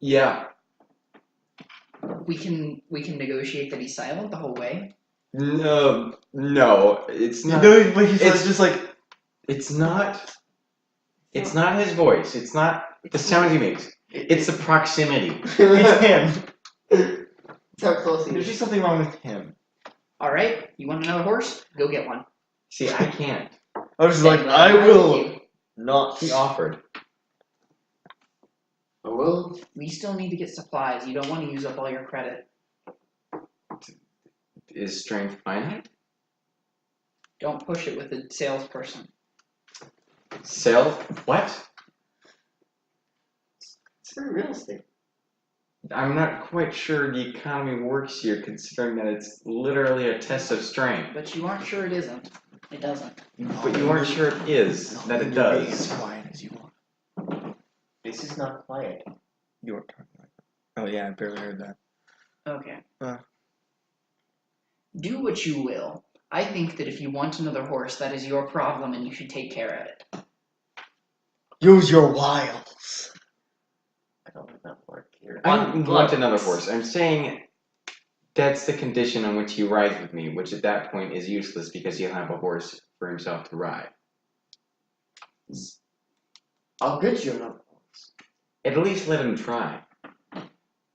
Speaker 5: Yeah.
Speaker 3: We can negotiate that he's silent the whole way.
Speaker 5: No, it's
Speaker 2: You
Speaker 5: not.
Speaker 2: know, but he's
Speaker 5: It's-
Speaker 2: just like.
Speaker 5: It's not. It's not his voice. It's not the sound he makes. It's the proximity.
Speaker 2: It's him.
Speaker 4: It's how close he
Speaker 2: There's
Speaker 4: is.
Speaker 2: just something wrong with him.
Speaker 3: Alright, you want another horse? Go get one.
Speaker 5: See, I can't.
Speaker 2: I was just
Speaker 3: Then
Speaker 2: like,
Speaker 3: let
Speaker 2: I
Speaker 3: him ride
Speaker 2: will
Speaker 3: with you.
Speaker 2: not.
Speaker 5: He offered.
Speaker 4: Well,
Speaker 3: We still need to get supplies. You don't want to use up all your credit.
Speaker 5: Is strength finite?
Speaker 3: Don't push it with a salesperson.
Speaker 5: Sell what?
Speaker 4: it's for real estate.
Speaker 5: I'm not quite sure the economy works here, considering that it's literally a test of strength.
Speaker 3: But you aren't sure it isn't. It doesn't.
Speaker 5: But you aren't sure it is that it does.
Speaker 2: As quiet as you want.
Speaker 4: This is not quiet.
Speaker 2: You were talking like that. Oh yeah, I barely heard that.
Speaker 3: Okay.
Speaker 2: Uh.
Speaker 3: Do what you will. I think that if you want another horse, that is your problem and you should take care of it.
Speaker 2: Use your wiles.
Speaker 4: I don't know that work here.
Speaker 5: I don't want another horse. I'm saying that's the condition on which he rides with me, which at that point is useless because he'll have a horse for himself to ride.
Speaker 4: I'll get you another horse.
Speaker 5: At least let him try.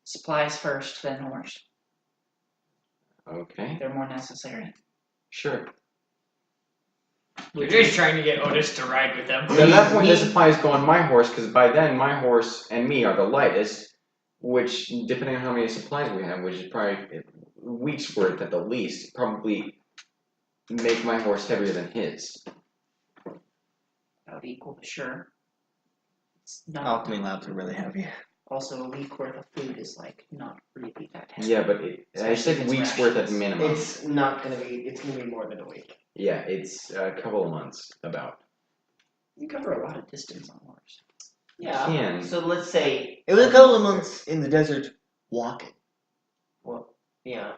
Speaker 3: Supplies first, then horse.
Speaker 5: Okay,
Speaker 3: They're more necessary.
Speaker 5: sure.
Speaker 1: You're just trying to get Otis to ride with them.
Speaker 5: At that point, the supplies go on my horse, because by then my horse and me are the lightest, which, depending on how many supplies we have, which is probably a week's worth at the least, probably make my horse heavier than his.
Speaker 3: That would equal to sure. It's not.
Speaker 2: Alchemy labs are really heavy.
Speaker 3: Also, a week worth of food is like not really that heavy.
Speaker 5: Yeah, but I
Speaker 3: Especially if
Speaker 5: said
Speaker 3: it's
Speaker 5: week's worth at
Speaker 3: rations.
Speaker 5: minimum.
Speaker 4: It's not gonna be. It's gonna be more than a week.
Speaker 5: Yeah, it's a couple of months, about.
Speaker 3: You cover a lot of distance on horse.
Speaker 4: Yeah.
Speaker 5: Can.
Speaker 4: So let's say.
Speaker 2: It was a couple of months in the desert walking.
Speaker 4: Well, yeah.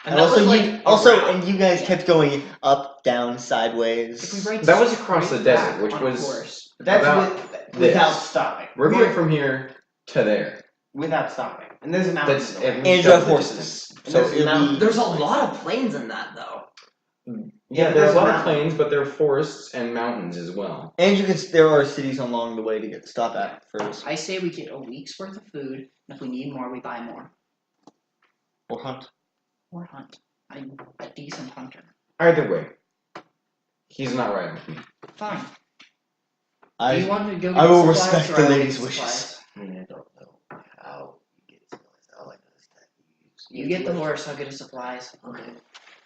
Speaker 2: And
Speaker 4: that
Speaker 2: also,
Speaker 4: was,
Speaker 2: and you guys kept going up, down, sideways.
Speaker 3: If we ride
Speaker 5: That was across the
Speaker 3: straight
Speaker 5: desert,
Speaker 3: back
Speaker 5: which
Speaker 3: on a
Speaker 5: was
Speaker 3: horse,
Speaker 4: That's
Speaker 5: about
Speaker 4: without
Speaker 5: this.
Speaker 4: stopping.
Speaker 5: We're going from here to there.
Speaker 4: Without stopping. And there's a mountain.
Speaker 5: That's
Speaker 4: in the way.
Speaker 5: at least
Speaker 2: And you have
Speaker 5: double the
Speaker 2: horses.
Speaker 5: distance.
Speaker 2: So
Speaker 4: There's
Speaker 2: it'll
Speaker 4: mountains.
Speaker 2: be.
Speaker 1: There's a lot of plains in that, though.
Speaker 5: Yeah,
Speaker 4: but
Speaker 5: there are a
Speaker 4: there's
Speaker 5: lot of
Speaker 4: mountains.
Speaker 5: plains, but there are forests and mountains as well.
Speaker 2: And you can. There are cities along the way to get stop at first.
Speaker 3: I say we get a week's worth of food, and if we need more, we buy more.
Speaker 2: Or hunt.
Speaker 3: Or hunt. I'm a decent hunter.
Speaker 5: Either way, he's not riding with me.
Speaker 3: Fine. Do you want to go get
Speaker 2: I will
Speaker 3: supplies,
Speaker 2: respect
Speaker 3: or
Speaker 2: the
Speaker 3: I will
Speaker 2: lady's
Speaker 3: get
Speaker 2: wishes.
Speaker 3: supplies?
Speaker 4: I mean, I don't know how you get supplies. All I know is that
Speaker 3: You get the horse, I'll get the supplies.
Speaker 4: Okay.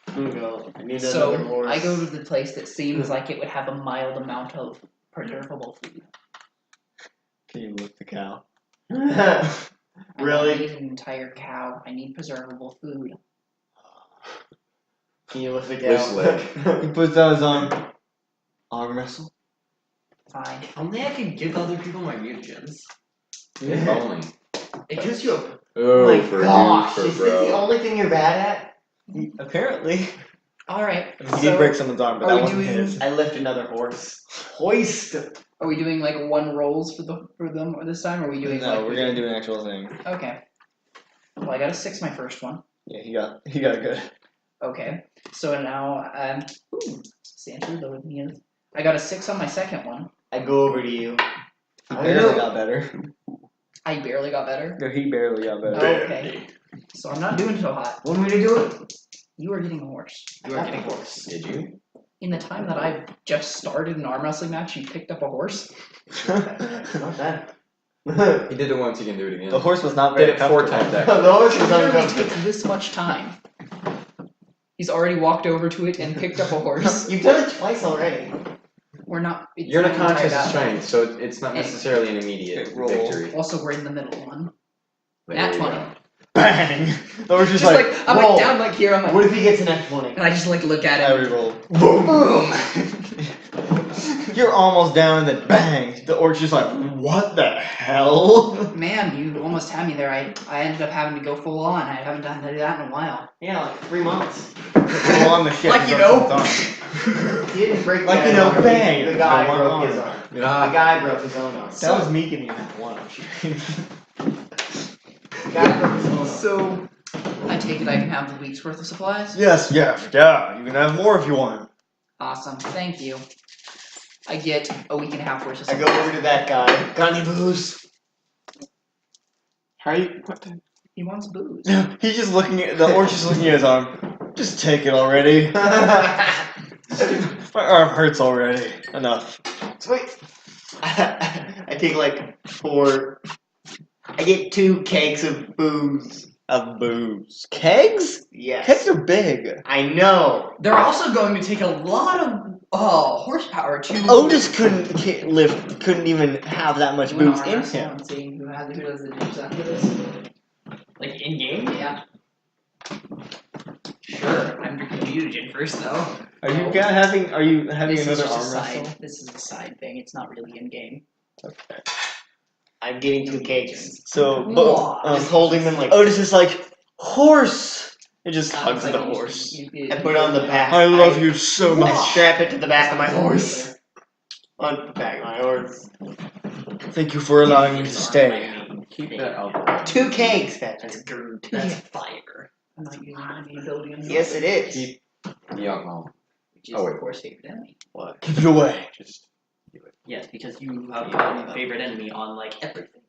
Speaker 4: I'm gonna go. I need
Speaker 3: So,
Speaker 4: another horse.
Speaker 3: I go to the place that seems like it would have a mild amount of preservable food.
Speaker 2: Can you lift the cow?
Speaker 3: I
Speaker 4: Really?
Speaker 3: don't need an entire cow. I need preservable food.
Speaker 4: Can you lift the
Speaker 5: This
Speaker 4: cow?
Speaker 5: leg.
Speaker 2: He puts out his arm wrestle.
Speaker 3: Fine.
Speaker 1: Only I could give other people my mutagens.
Speaker 5: If only.
Speaker 1: It gives you a.
Speaker 4: Oh my
Speaker 5: for
Speaker 4: gosh,
Speaker 5: you,
Speaker 4: is
Speaker 5: for
Speaker 4: this the
Speaker 5: bro.
Speaker 4: only thing you're bad
Speaker 2: Apparently.
Speaker 3: Alright.
Speaker 2: He did break someone's arm, but
Speaker 3: are
Speaker 2: that
Speaker 3: we
Speaker 2: wasn't
Speaker 3: doing-
Speaker 2: his.
Speaker 4: at? I lift another horse. Hoist!
Speaker 3: Are we doing like one rolls for them this time? Or are we doing
Speaker 2: No,
Speaker 3: like
Speaker 2: we're gonna do an actual thing.
Speaker 3: Okay. Well, I got a 6 my first one.
Speaker 2: Yeah, he got it good.
Speaker 3: Okay. So now ooh, Santa the Meals. I got a 6 on my second one.
Speaker 4: I go over to you.
Speaker 2: He
Speaker 4: I
Speaker 2: barely
Speaker 4: know.
Speaker 2: got better.
Speaker 3: I barely got better.
Speaker 2: No, he barely got better.
Speaker 3: Okay. So I'm not doing so hot.
Speaker 4: Want me to do it?
Speaker 3: You are getting a horse.
Speaker 1: You are getting horse.
Speaker 5: Did you?
Speaker 3: In the time that I've just started an arm wrestling match, you picked up a horse.
Speaker 4: Not bad.
Speaker 5: He did it once, he can do it again.
Speaker 2: The horse was not very
Speaker 5: Did it 4
Speaker 2: comfortable.
Speaker 5: times actually.
Speaker 4: The horse
Speaker 3: It
Speaker 4: is
Speaker 3: literally
Speaker 4: uncomfortable.
Speaker 3: takes this much time. He's already walked over to it and picked up a horse.
Speaker 4: You've done it twice already.
Speaker 3: We're not. It's
Speaker 5: You're in a
Speaker 3: not
Speaker 5: contest
Speaker 3: entire
Speaker 5: of
Speaker 3: battle.
Speaker 5: strength, so it's not necessarily an immediate
Speaker 2: Okay, roll.
Speaker 5: victory.
Speaker 3: Also, we're in the middle one.
Speaker 5: There
Speaker 3: Nat
Speaker 5: you
Speaker 3: 20.
Speaker 5: go.
Speaker 2: Bang! Or just
Speaker 3: Just
Speaker 2: like,
Speaker 3: I'm
Speaker 4: roll.
Speaker 3: like down like here. I'm like,
Speaker 4: What if he gets an F20?
Speaker 3: and I just like look at
Speaker 2: I
Speaker 3: him.
Speaker 2: reroll. Boom! You're almost down, and then bang! The orc's just like, what the hell?
Speaker 3: Man, you almost had me there. I ended up having to go full on. I haven't done that in a while.
Speaker 4: Yeah, like 3 months.
Speaker 2: Full on the shit.
Speaker 3: Like, you know.
Speaker 4: He didn't break
Speaker 2: Like,
Speaker 4: the
Speaker 2: you know,
Speaker 4: arm.
Speaker 2: bang!
Speaker 4: The guy
Speaker 2: One
Speaker 4: broke
Speaker 2: arm.
Speaker 4: his arm. The
Speaker 5: Ah,
Speaker 4: guy broke his own arm.
Speaker 2: That was me getting that one.
Speaker 4: The guy broke his own arm.
Speaker 3: So, I take it I can have the week's worth of supplies?
Speaker 2: Yes, yeah. You can have more if you want.
Speaker 3: Awesome, thank you. I get a week and a half worth of
Speaker 4: I
Speaker 3: supplies.
Speaker 4: go over to that guy. Got any booze?
Speaker 5: how are you? What the?
Speaker 3: He wants booze.
Speaker 2: He's just looking at the orc's just looking at his arm. Just take it already. My arm hurts already. Enough.
Speaker 4: Sweet. I take like 4. I get 2 kegs of booze.
Speaker 2: Of booze. Kegs?
Speaker 4: Yes.
Speaker 2: Kegs are big.
Speaker 4: I know.
Speaker 3: They're also going to take a lot of horsepower to
Speaker 2: Otis couldn't even have that much
Speaker 3: do an
Speaker 2: booze
Speaker 3: arm
Speaker 2: in
Speaker 3: wrestle
Speaker 2: him.
Speaker 3: and see who does the juice after this.
Speaker 1: Like in game?
Speaker 3: Yeah. Sure, I'm drinking mutagen first though.
Speaker 2: Are you having
Speaker 3: This is
Speaker 2: another
Speaker 3: just a
Speaker 2: arm
Speaker 3: side.
Speaker 2: wrestle?
Speaker 3: This is a side thing. It's not really in game.
Speaker 2: Okay.
Speaker 4: I'm getting 2 kegs.
Speaker 2: So,
Speaker 4: Just holding them like.
Speaker 2: Otis is like, horse! He just hugs
Speaker 3: Like,
Speaker 2: the
Speaker 3: you-
Speaker 2: horse.
Speaker 3: you-
Speaker 4: I put on the back.
Speaker 2: I love you so
Speaker 4: I
Speaker 2: much.
Speaker 4: strap it to the back of my horse. On the back of my horse.
Speaker 2: Thank you for allowing me to stay.
Speaker 5: Keep that alcohol.
Speaker 4: 2 kegs, Patrick.
Speaker 1: That's good. That's fire.
Speaker 3: I'm not using any ability on
Speaker 4: Yes, it is.
Speaker 5: Keep the alcohol.
Speaker 3: Which is
Speaker 5: Oh, wait.
Speaker 3: of course favorite enemy.
Speaker 4: What?
Speaker 2: Keep it away.
Speaker 5: Just
Speaker 1: Yes, because you have your favorite enemy on like everything.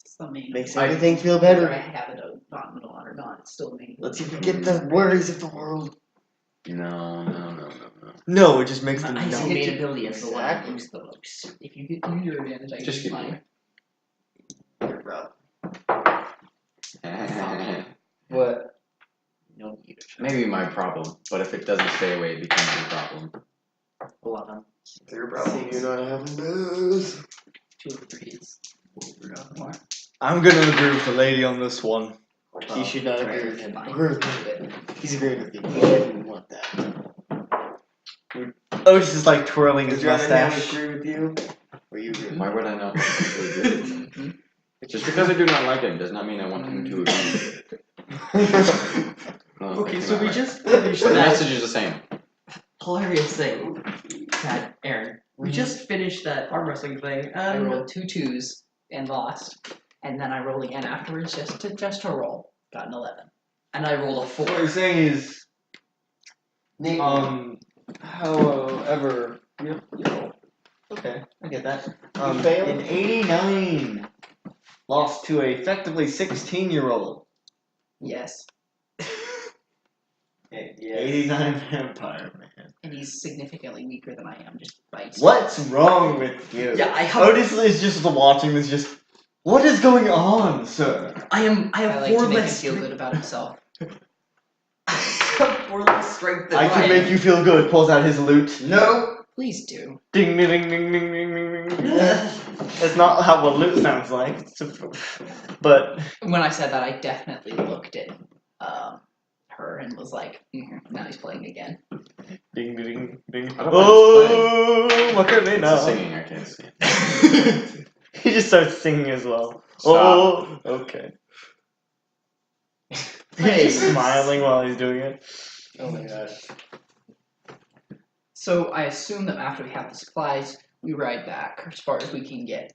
Speaker 3: It's the main.
Speaker 4: Makes
Speaker 5: I-
Speaker 4: everything feel
Speaker 3: Whether I
Speaker 4: better.
Speaker 3: have it on or not, it's still the main.
Speaker 4: Let's see if we get the worries of the world.
Speaker 5: no.
Speaker 2: No, it just makes them
Speaker 1: My icy
Speaker 2: numb.
Speaker 1: main ability is the one that
Speaker 4: Exactly.
Speaker 1: moves the most.
Speaker 3: If you get use your advantage, I can
Speaker 5: Just
Speaker 3: use
Speaker 5: keep
Speaker 3: mine.
Speaker 5: going.
Speaker 4: Bro.
Speaker 3: What?
Speaker 1: No mutagen.
Speaker 5: Maybe my problem, but if it doesn't stay away, it becomes your problem.
Speaker 1: 11.
Speaker 4: Your problem. See, you're not having booze.
Speaker 3: 2 of 3s. More.
Speaker 2: I'm gonna agree with the lady on this one.
Speaker 4: He should not agree with him. Agree with me. He's agreeing with you. He shouldn't want that.
Speaker 2: Otis is like twirling his
Speaker 4: Would you rather him
Speaker 2: mustache.
Speaker 4: agree with you? Or you agree with
Speaker 5: Why would I not want him to agree with me?
Speaker 3: Mhm.
Speaker 5: Just because I do not like him does not mean I want him to agree. No,
Speaker 1: Okay,
Speaker 5: it's
Speaker 1: so
Speaker 5: not
Speaker 1: we
Speaker 5: right.
Speaker 1: just finished
Speaker 5: The
Speaker 1: that
Speaker 5: message is the same.
Speaker 1: hilarious thing. That Aaron, we just finished that arm wrestling thing.
Speaker 3: I rolled 2 2s and lost, and then I rolled again afterwards just to roll. Got an 11.
Speaker 1: And I rolled a 4.
Speaker 2: What you're saying is, however, okay, I get that.
Speaker 4: You failed?
Speaker 2: In 89, lost to a effectively 16-year-old.
Speaker 3: Yes,
Speaker 2: 89 vampire man.
Speaker 3: and he's significantly weaker than I am. Just by
Speaker 2: What's wrong with you?
Speaker 1: Yeah, I have.
Speaker 2: Otis is just watching this. Just what is going on, sir?
Speaker 1: I
Speaker 3: I
Speaker 1: have
Speaker 3: like
Speaker 1: 4
Speaker 3: to make him
Speaker 1: less
Speaker 3: feel
Speaker 1: strength.
Speaker 3: good about himself.
Speaker 1: I have 4 less strength than
Speaker 2: I can
Speaker 1: Ryan.
Speaker 2: make you feel good. Pulls out his loot.
Speaker 4: No.
Speaker 3: Please do.
Speaker 2: Ding ding ding ding ding ding ding. ding. That's not how what loot sounds like. But
Speaker 3: When I said that, I definitely looked at her and was like, now he's playing again.
Speaker 2: ding ding ding.
Speaker 5: I don't know
Speaker 2: Oh, Macarena.
Speaker 5: It's the singing, I can't see it.
Speaker 2: He just starts singing as well.
Speaker 5: Stop.
Speaker 2: Oh, okay.
Speaker 3: Hey.
Speaker 2: He's just smiling while he's doing it.
Speaker 4: Oh my gosh.
Speaker 3: So I assume that after we have the supplies, we ride back as far as we can get.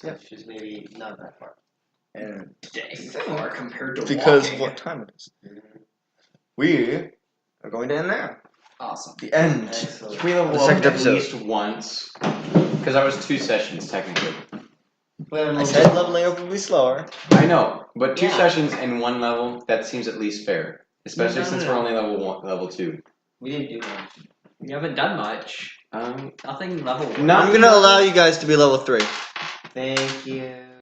Speaker 4: Which is maybe not that far.
Speaker 2: And
Speaker 1: Dang, far compared to
Speaker 2: because
Speaker 1: walking.
Speaker 2: what time it is, we are going to end there.
Speaker 3: Awesome.
Speaker 2: The end.
Speaker 4: Excellent.
Speaker 5: We leveled
Speaker 2: The
Speaker 5: up
Speaker 2: second
Speaker 5: at
Speaker 2: episode.
Speaker 5: least once. Because I was 2 sessions, technically.
Speaker 2: I said leveling up will be slower.
Speaker 5: I know, but 2
Speaker 1: Yeah.
Speaker 5: sessions in 1 level, that seems at least fair. Especially
Speaker 1: No,
Speaker 5: since
Speaker 1: no.
Speaker 5: we're only level 2.
Speaker 4: We didn't do much.
Speaker 1: You haven't done much. Nothing level 1.
Speaker 5: Not
Speaker 2: I'm gonna allow you guys to be level 3.
Speaker 4: Thank you.